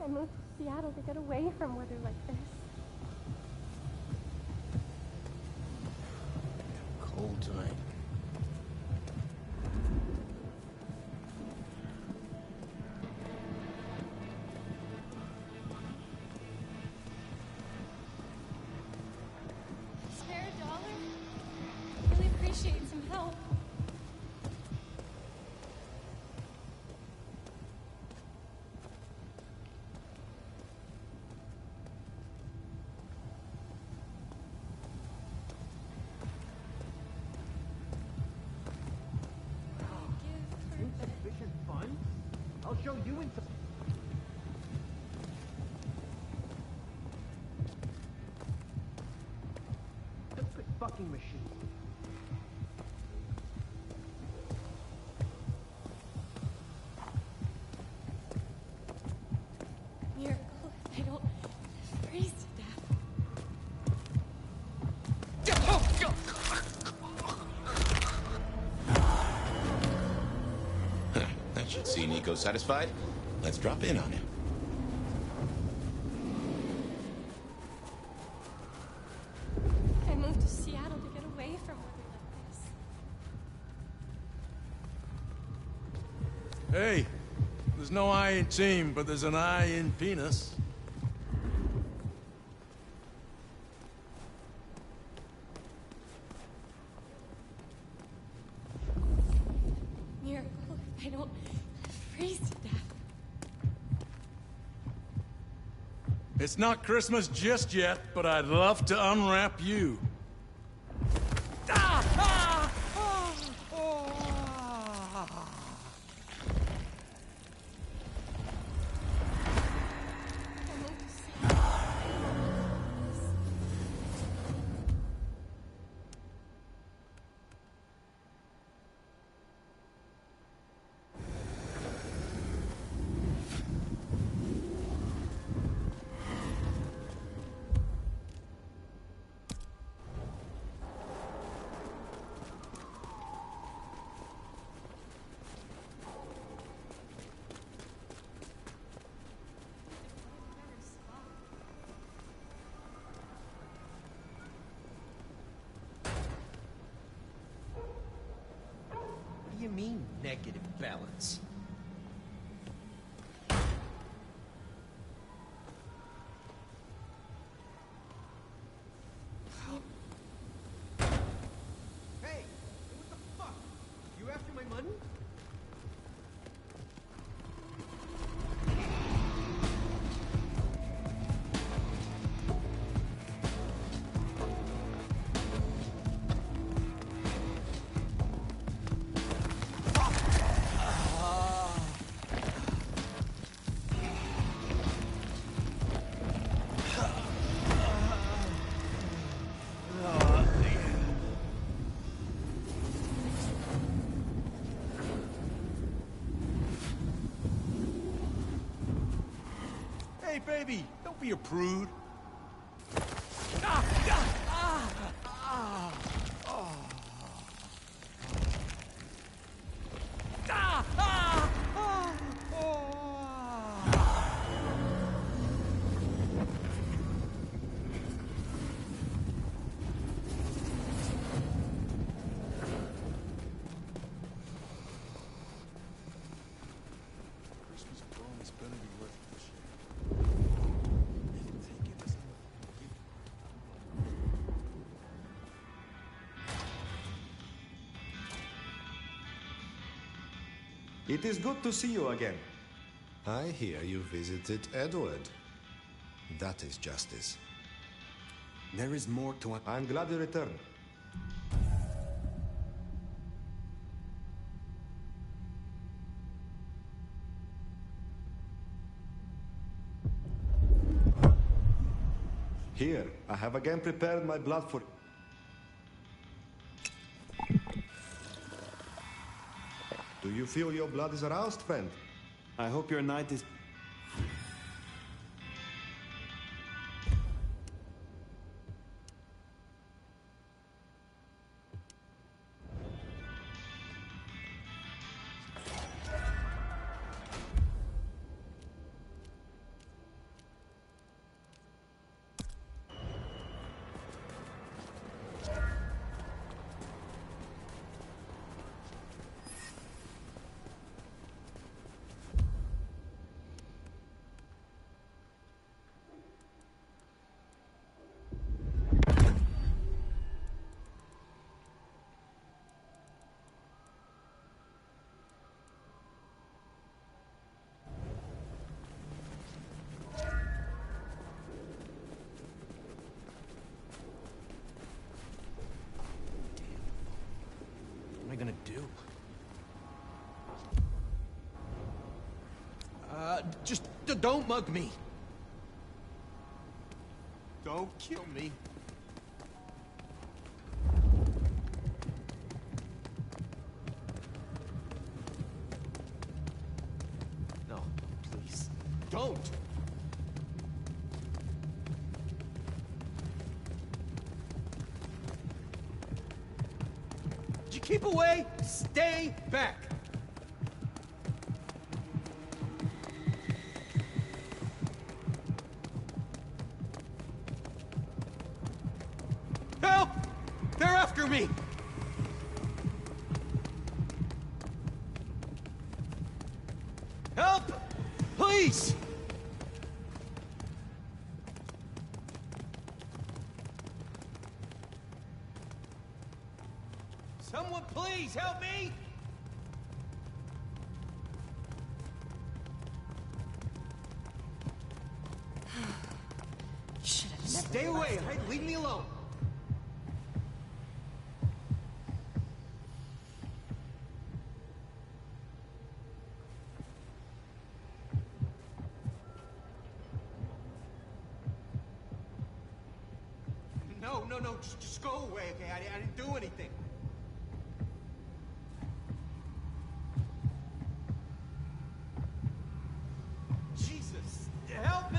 I moved to Seattle to get away from weather like this. Cold tonight. Spare $1? Really appreciate some help. Insufficient funds? I'll show you Stupid fucking machine. Miracle if Nico satisfied? Let's drop in on him. I moved to Seattle to get away from weather like this. Hey, there's no I in team, but there's an I in penis. Miracle, if I don't freeze to death. It's not Christmas just yet, but I'd love to unwrap you. What do you mean, negative balance? Hey, what the fuck? You after my money? Hey, baby, don't be a prude. Christmas bonus better be worth this shit. It is good to see you again. I hear you visited Edward. That is justice. There is more to it. I'm glad you returned. Here, I have again prepared my blood for... Do you feel your blood is aroused, friend? I hope your night is... What am I gonna do? Just don't mug me. Don't kill me. No, please. Don't! Did you keep away? Stay back! after me! Help! Please! Someone please help me! Stay away, right? Leave me alone. No, just go away, okay? I didn't do anything. Jesus, help me!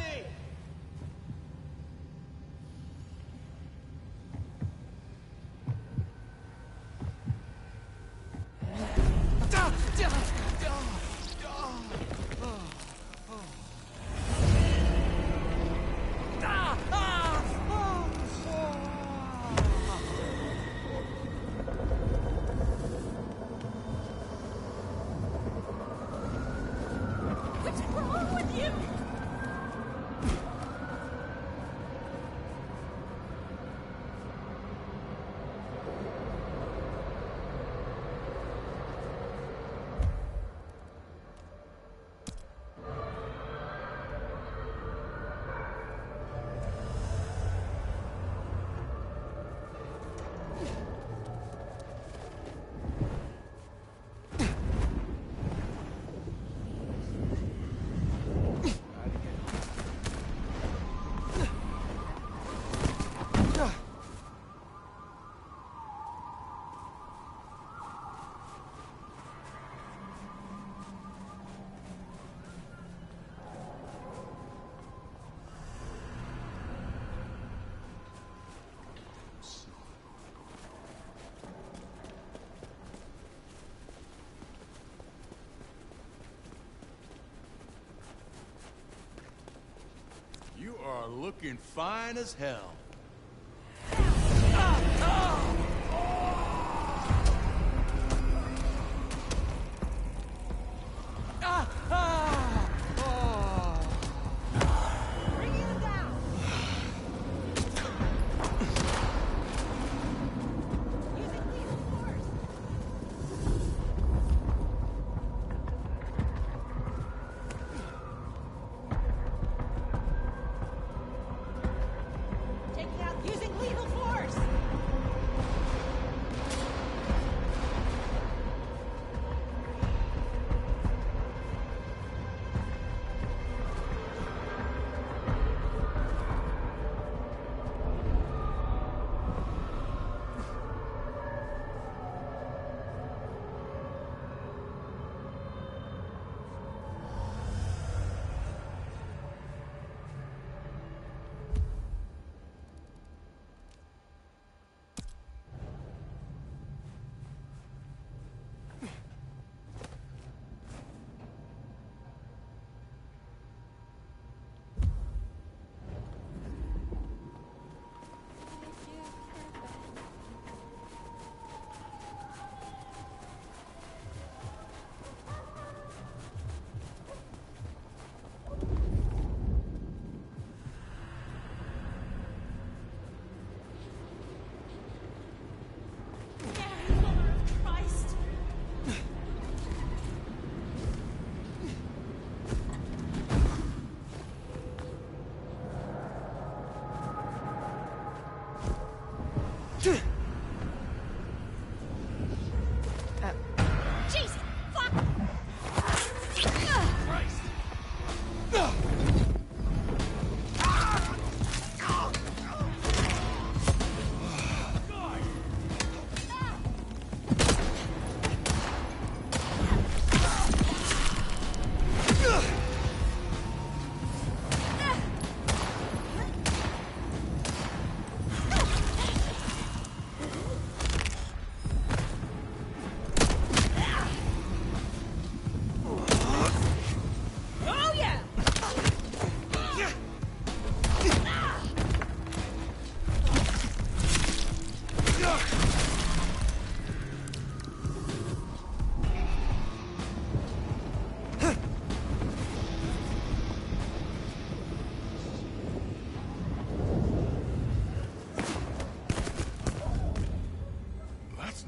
What's wrong with you? You are looking fine as hell.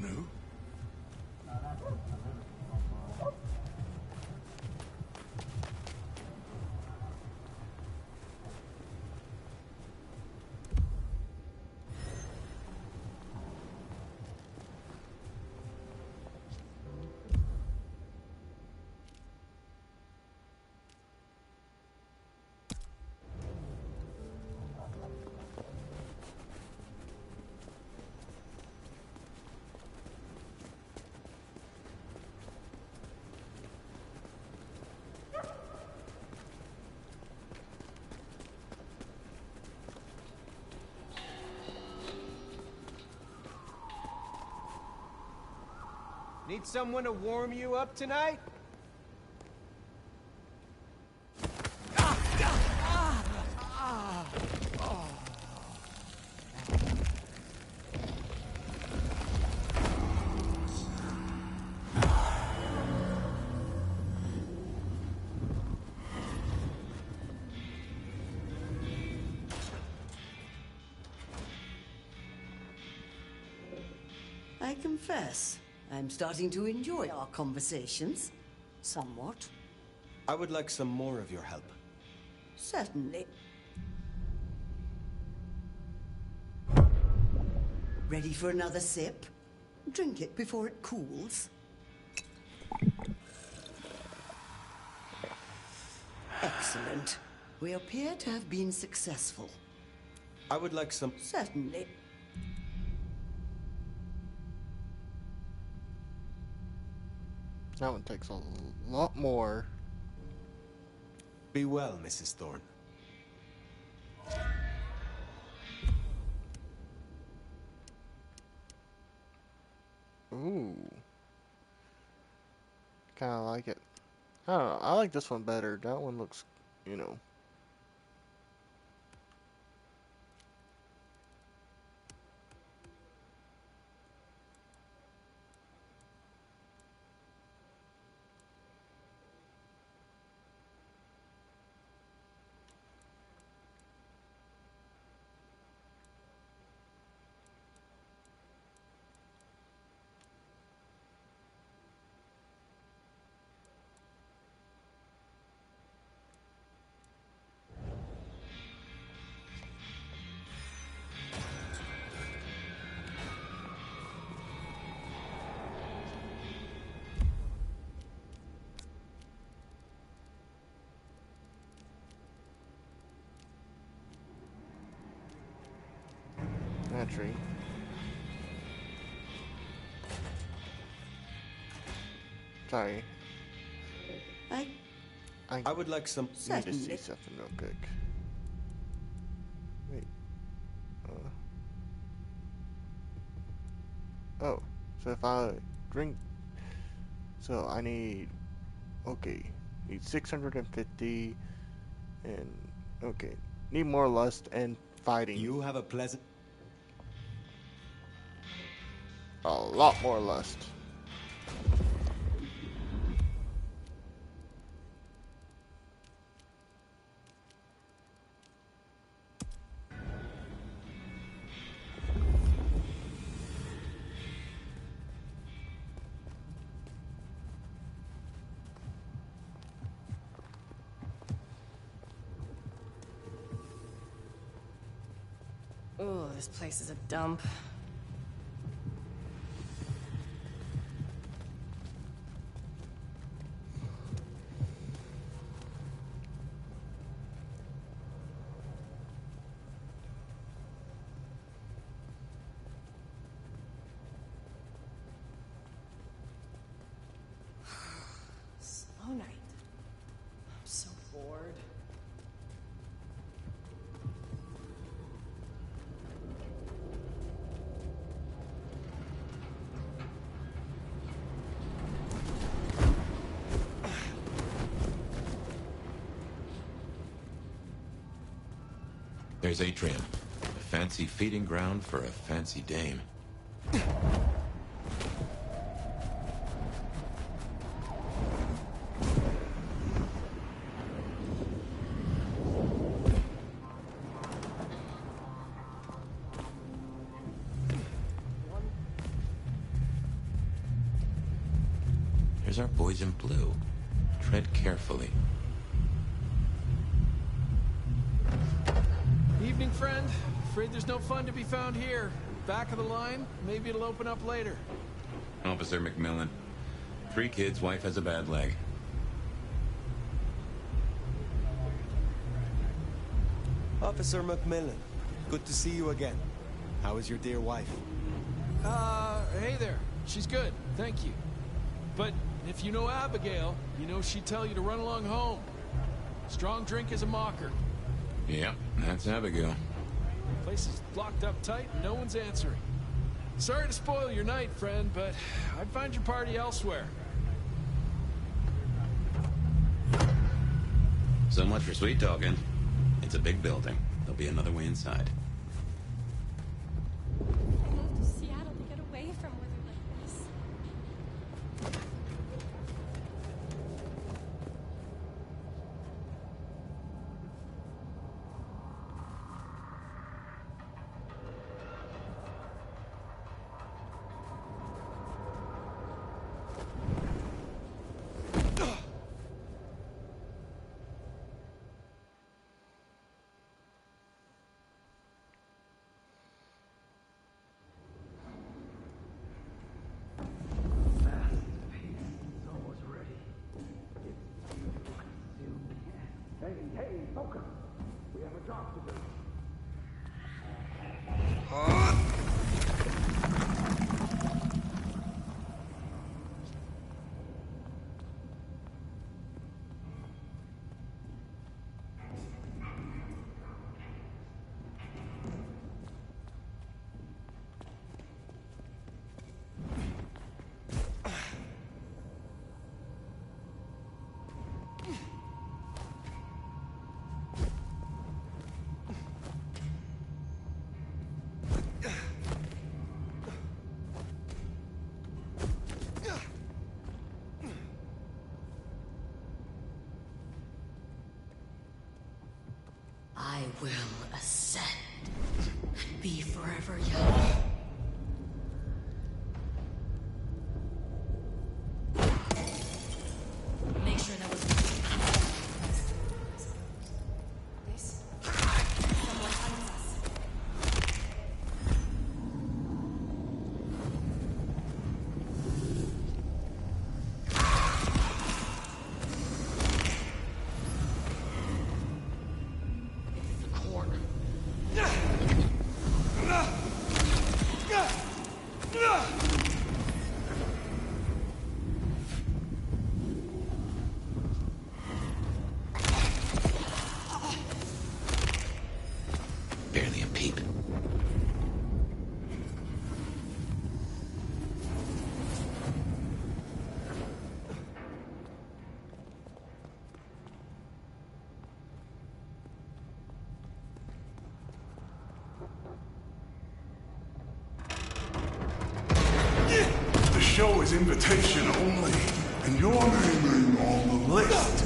new? Need someone to warm you up tonight? I confess, I'm starting to enjoy our conversations. Somewhat. I would like some more of your help. Certainly. Ready for another sip? Drink it before it cools. Excellent. We appear to have been successful. I would like some... Certainly. That one takes a lot more. Be well, Mrs. Thorne. Ooh. Kinda like it. I don't know. I like this one better. That one looks, you know. Entry. Sorry. I would like some... Need to see something real quick. Wait. Oh. So if I drink... So I need... Okay. Need 650. And... Okay. Need more lust and fighting. You have a pleasant... A lot more lust. Oh, this place is a dump. Slow night. I'm so bored. There's Atrium. A fancy feeding ground for a fancy dame. There's our boys in blue. Tread carefully. Evening, friend. Afraid there's no fun to be found here. Back of the line, maybe it'll open up later. Officer McMillan. 3 kids, wife has a bad leg. Officer McMillan, good to see you again. How is your dear wife? Hey there. She's good, thank you. But if you know Abigail, you know she'd tell you to run along home. Strong drink is a mocker. Yep, that's Abigail. Place is locked up tight and no one's answering. Sorry to spoil your night, friend, but I'd find your party elsewhere. So much for sweet talking. It's a big building. There'll be another way inside. I moved to Seattle to get away from weather like this. I will ascend and be forever young. Make sure that was This. Someone finds us. Barely a peep. The show is invitation only, and your name ain't on the list.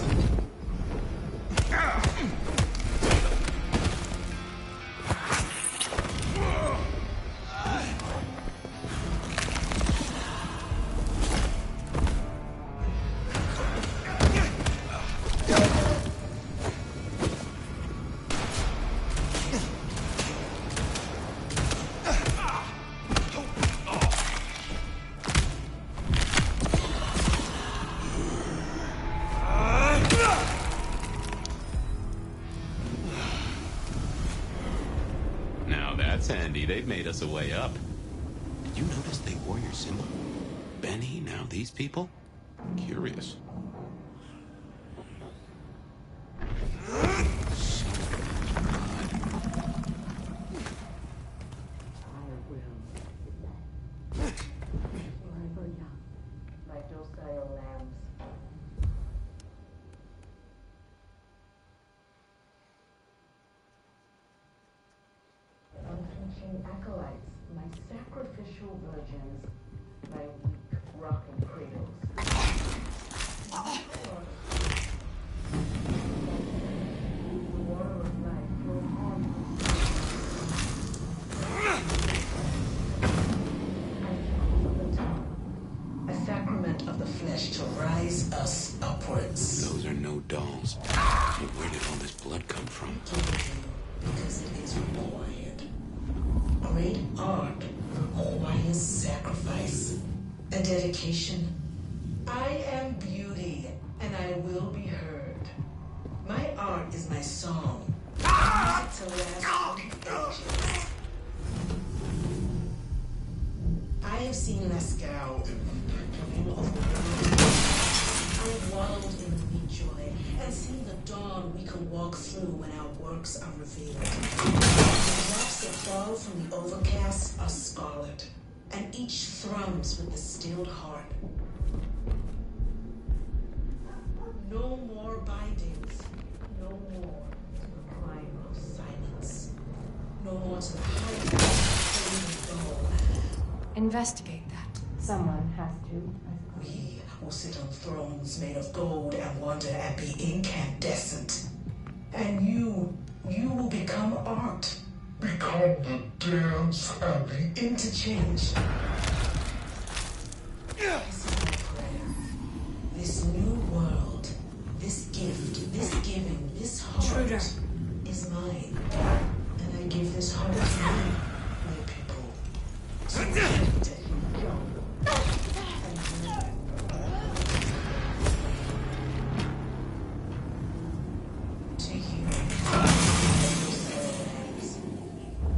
That's handy. They've made us a way up. Did you notice they wore your symbol? Benny, now these people? Curious. like docile lambs. Unflinching acolytes, my sacrificial virgins, my weak rocking cradles. The water of life flows on. A sacrament of the flesh. flesh to rise us upwards. Those are no dolls. Where did all this blood come from? Because it is required. Great art requires sacrifice and dedication. I am beauty, and I will be heard. My art is my song. Music to last for ages. I have seen Masquerade. I have waddled in the weak joy and seen the dawn we can walk through when our works are revealed. The drops that fall from the overcast are scarlet, and each thrums with the stilled heart. No more bindings, no more to the crime of silence, no more to the height of the goal. Investigate that. Someone has to. We will sit on thrones made of gold and wonder at the incandescent. And you will become art. Become the dance and the interchange. This is my prayer. This new world, this gift, this giving, this heart is mine. And I give this heart to you, my people. To you,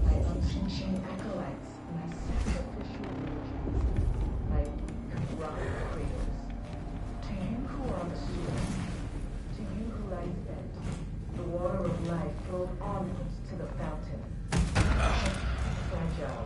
my unflinching acolytes, my sacrificial virgins, my rock cradles. To you who are the source, to you who lie bent, the water of life flowed onwards to the fountain. Fragile.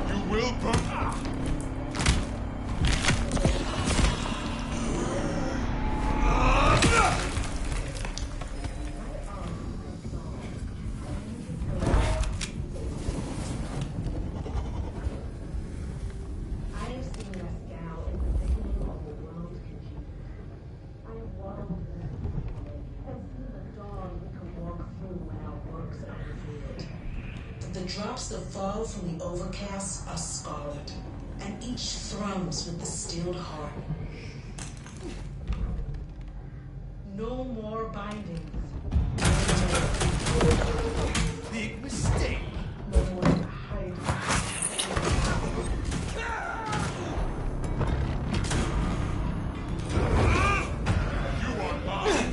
You will burn. The drops that fall from the overcast are scarlet, and each thrums with the stilled heart. No more bindings. Big mistake. No more to hide. You are mine.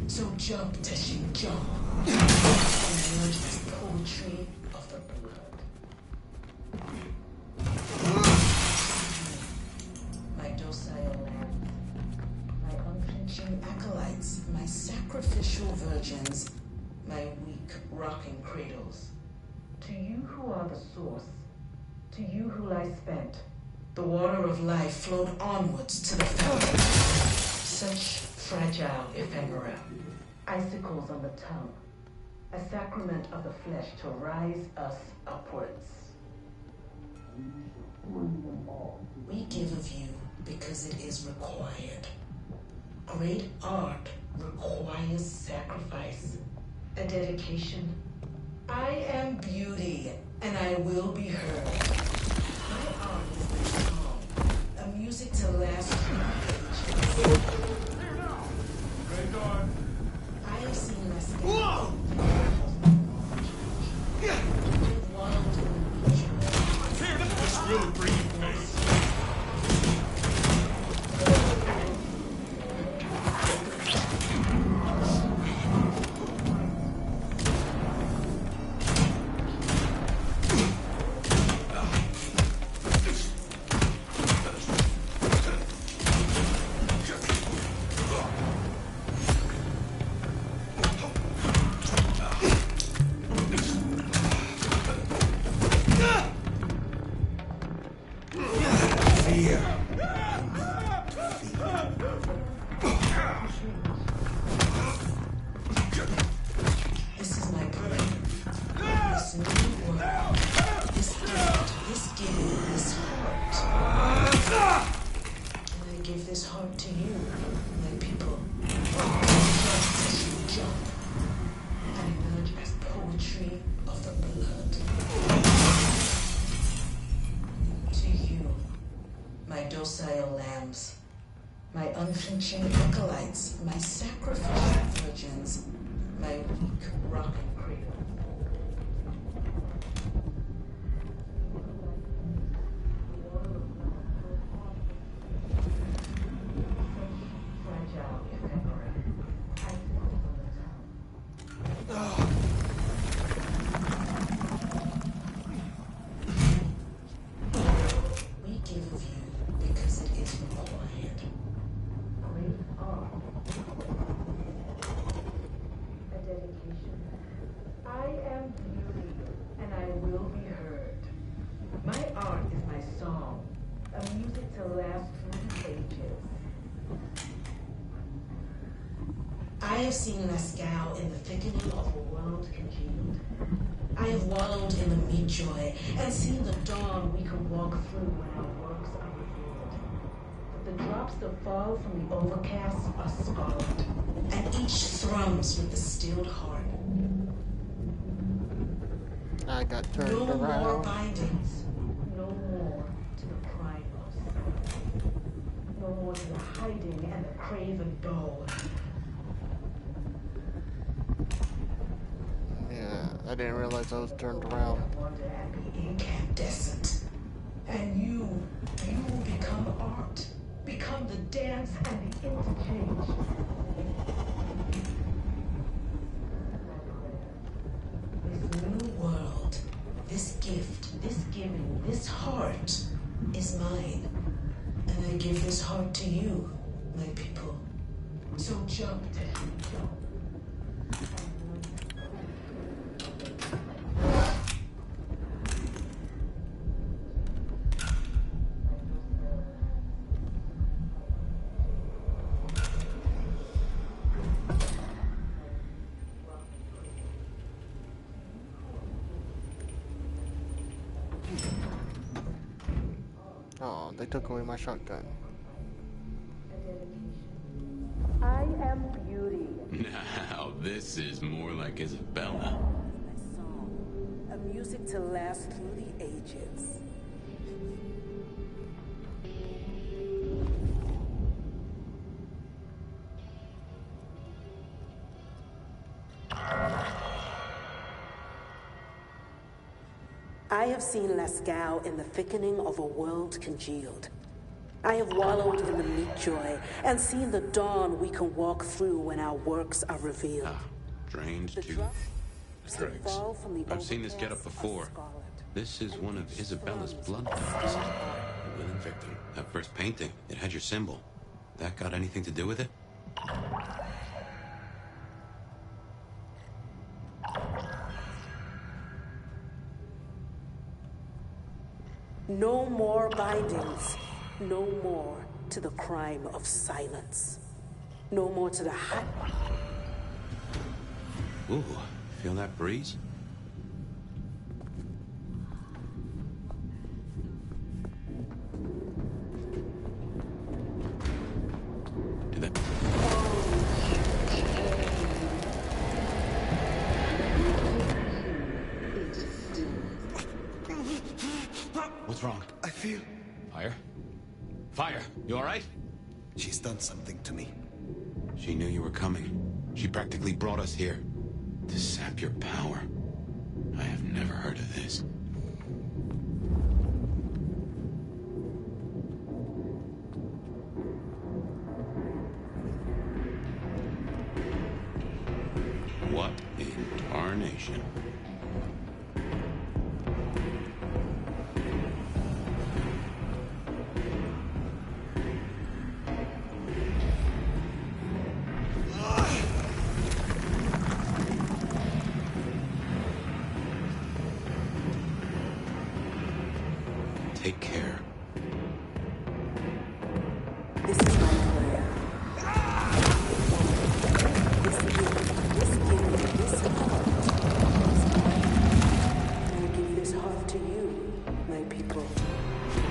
So jump, Teshin, jump. And emerge as poetry of the blood. My docile lambs, my unflinching acolytes, my sacrificial virgins, my weak rocking cradles. To you who are the source, to you who lie spent, the water of life flowed onwards to the fountain. Such fragile ephemera, icicles on the tongue, a sacrament of the flesh to rise us upwards. We give of you because it is required. Great art requires sacrifice, a dedication. I am beauty, and I will be heard. My art is my song, a music to last through ages. I have seen Masquerade. This will bring you pain. tree of the blood. To you, my docile lambs, my unflinching acolytes, my sacrificial virgins, my weak rocking cradle. We give of you because it is required. Great art. A dedication. I am beauty, and I will be heard. My art is my song, a music to last through the ages. I have seen Masquerade in the thickening of a world congealed. I have wallowed in the meat joy and seen the dawn we can walk through when our works are revealed. But the drops that fall from the overcast are scarlet, and each thrums with the stilled heart. I got turned No around. more bindings, no more to the crime of silence. No more to the hiding and the craven bow. Yeah, I didn't realize I was turned around. Wonder and be incandescent. And you will become art. Become the dance and the interchange. This new world, this gift, this giving, this heart is mine. And I give this heart to you, my people. So jump to him, jump. Oh, they took away my shotgun. I am beauty. Now, this is more like Isabella. A music to last through the ages. I have seen Lascaux in the thickening of a world congealed. I have wallowed in the meat joy and seen the dawn we can walk through when our works are revealed. Drained to dregs. I've seen this get up before. This is one of Isabella's bloodlines. A willing victim. That first painting, it had your symbol. That got anything to do with it? No more bindings. No more to the crime of silence. No more to the hot. Ooh, feel that breeze? Did that... What's wrong? I feel... Fire? Fire! You alright? She's done something to me. She knew you were coming. She practically brought us here. To sap your power. I have never heard of this. What in tarnation? Take care. This is my prayer. This heart. I give this heart to you, my people.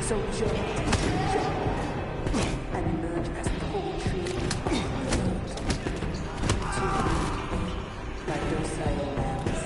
So jump, and emerge as poetry. To you, my docile lambs.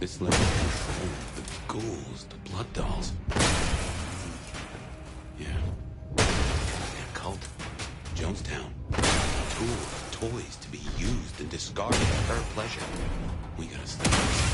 This level of control, the ghouls, the blood dolls. Yeah. A cult. Jonestown. Ghouls, toys to be used and discarded at her pleasure. We gotta stop this.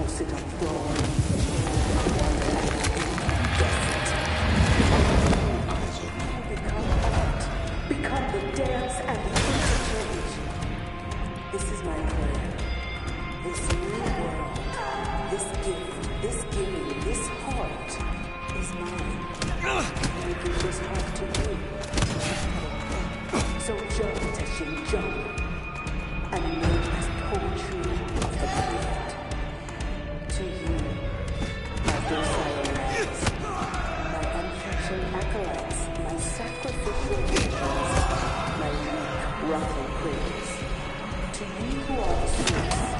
Sit on throne. Become the dance and the interchange. This is my prayer. This new world, this gift, this giving, this heart is mine. I give this heart to you. So jump, Teshin, jump, and make this poetry of the gift. To you, my docile lands, my unfetching acolytes, my sacrificial angels, my weak, rotten prayers. To you who are the source,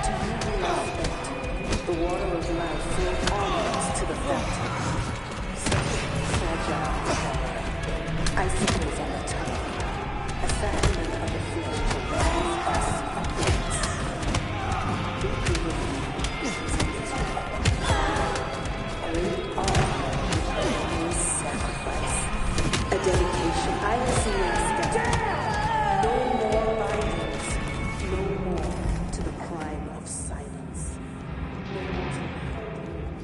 to you who respect, the water of life flowed onwards to the fountain. Fragile, icicles on the tongue, a sacrament of the flesh to rise us upwards. Be good with me. Great honor, sacrifice, a dedication. I will see your step. No more bindings, no more to the crime of silence.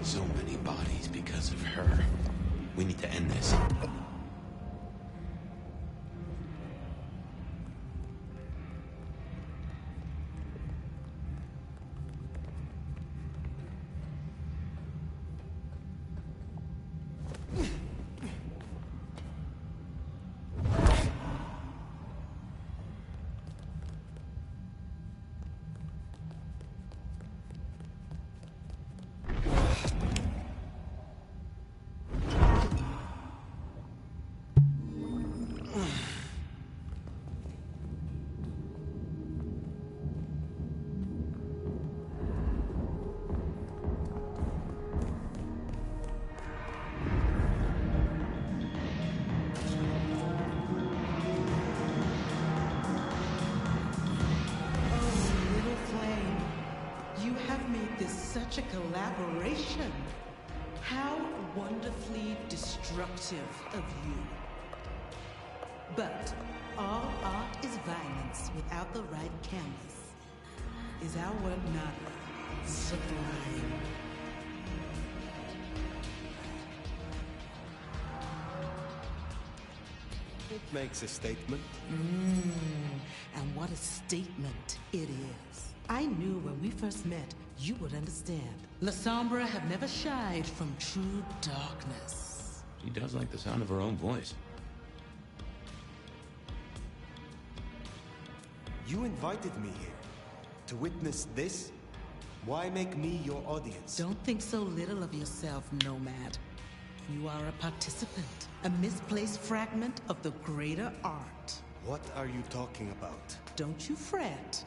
So many bodies because of her. We need to end this. Such a collaboration. How wonderfully destructive of you. But all art is violence without the right canvas. Is our work not sublime? It makes a statement. And what a statement it is. I knew when we first met you would understand. La Sombra have never shied from true darkness. She does like the sound of her own voice. You invited me here to witness this? Why make me your audience? Don't think so little of yourself, Nomad. You are a participant, a misplaced fragment of the greater art. What are you talking about? Don't you fret.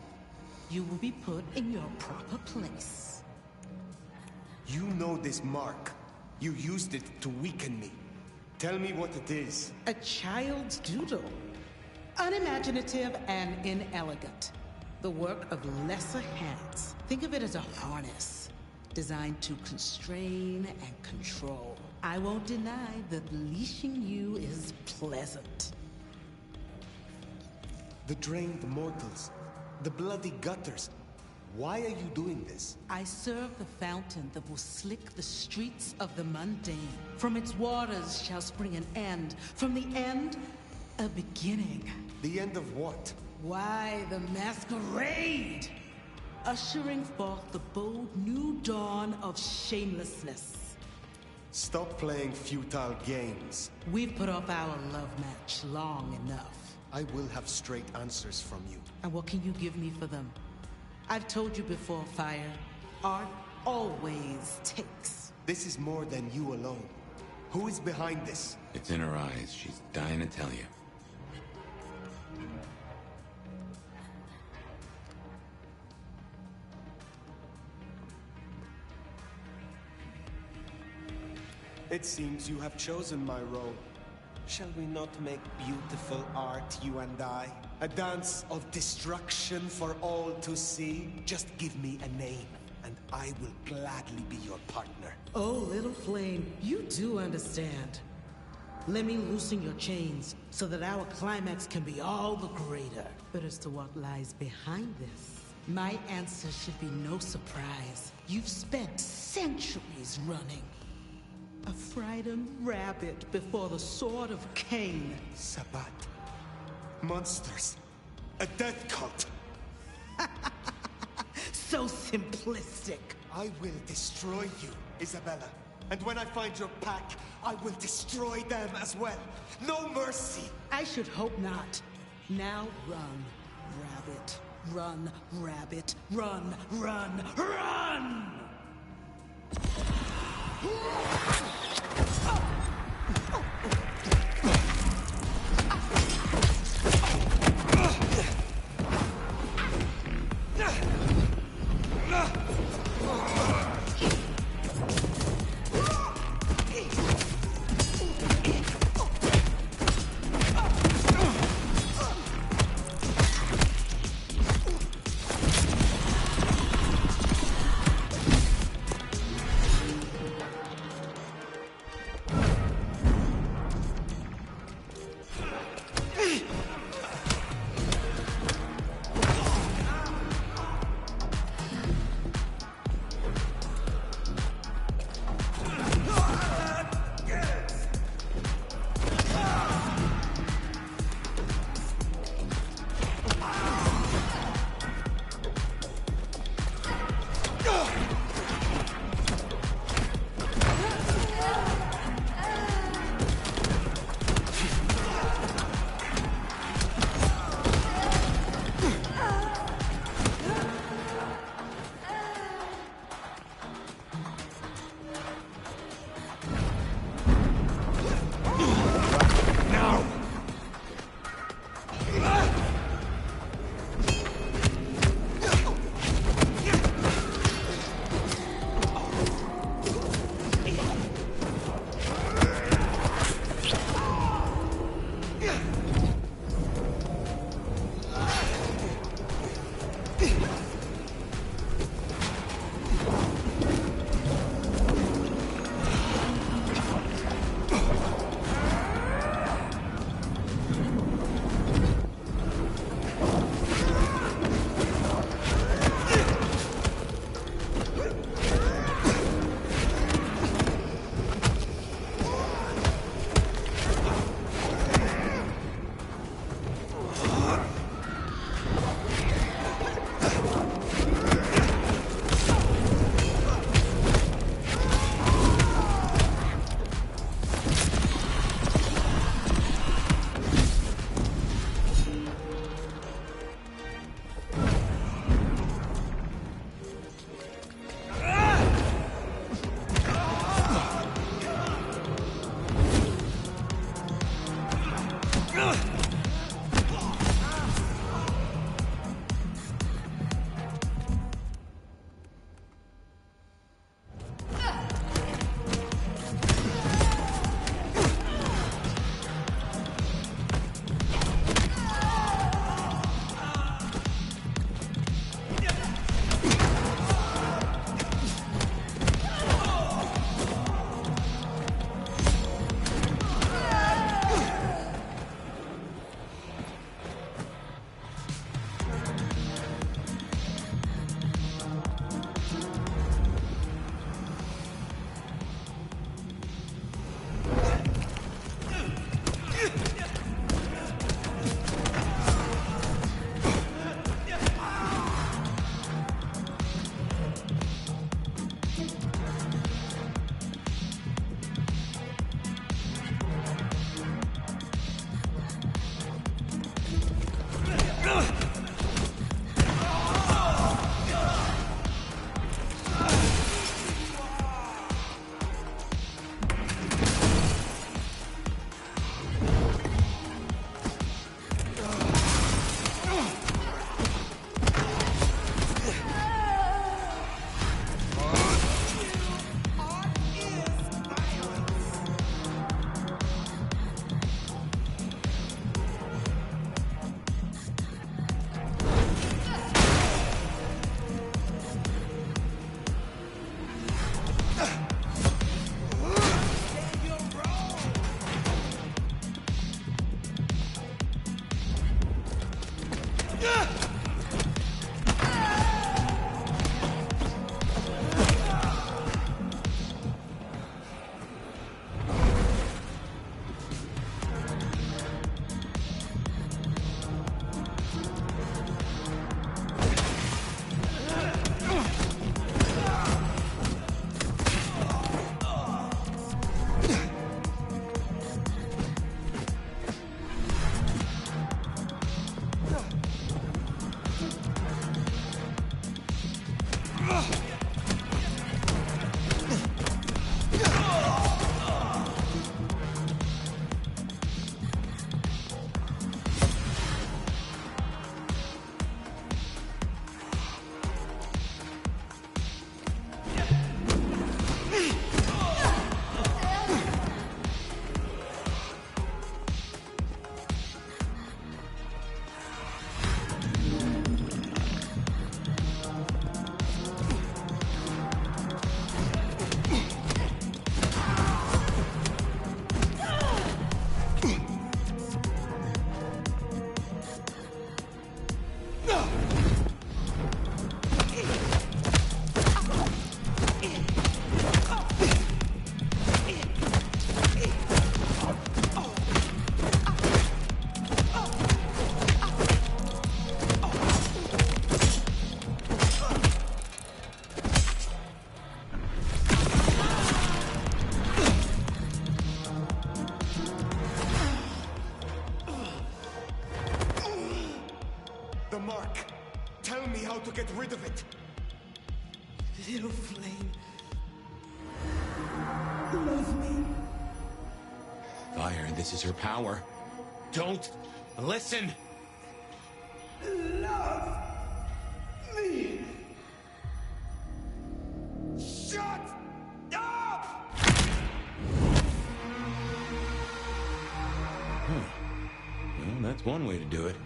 You will be put in your proper place. You know this mark. You used it to weaken me. Tell me what it is. A child's doodle. Unimaginative and inelegant. The work of lesser hands. Think of it as a harness, designed to constrain and control. I won't deny that leashing you is pleasant. The drained mortals. The bloody gutters. Why are you doing this? I serve the fountain that will slick the streets of the mundane. From its waters shall spring an end. From the end, a beginning. The end of what? Why, the masquerade! Ushering forth the bold new dawn of shamelessness. Stop playing futile games. We've put off our love match long enough. I will have straight answers from you. And what can you give me for them? I've told you before, Fire. Art always takes. This is more than you alone. Who is behind this? It's in her eyes. She's dying to tell you. It seems you have chosen my role. Shall we not make beautiful art, you and I? A dance of destruction for all to see? Just give me a name, and I will gladly be your partner. Oh, little flame, you do understand. Let me loosen your chains, so that our climax can be all the greater. But as to what lies behind this, my answer should be no surprise. You've spent centuries running. A frightened rabbit before the sword of Cain. Sabbat. Monsters. A death cult. So simplistic. I will destroy you, Isabella. And when I find your pack, I will destroy them as well. No mercy. I should hope not. Now run, rabbit. Run, rabbit. Run, run, run! how to get rid of it. Little flame. Love me. Fire, this is her power. Don't listen! Love me. Shut up! Well, that's one way to do it.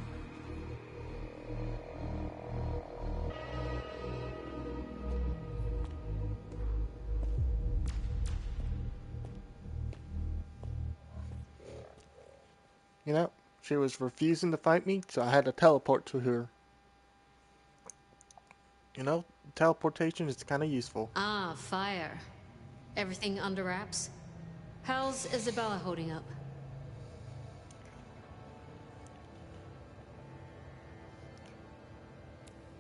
You know, she was refusing to fight me, so I had to teleport to her. You know, teleportation is kind of useful. Ah, Fire. Everything under wraps? How's Isabella holding up?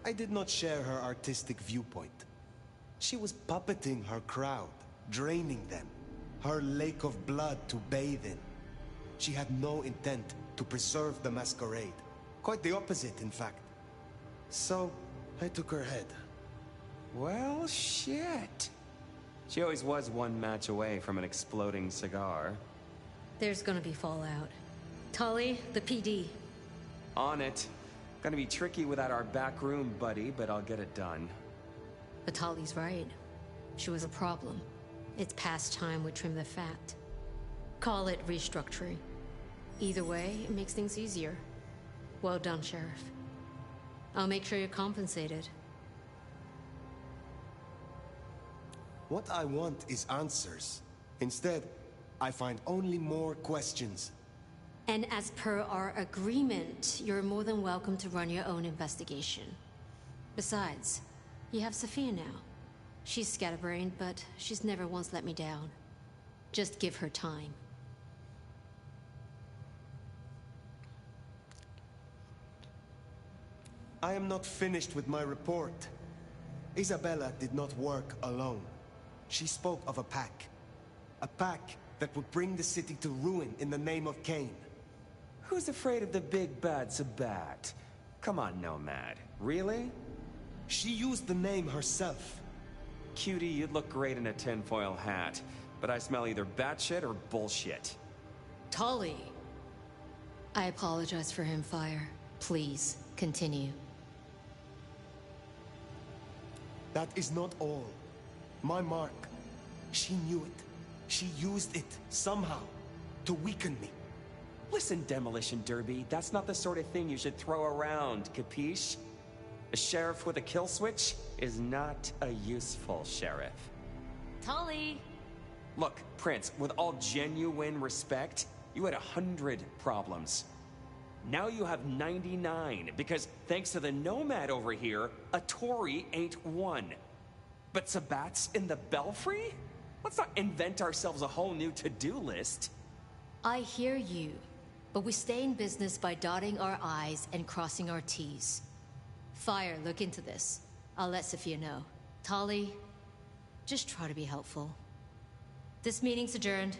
I did not share her artistic viewpoint. She was puppeting her crowd, draining them, her lake of blood to bathe in. She had no intent to preserve the Masquerade. Quite the opposite, in fact. So, I took her head. Well, shit. She always was one match away from an exploding cigar. There's gonna be fallout. Tully, the PD. On it. Gonna be tricky without our back room buddy, but I'll get it done. But Tully's right. She was a problem. It's past time we trim the fat. Call it restructuring. Either way, it makes things easier. Well done, Sheriff. I'll make sure you're compensated. What I want is answers. Instead, I find only more questions. And as per our agreement, you're more than welcome to run your own investigation. Besides, you have Sophia now. She's scatterbrained, but she's never once let me down. Just give her time. I am not finished with my report. Isabella did not work alone. She spoke of a pack. A pack that would bring the city to ruin in the name of Cain. Who's afraid of the big bad Sabat? Come on, Nomad. Really? She used the name herself. Cutie, you'd look great in a tinfoil hat, but I smell either batshit or bullshit. Tully! I apologize for him, Fire. Please, continue. That is not all. My mark. She knew it. She used it, somehow, to weaken me. Listen, Demolition Derby, that's not the sort of thing you should throw around, capiche? A sheriff with a kill switch is not a useful sheriff. Tully! Look, Prince, with all genuine respect, you had 100 problems. Now you have 99, because thanks to the Nomad over here, a Tory ain't one. But Sabat's in the Belfry? Let's not invent ourselves a whole new to-do list. I hear you, but we stay in business by dotting our I's and crossing our T's. Fire, look into this. I'll let Sophia know. Tully, just try to be helpful. This meeting's adjourned.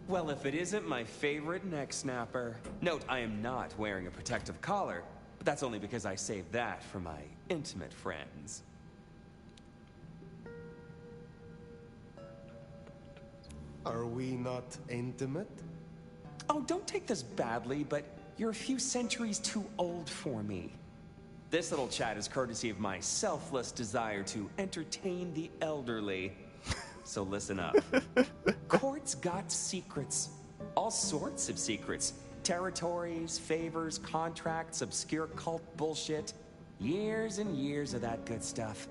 Well, if it isn't my favorite neck snapper. Note, I am not wearing a protective collar, but that's only because I saved that for my intimate friends. Are we not intimate? Oh, don't take this badly, but you're a few centuries too old for me. This little chat is courtesy of my selfless desire to entertain the elderly. So listen up. Court's got secrets. All sorts of secrets. Territories, favors, contracts, obscure cult bullshit. Years and years of that good stuff.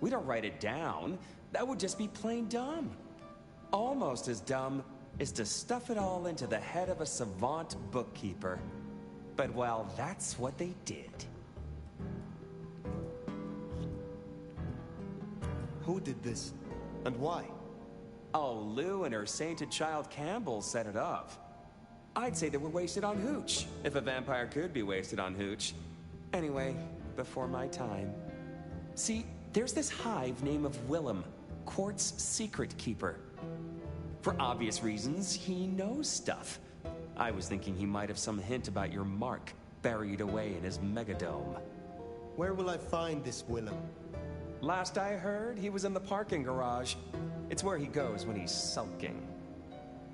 We don't write it down. That would just be plain dumb. Almost as dumb is to stuff it all into the head of a savant bookkeeper. But well, that's what they did. Who did this? And why? Oh, Lou and her sainted child Campbell set it up. I'd say they were wasted on hooch, if a vampire could be wasted on hooch. Anyway, before my time. See, there's this hive named of Willem, Court's secret keeper. For obvious reasons, he knows stuff. I was thinking he might have some hint about your mark buried away in his megadome. Where will I find this Willem? Last I heard, he was in the parking garage. It's where he goes when he's sulking.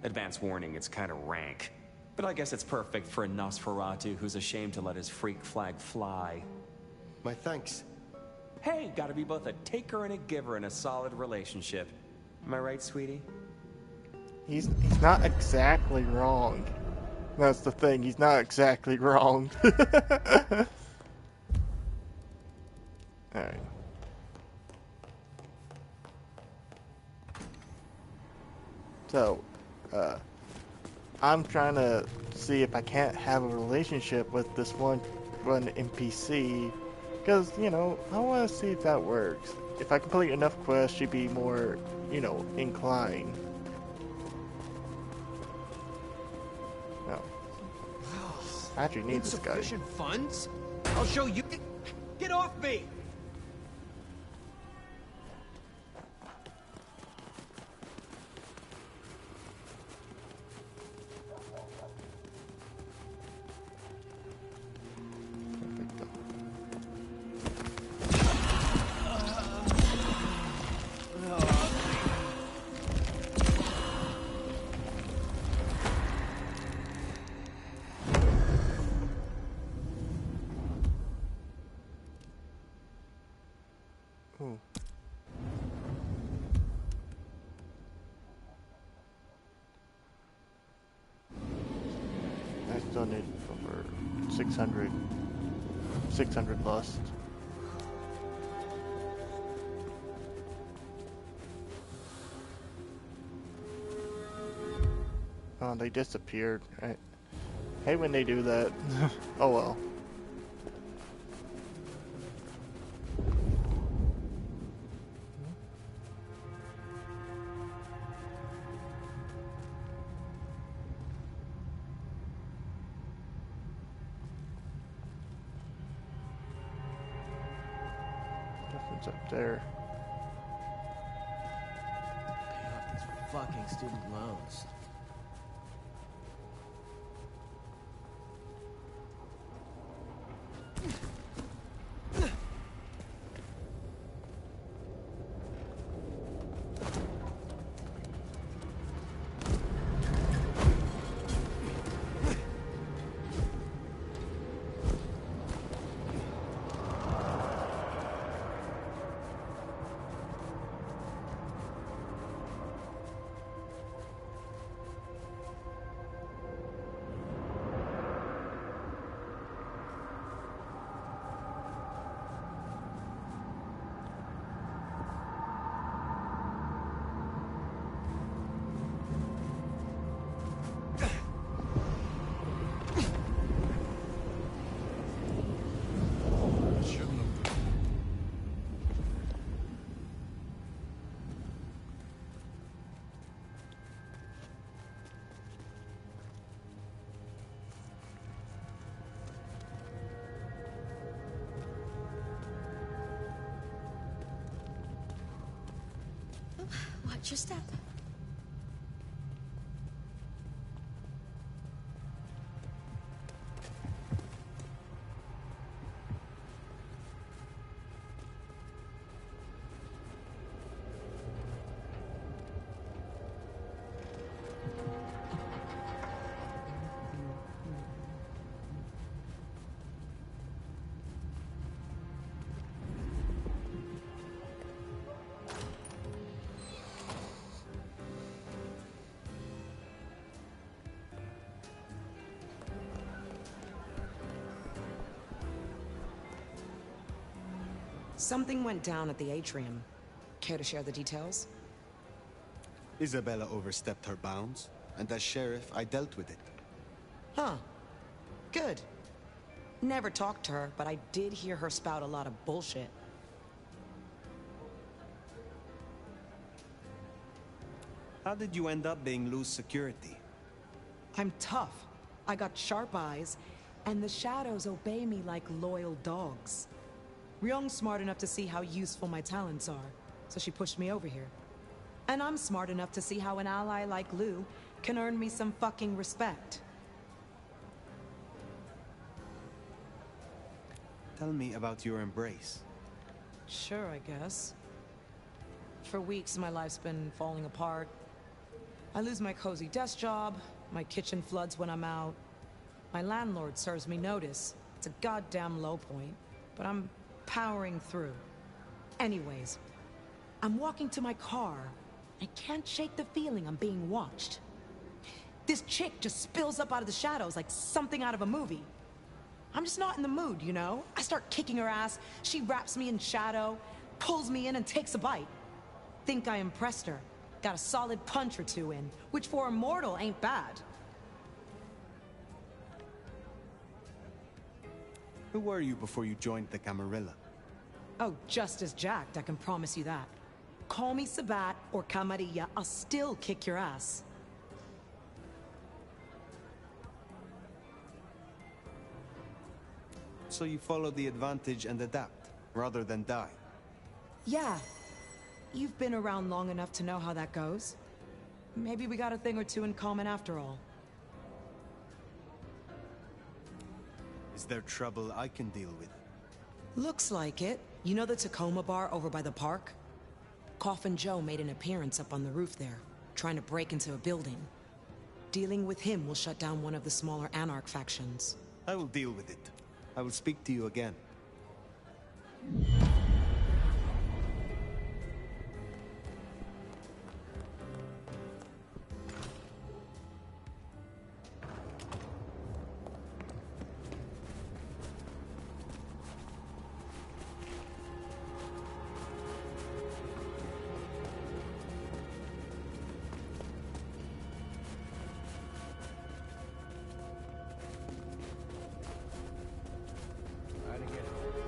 Advance warning, it's kind of rank. But I guess it's perfect for a Nosferatu who's ashamed to let his freak flag fly. My thanks. Hey, gotta be both a taker and a giver in a solid relationship. Am I right, sweetie? He's not exactly wrong. That's the thing, he's not exactly wrong. Alright. So, I'm trying to see if I can't have a relationship with this one NPC, because, you know, I want to see if that works. If I complete enough quests, she'd be more, you know, inclined. No. I actually need this guy. Insufficient funds? I'll show you. Get off me! I still need over 600 lust. Oh, they disappeared. I hate when they do that. Oh well. Nothing's up there. Pay off these fucking student loans. Watch your step. Something went down at the atrium. Care to share the details? Isabella overstepped her bounds, and as sheriff, I dealt with it. Huh. Good. Never talked to her, but I did hear her spout a lot of bullshit. How did you end up being loose security? I'm tough. I got sharp eyes, and the shadows obey me like loyal dogs. Ryung's smart enough to see how useful my talents are, so she pushed me over here. And I'm smart enough to see how an ally like Liu can earn me some fucking respect. Tell me about your embrace. Sure, I guess. For weeks, my life's been falling apart. I lose my cozy desk job, my kitchen floods when I'm out. My landlord serves me notice. It's a goddamn low point, but I'm powering through. Anyways, I'm walking to my car. I can't shake the feeling I'm being watched. This chick just spills up out of the shadows like something out of a movie. I'm just not in the mood, you know? I start kicking her ass, she wraps me in shadow, pulls me in and takes a bite. Think I impressed her. Got a solid punch or two in, which for a mortal ain't bad. Who were you before you joined the Camarilla? Oh, just as jacked, I can promise you that. Call me Sabat or Camarilla, I'll still kick your ass. So you follow the advantage and adapt, rather than die? Yeah. You've been around long enough to know how that goes. Maybe we got a thing or two in common after all. Is there trouble I can deal with? Looks like it. You know the Tacoma bar over by the park? Coffin Joe made an appearance up on the roof there, trying to break into a building. Dealing with him will shut down one of the smaller Anarch factions. I will deal with it. I will speak to you again.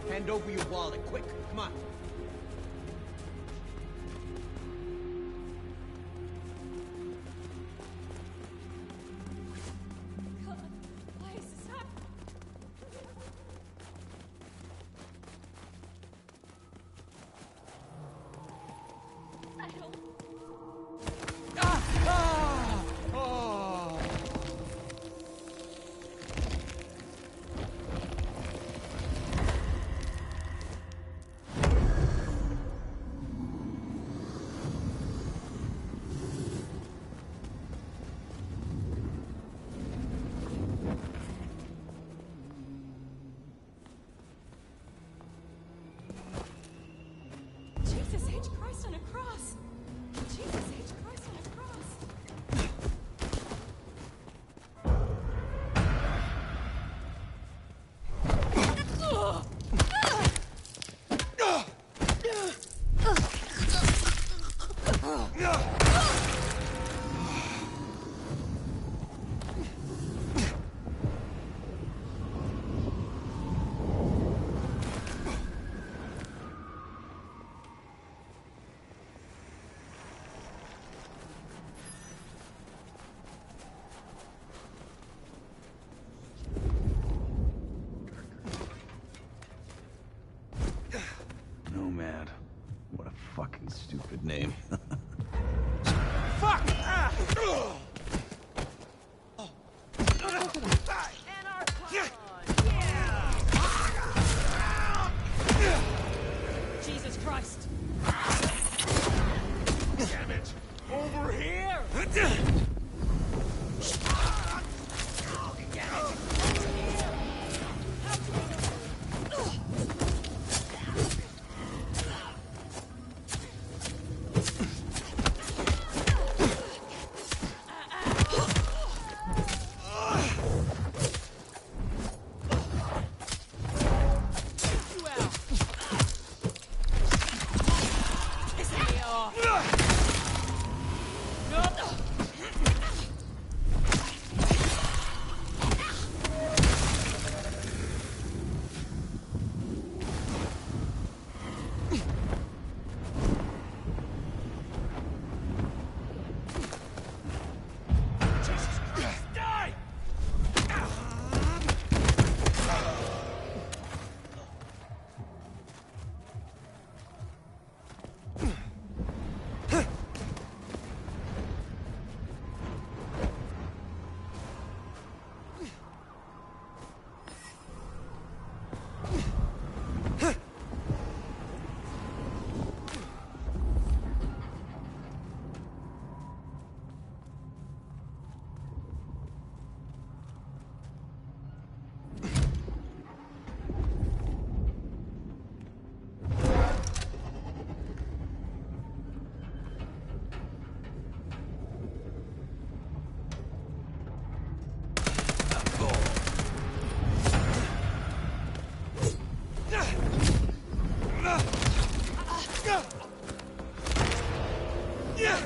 Hand over your wallet, quick. Come on. God, why is this happening? I don't... Jesus H. Christ on a cross! Jesus H. Christ on a cross! Nomad. What a fucking stupid name. Fuck! Jesus Christ! Damn it! Over here! This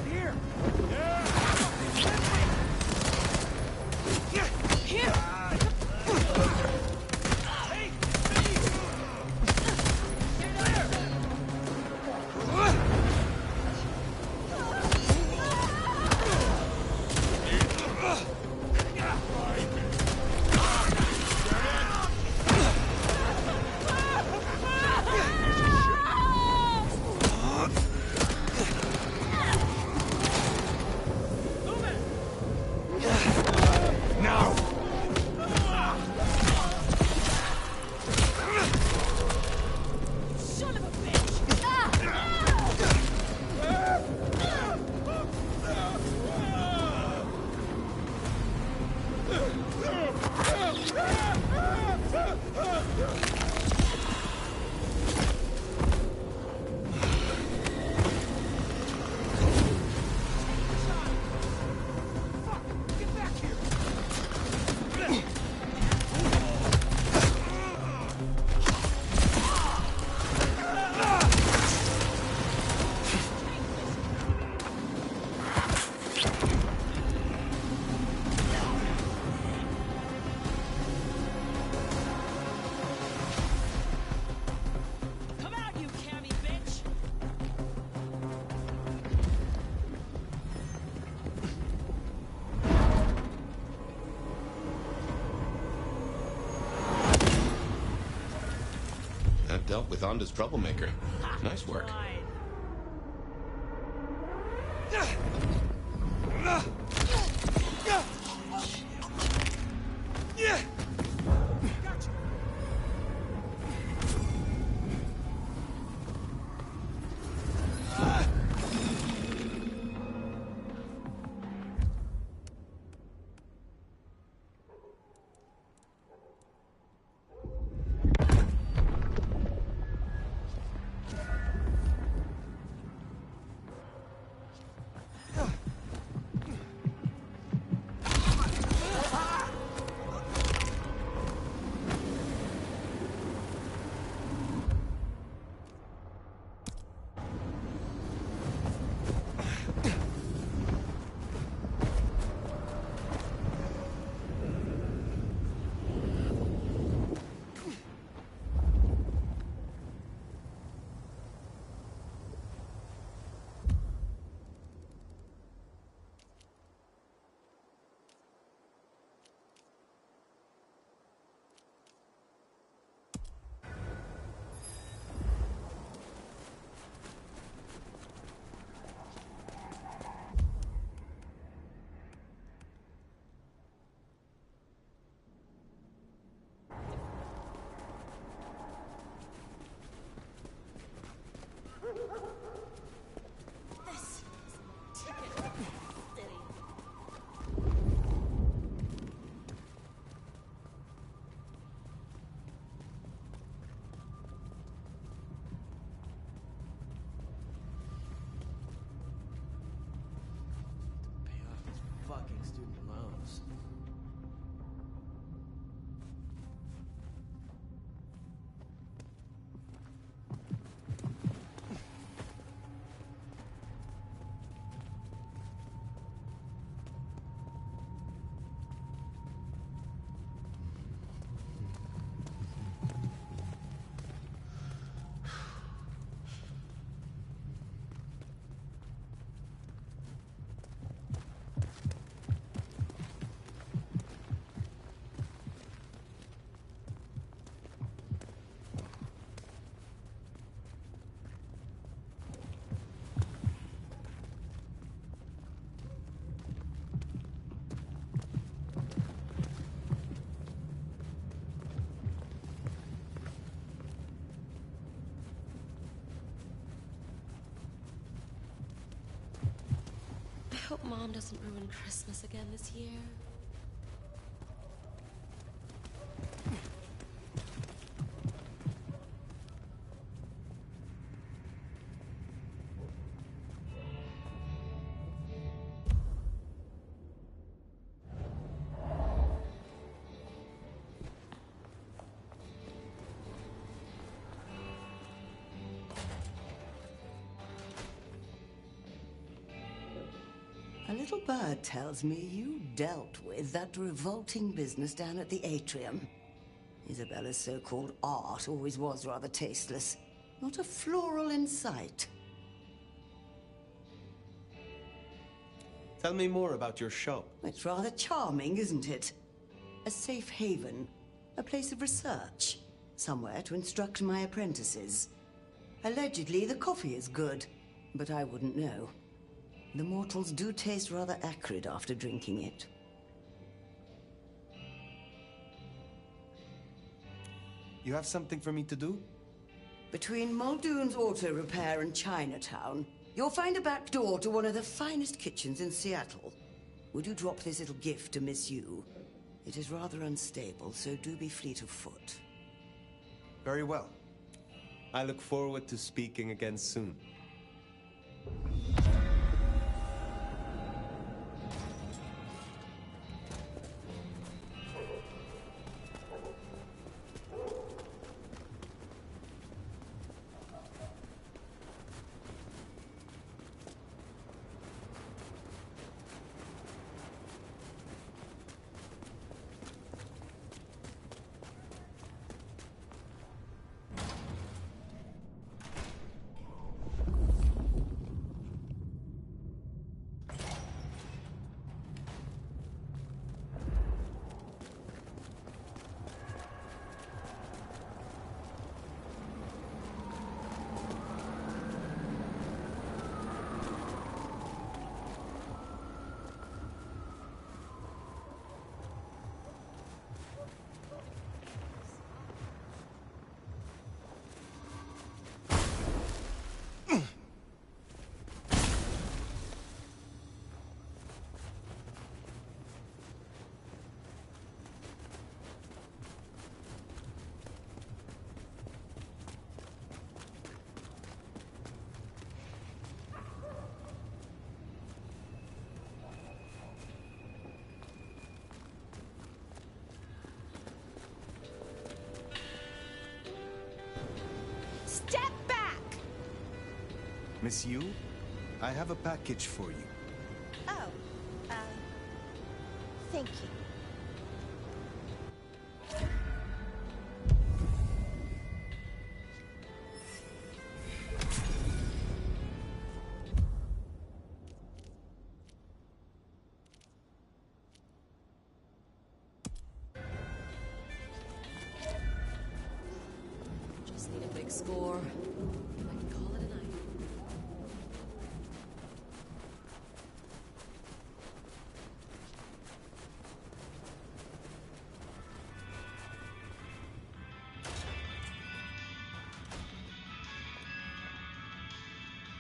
Here! Here! That dealt with Onda's troublemaker. Nice work. Fucking student loans. I hope Mom doesn't ruin Christmas again this year. A little bird tells me you dealt with that revolting business down at the atrium. Isabella's so-called art always was rather tasteless. Not a floral in sight. Tell me more about your show. It's rather charming, isn't it? A safe haven, a place of research, somewhere to instruct my apprentices. Allegedly, the coffee is good, but I wouldn't know. The mortals do taste rather acrid after drinking it. You have something for me to do? Between Muldoon's Auto Repair and Chinatown, you'll find a back door to one of the finest kitchens in Seattle. Would you drop this little gift to Miss Yu? It is rather unstable, so do be fleet of foot. Very well. I look forward to speaking again soon. Step back! Miss Yu, I have a package for you. Oh, thank you. Just need a big score. I can call it a night.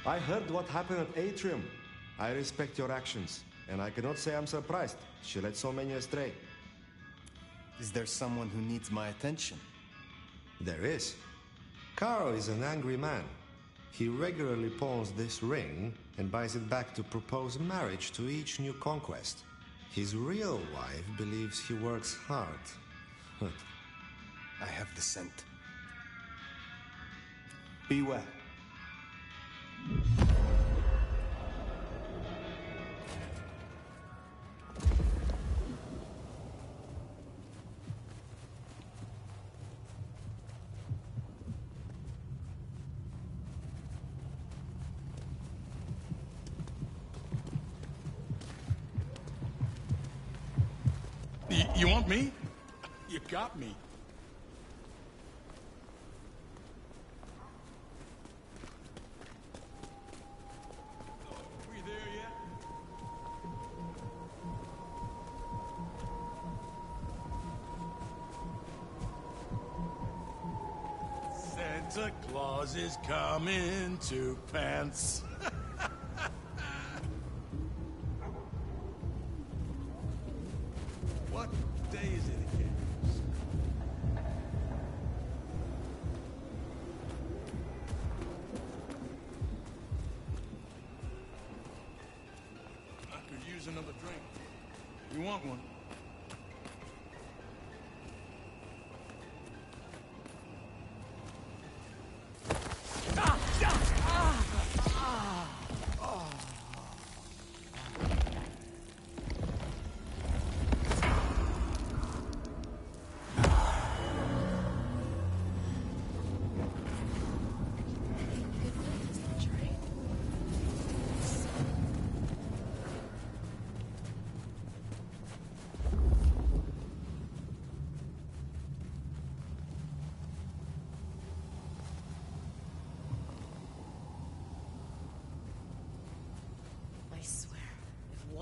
I heard what happened at Atrium. I respect your actions, and I cannot say I'm surprised. She led so many astray. Is there someone who needs my attention? There is. Carl is an angry man. He regularly pawns this ring and buys it back to propose marriage to each new conquest. His real wife believes he works hard. I have the scent. Be well. You want me? You got me. We there yet? Santa Claus is coming to pants. What day is it again? I could use another drink. You want one?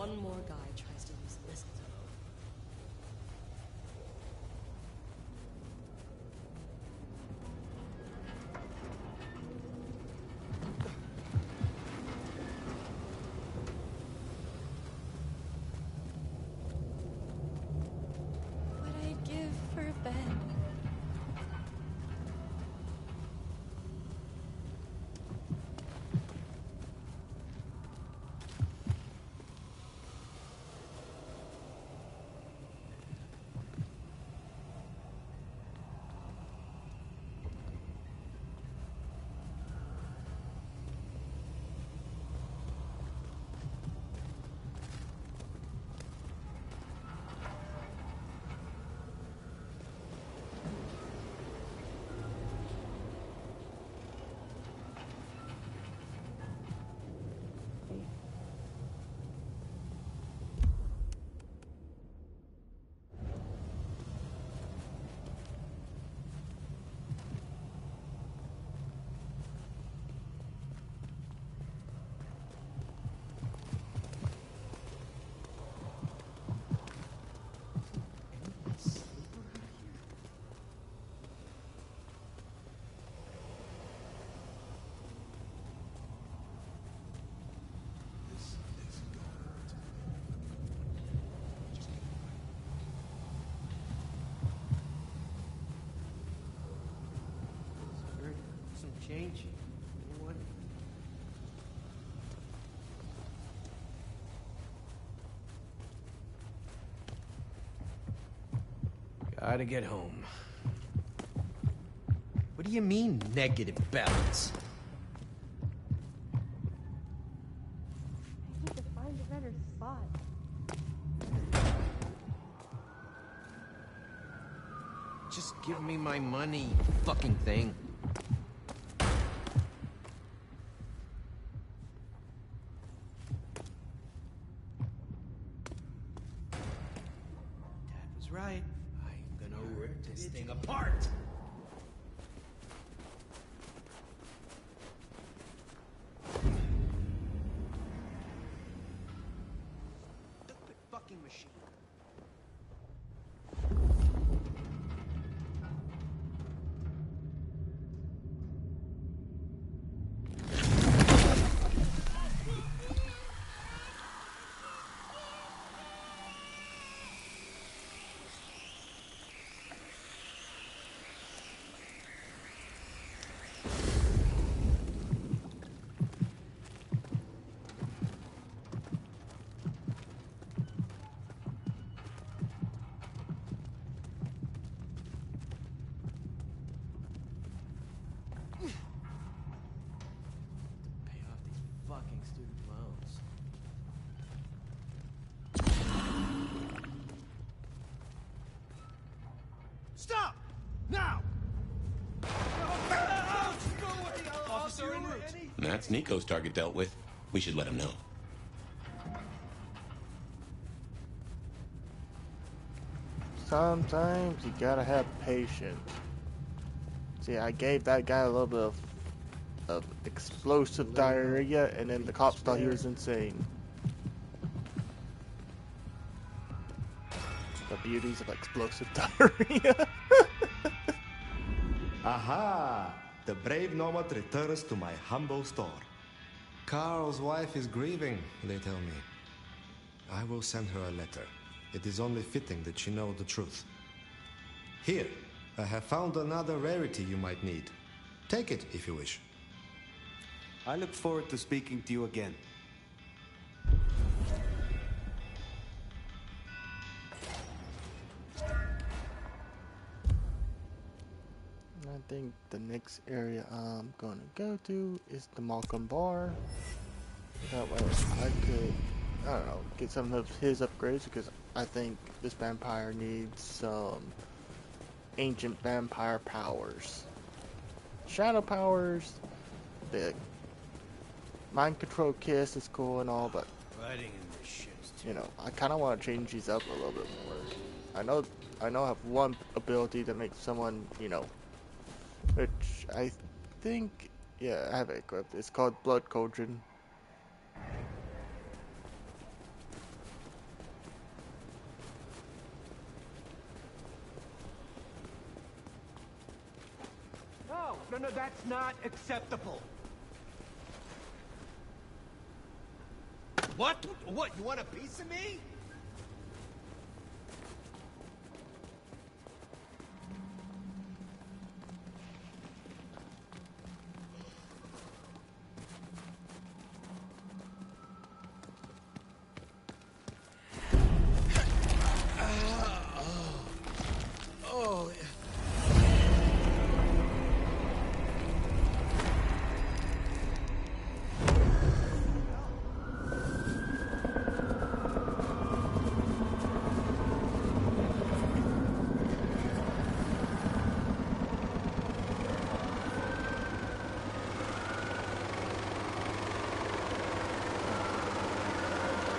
one more guy tries to use mistletoe. What I'd give for a bed. Some change? Anyone? Gotta get home. What do you mean, negative balance? I need to find a better spot. Just give me my money, fucking thing. Dad was right. I'm gonna rip this thing apart. Stupid fucking machine. Pay off these fucking student loans. Stop! Now! Officer en route. That's Nico's target dealt with. We should let him know. Sometimes you gotta have patience. See, I gave that guy a little bit of explosive diarrhea, and then the cops thought he was insane. The beauties of explosive diarrhea. Aha! The brave nomad returns to my humble store. Carl's wife is grieving, they tell me. I will send her a letter. It is only fitting that she know the truth. Here, I have found another rarity you might need. Take it if you wish. I look forward to speaking to you again. I think the next area I'm gonna go to is the Malcolm Bar. That way I could, I don't know, get some of his upgrades, because I think this vampire needs some ancient vampire powers. Shadow powers, the mind control kiss is cool and all, but Riding in this shit. you know, I kind of want to change these up a little bit more. I know I have one ability that makes someone, you know, which I think, yeah, I have it equipped. It's called Blood Cauldron. No, that's not acceptable. What? What, you want a piece of me?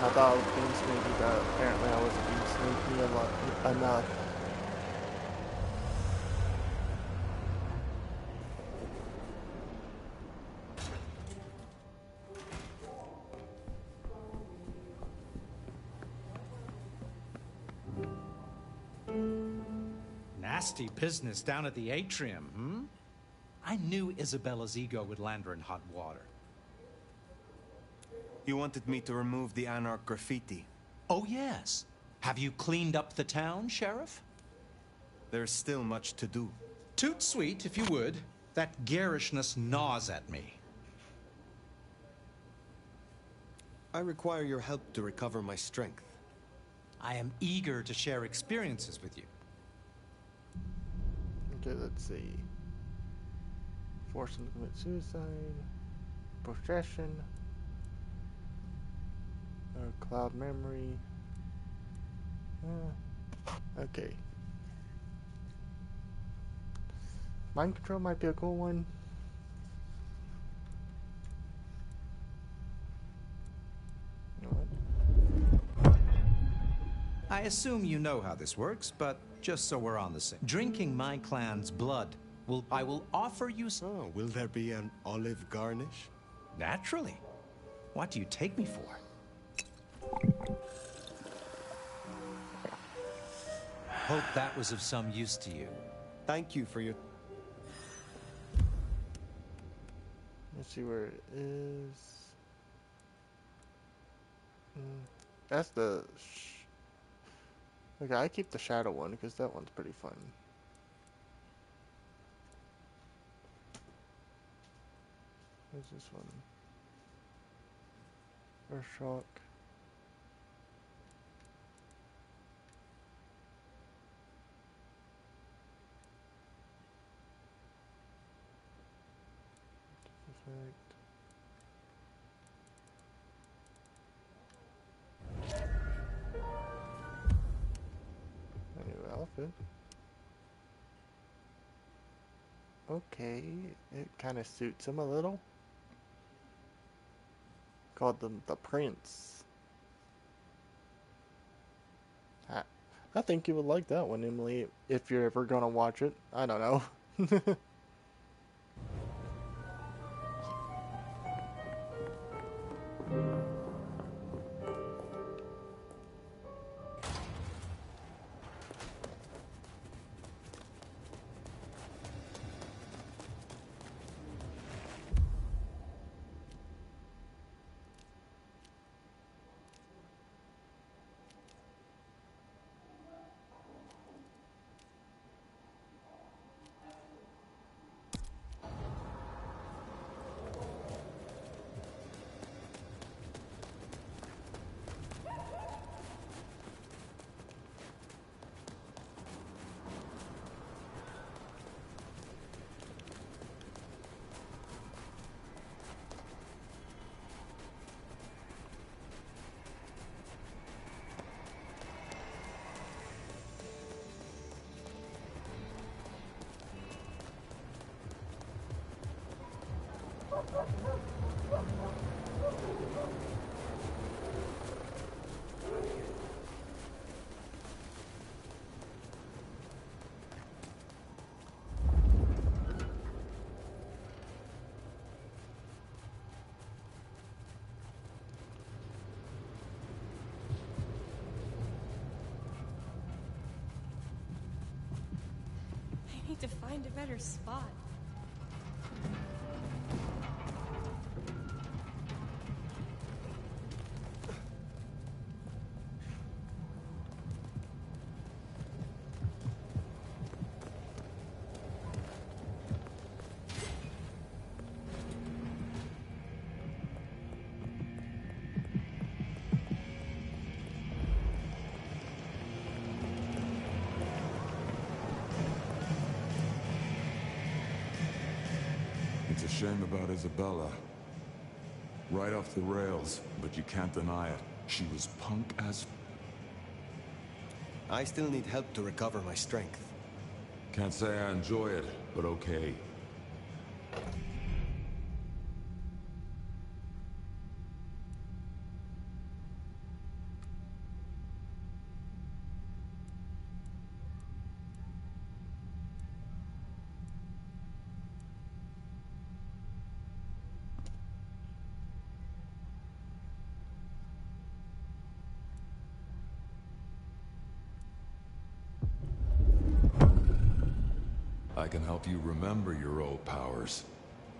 I thought I was being sneaky, but apparently I wasn't being sneaky enough. Nasty business down at the atrium, hmm? I knew Isabella's ego would land her in hot water. You wanted me to remove the Anarch graffiti. Oh, yes. Have you cleaned up the town, Sheriff? There's still much to do. Toot sweet, if you would. That garishness gnaws at me. I require your help to recover my strength. I am eager to share experiences with you. Okay, let's see. Force him to commit suicide. Possession. Cloud memory. Okay. Mind control might be a cool one. You know what? I assume you know how this works, but just so we're on the same. Drinking my clan's blood, I will offer you some... Oh, will there be an olive garnish? Naturally. What do you take me for? Hope that was of some use to you. Thank you for your... Let's see where it is. That's the... Okay, I keep the shadow one because that one's pretty fun. Where's this one? Earth shock. New outfit. Okay, it kind of suits him a little. Called them the Prince. I think you would like that one, Emily, if you're ever gonna watch it. I don't know. I need to find a better spot. shame about Isabella. Right off the rails, but you can't deny it. She was punk as... I still need help to recover my strength. Can't say I enjoy it, but okay. I can help you remember your old powers,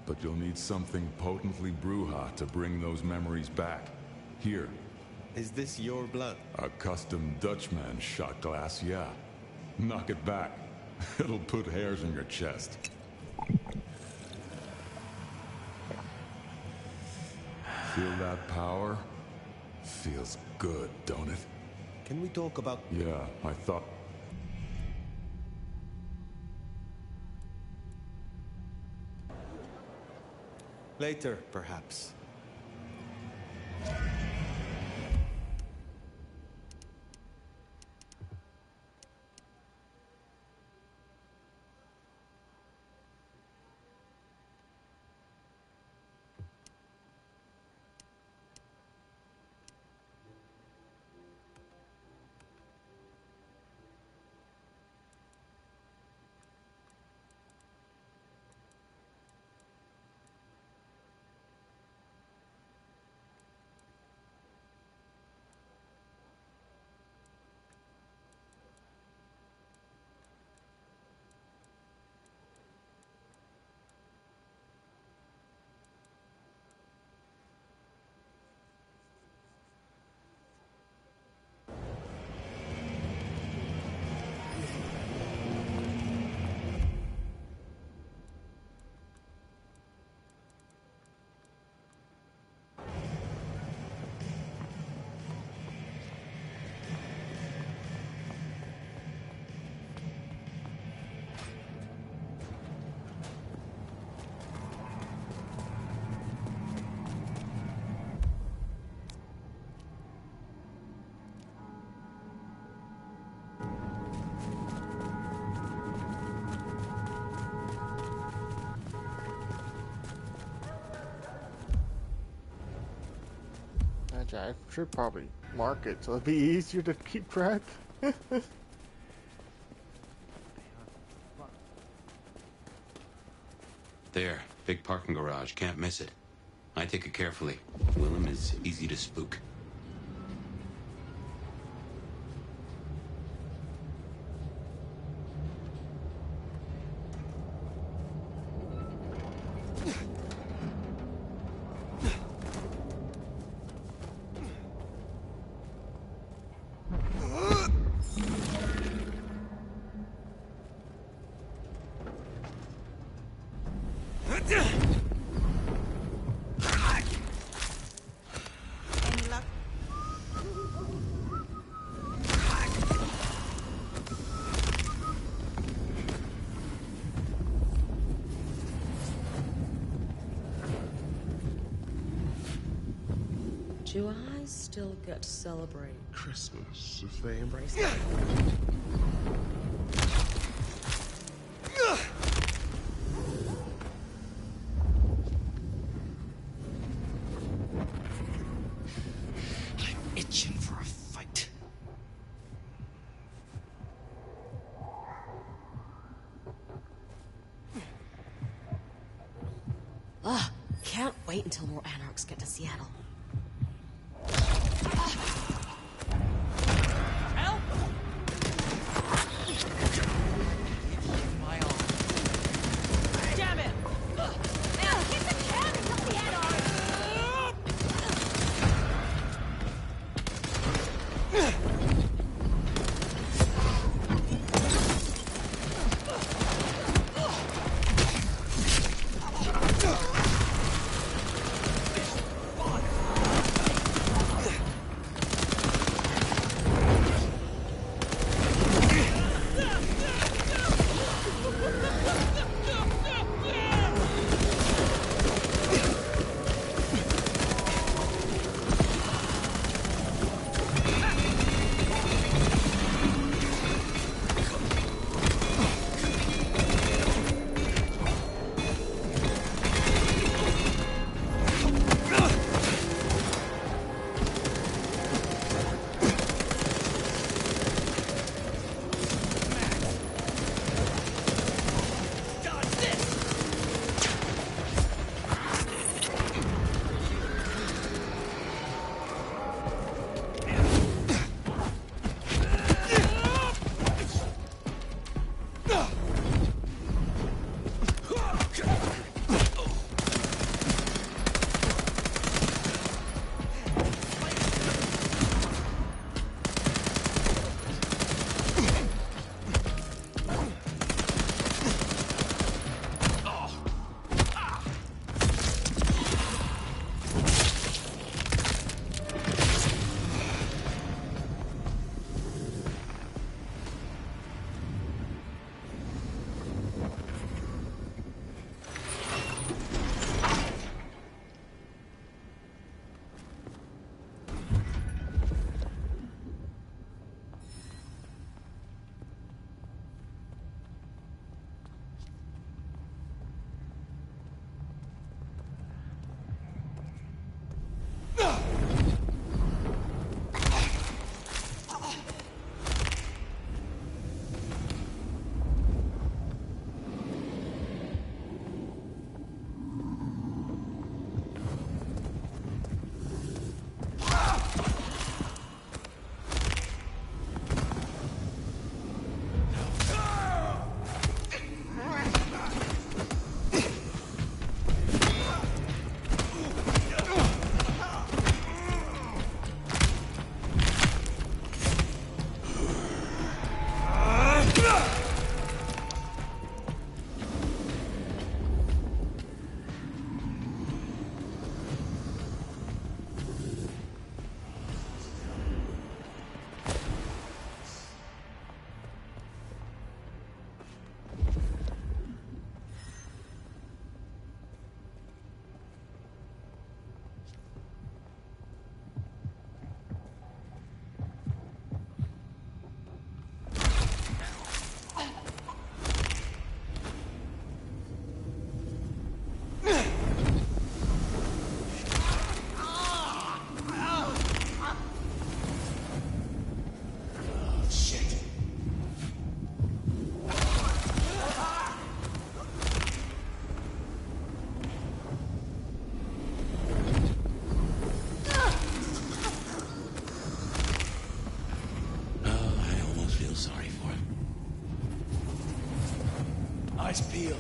but you'll need something potently Bruja to bring those memories back. Here. Is this your blood? A custom Dutchman shot glass, yeah. Knock it back. It'll put hairs in your chest. Feel that power? Feels good, don't it? Can we talk about... Yeah, I thought... Later, perhaps. I should probably mark it so it'll be easier to keep track. There, big parking garage, can't miss it. I take it carefully. Willem is easy to spook. Do I still get to celebrate Christmas if they embrace it? I'm itching for a fight. Ugh, can't wait until more anarchs get to Seattle. sorry for him. Eyes peeled.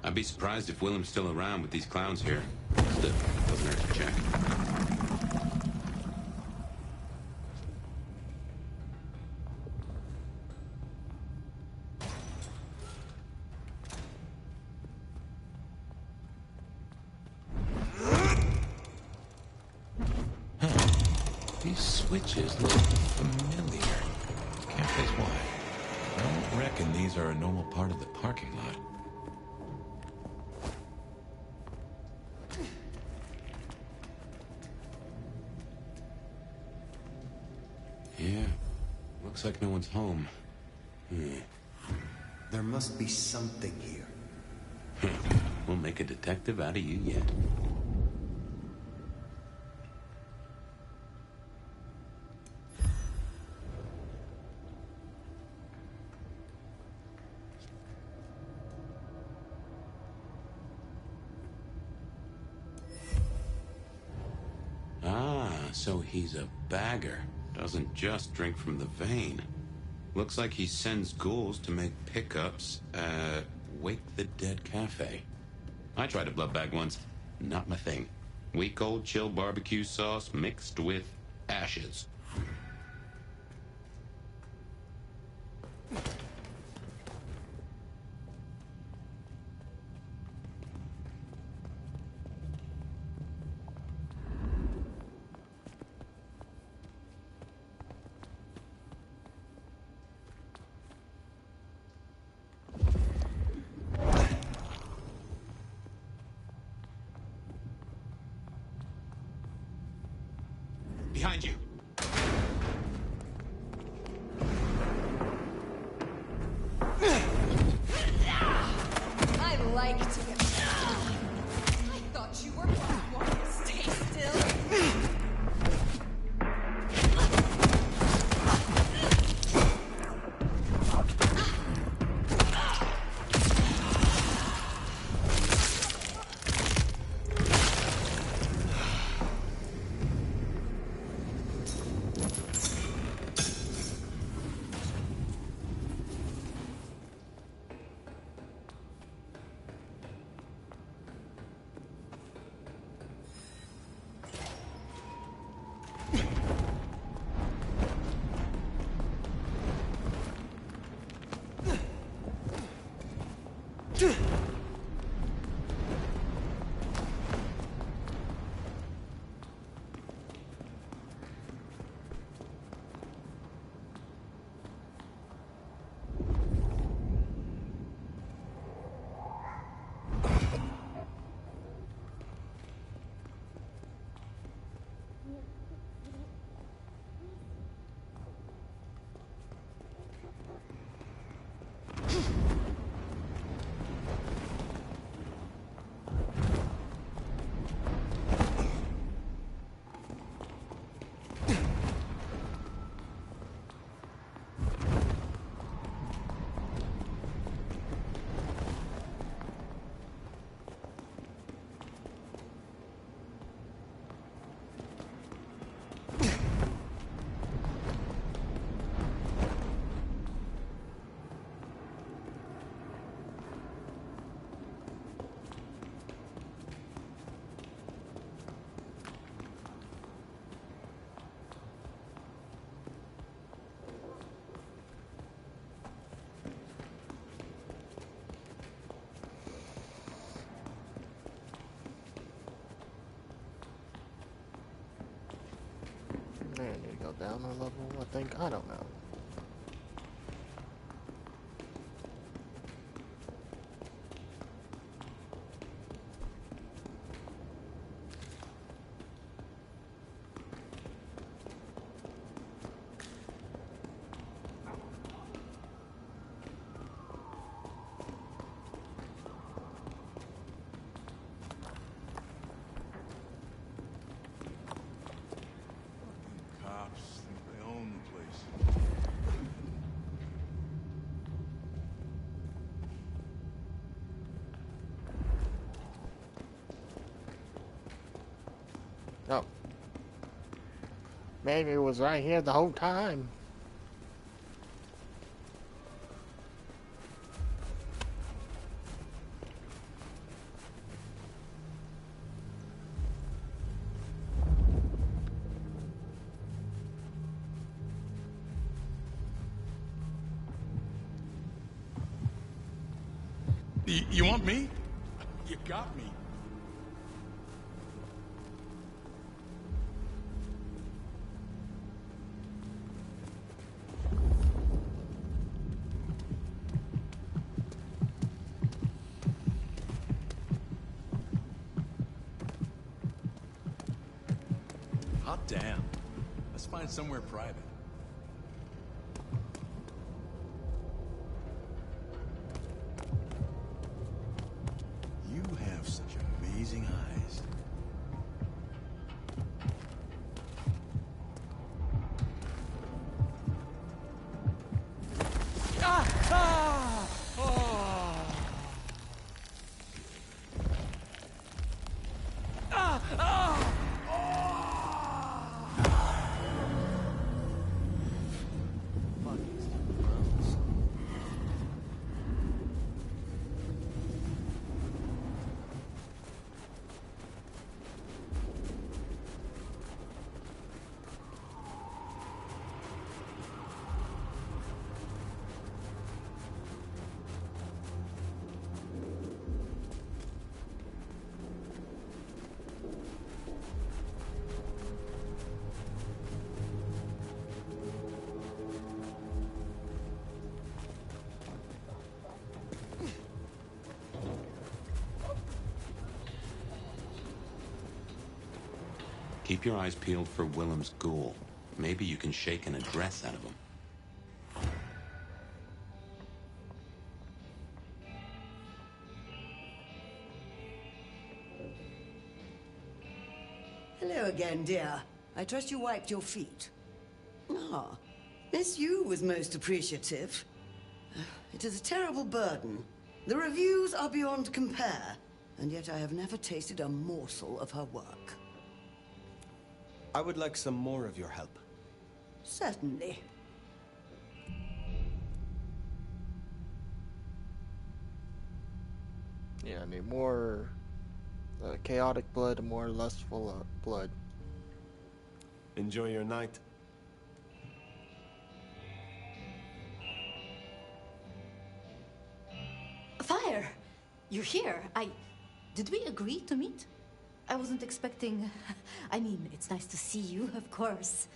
I'd be surprised if Willem's still around with these clowns here. Still, doesn't hurt to check. These switches look familiar. Cafe's why. I don't reckon these are a normal part of the parking lot. Yeah, looks like no one's home. There must be something here. We'll make a detective out of you yet. So he's a bagger. Doesn't just drink from the vein. Looks like he sends ghouls to make pickups at Wake the Dead Cafe. I tried a blood bag once. Not my thing. Weak old chill barbecue sauce mixed with ashes. Behind you. I like to get... I thought you were one. Stay still. I need to go down a level, I think. I don't know. Oh. Maybe it was right here the whole time. You want me? You got me. Hot damn. Let's find somewhere private. You have such amazing eyes. Keep your eyes peeled for Willem's ghoul. Maybe you can shake an address out of him. Hello again, dear. I trust you wiped your feet. Ah, Miss Yu was most appreciative. It is a terrible burden. The reviews are beyond compare, and yet I have never tasted a morsel of her work. I would like some more of your help. Certainly. Yeah, I need more chaotic blood and more lustful blood. Enjoy your night. Fire! You're here. Did we agree to meet? I wasn't expecting... I mean, it's nice to see you, of course.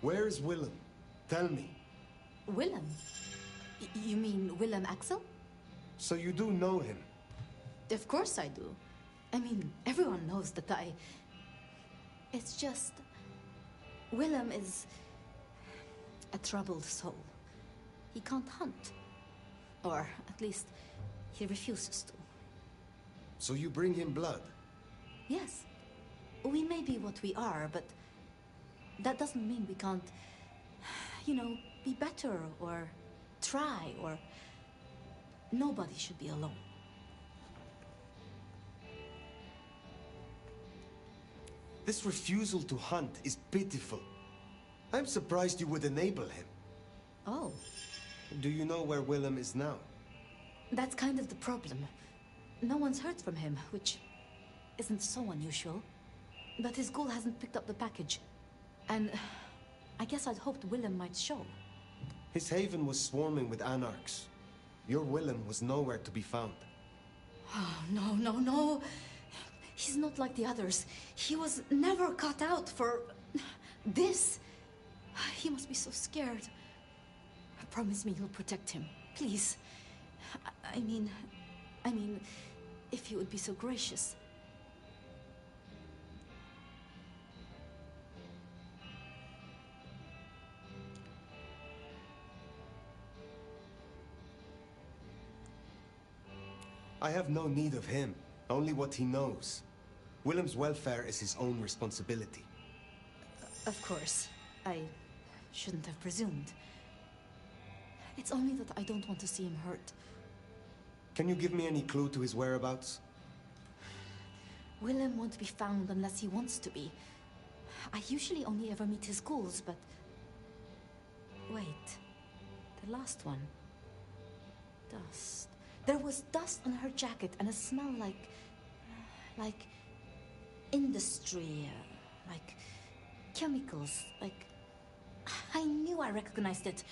Where is Willem? Tell me. Willem? You mean Willem Axel? So you do know him? Of course I do. I mean, everyone knows that I... It's just... Willem is... a troubled soul. He can't hunt. Or, at least, he refuses to. So you bring him blood? Yes. We may be what we are, but... that doesn't mean we can't... you know, be better, or... try, or... nobody should be alone. This refusal to hunt is pitiful. I'm surprised you would enable him. Oh. Do you know where Willem is now? That's kind of the problem. No one's heard from him, which isn't so unusual. But his ghoul hasn't picked up the package. And I guess I'd hoped Willem might show. His haven was swarming with anarchs. Your Willem was nowhere to be found. Oh, no, no, no. He's not like the others. He was never cut out for this. He must be so scared. Promise me you'll protect him, please. I mean, if you would be so gracious. I have no need of him, only what he knows. Willem's welfare is his own responsibility. Of course. I shouldn't have presumed. It's only that I don't want to see him hurt. Can you give me any clue to his whereabouts? Willem won't be found unless he wants to be. I usually only ever meet his ghouls, but... Wait. The last one. Dust. There was dust on her jacket and a smell like industry, like chemicals, like... I knew I recognized it.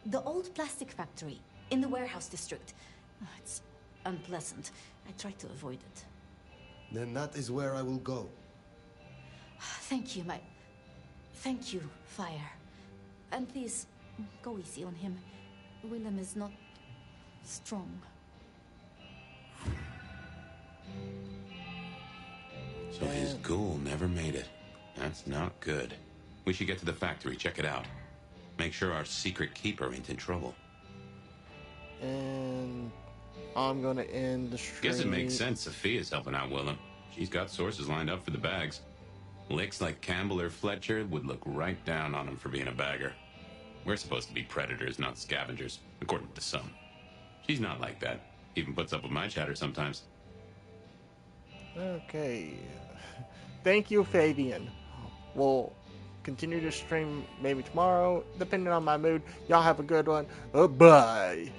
The old plastic factory in the warehouse district. It's unpleasant. I try to avoid it. Then that is where I will go. Thank you, Thank you, Fire. And please, go easy on him. Willem is not strong. So his ghoul never made it. That's not good. We should get to the factory, check it out. Make sure our secret keeper ain't in trouble. And I'm gonna end the stream. Guess it makes sense Sophia's helping out Willem. She's got sources lined up for the bags. Licks like Campbell or Fletcher would look right down on him for being a bagger. We're supposed to be predators, not scavengers, according to some. She's not like that. Even puts up with my chatter sometimes. Okay. Thank you, Fabian. We'll continue to stream maybe tomorrow, depending on my mood. Y'all have a good one. Bye.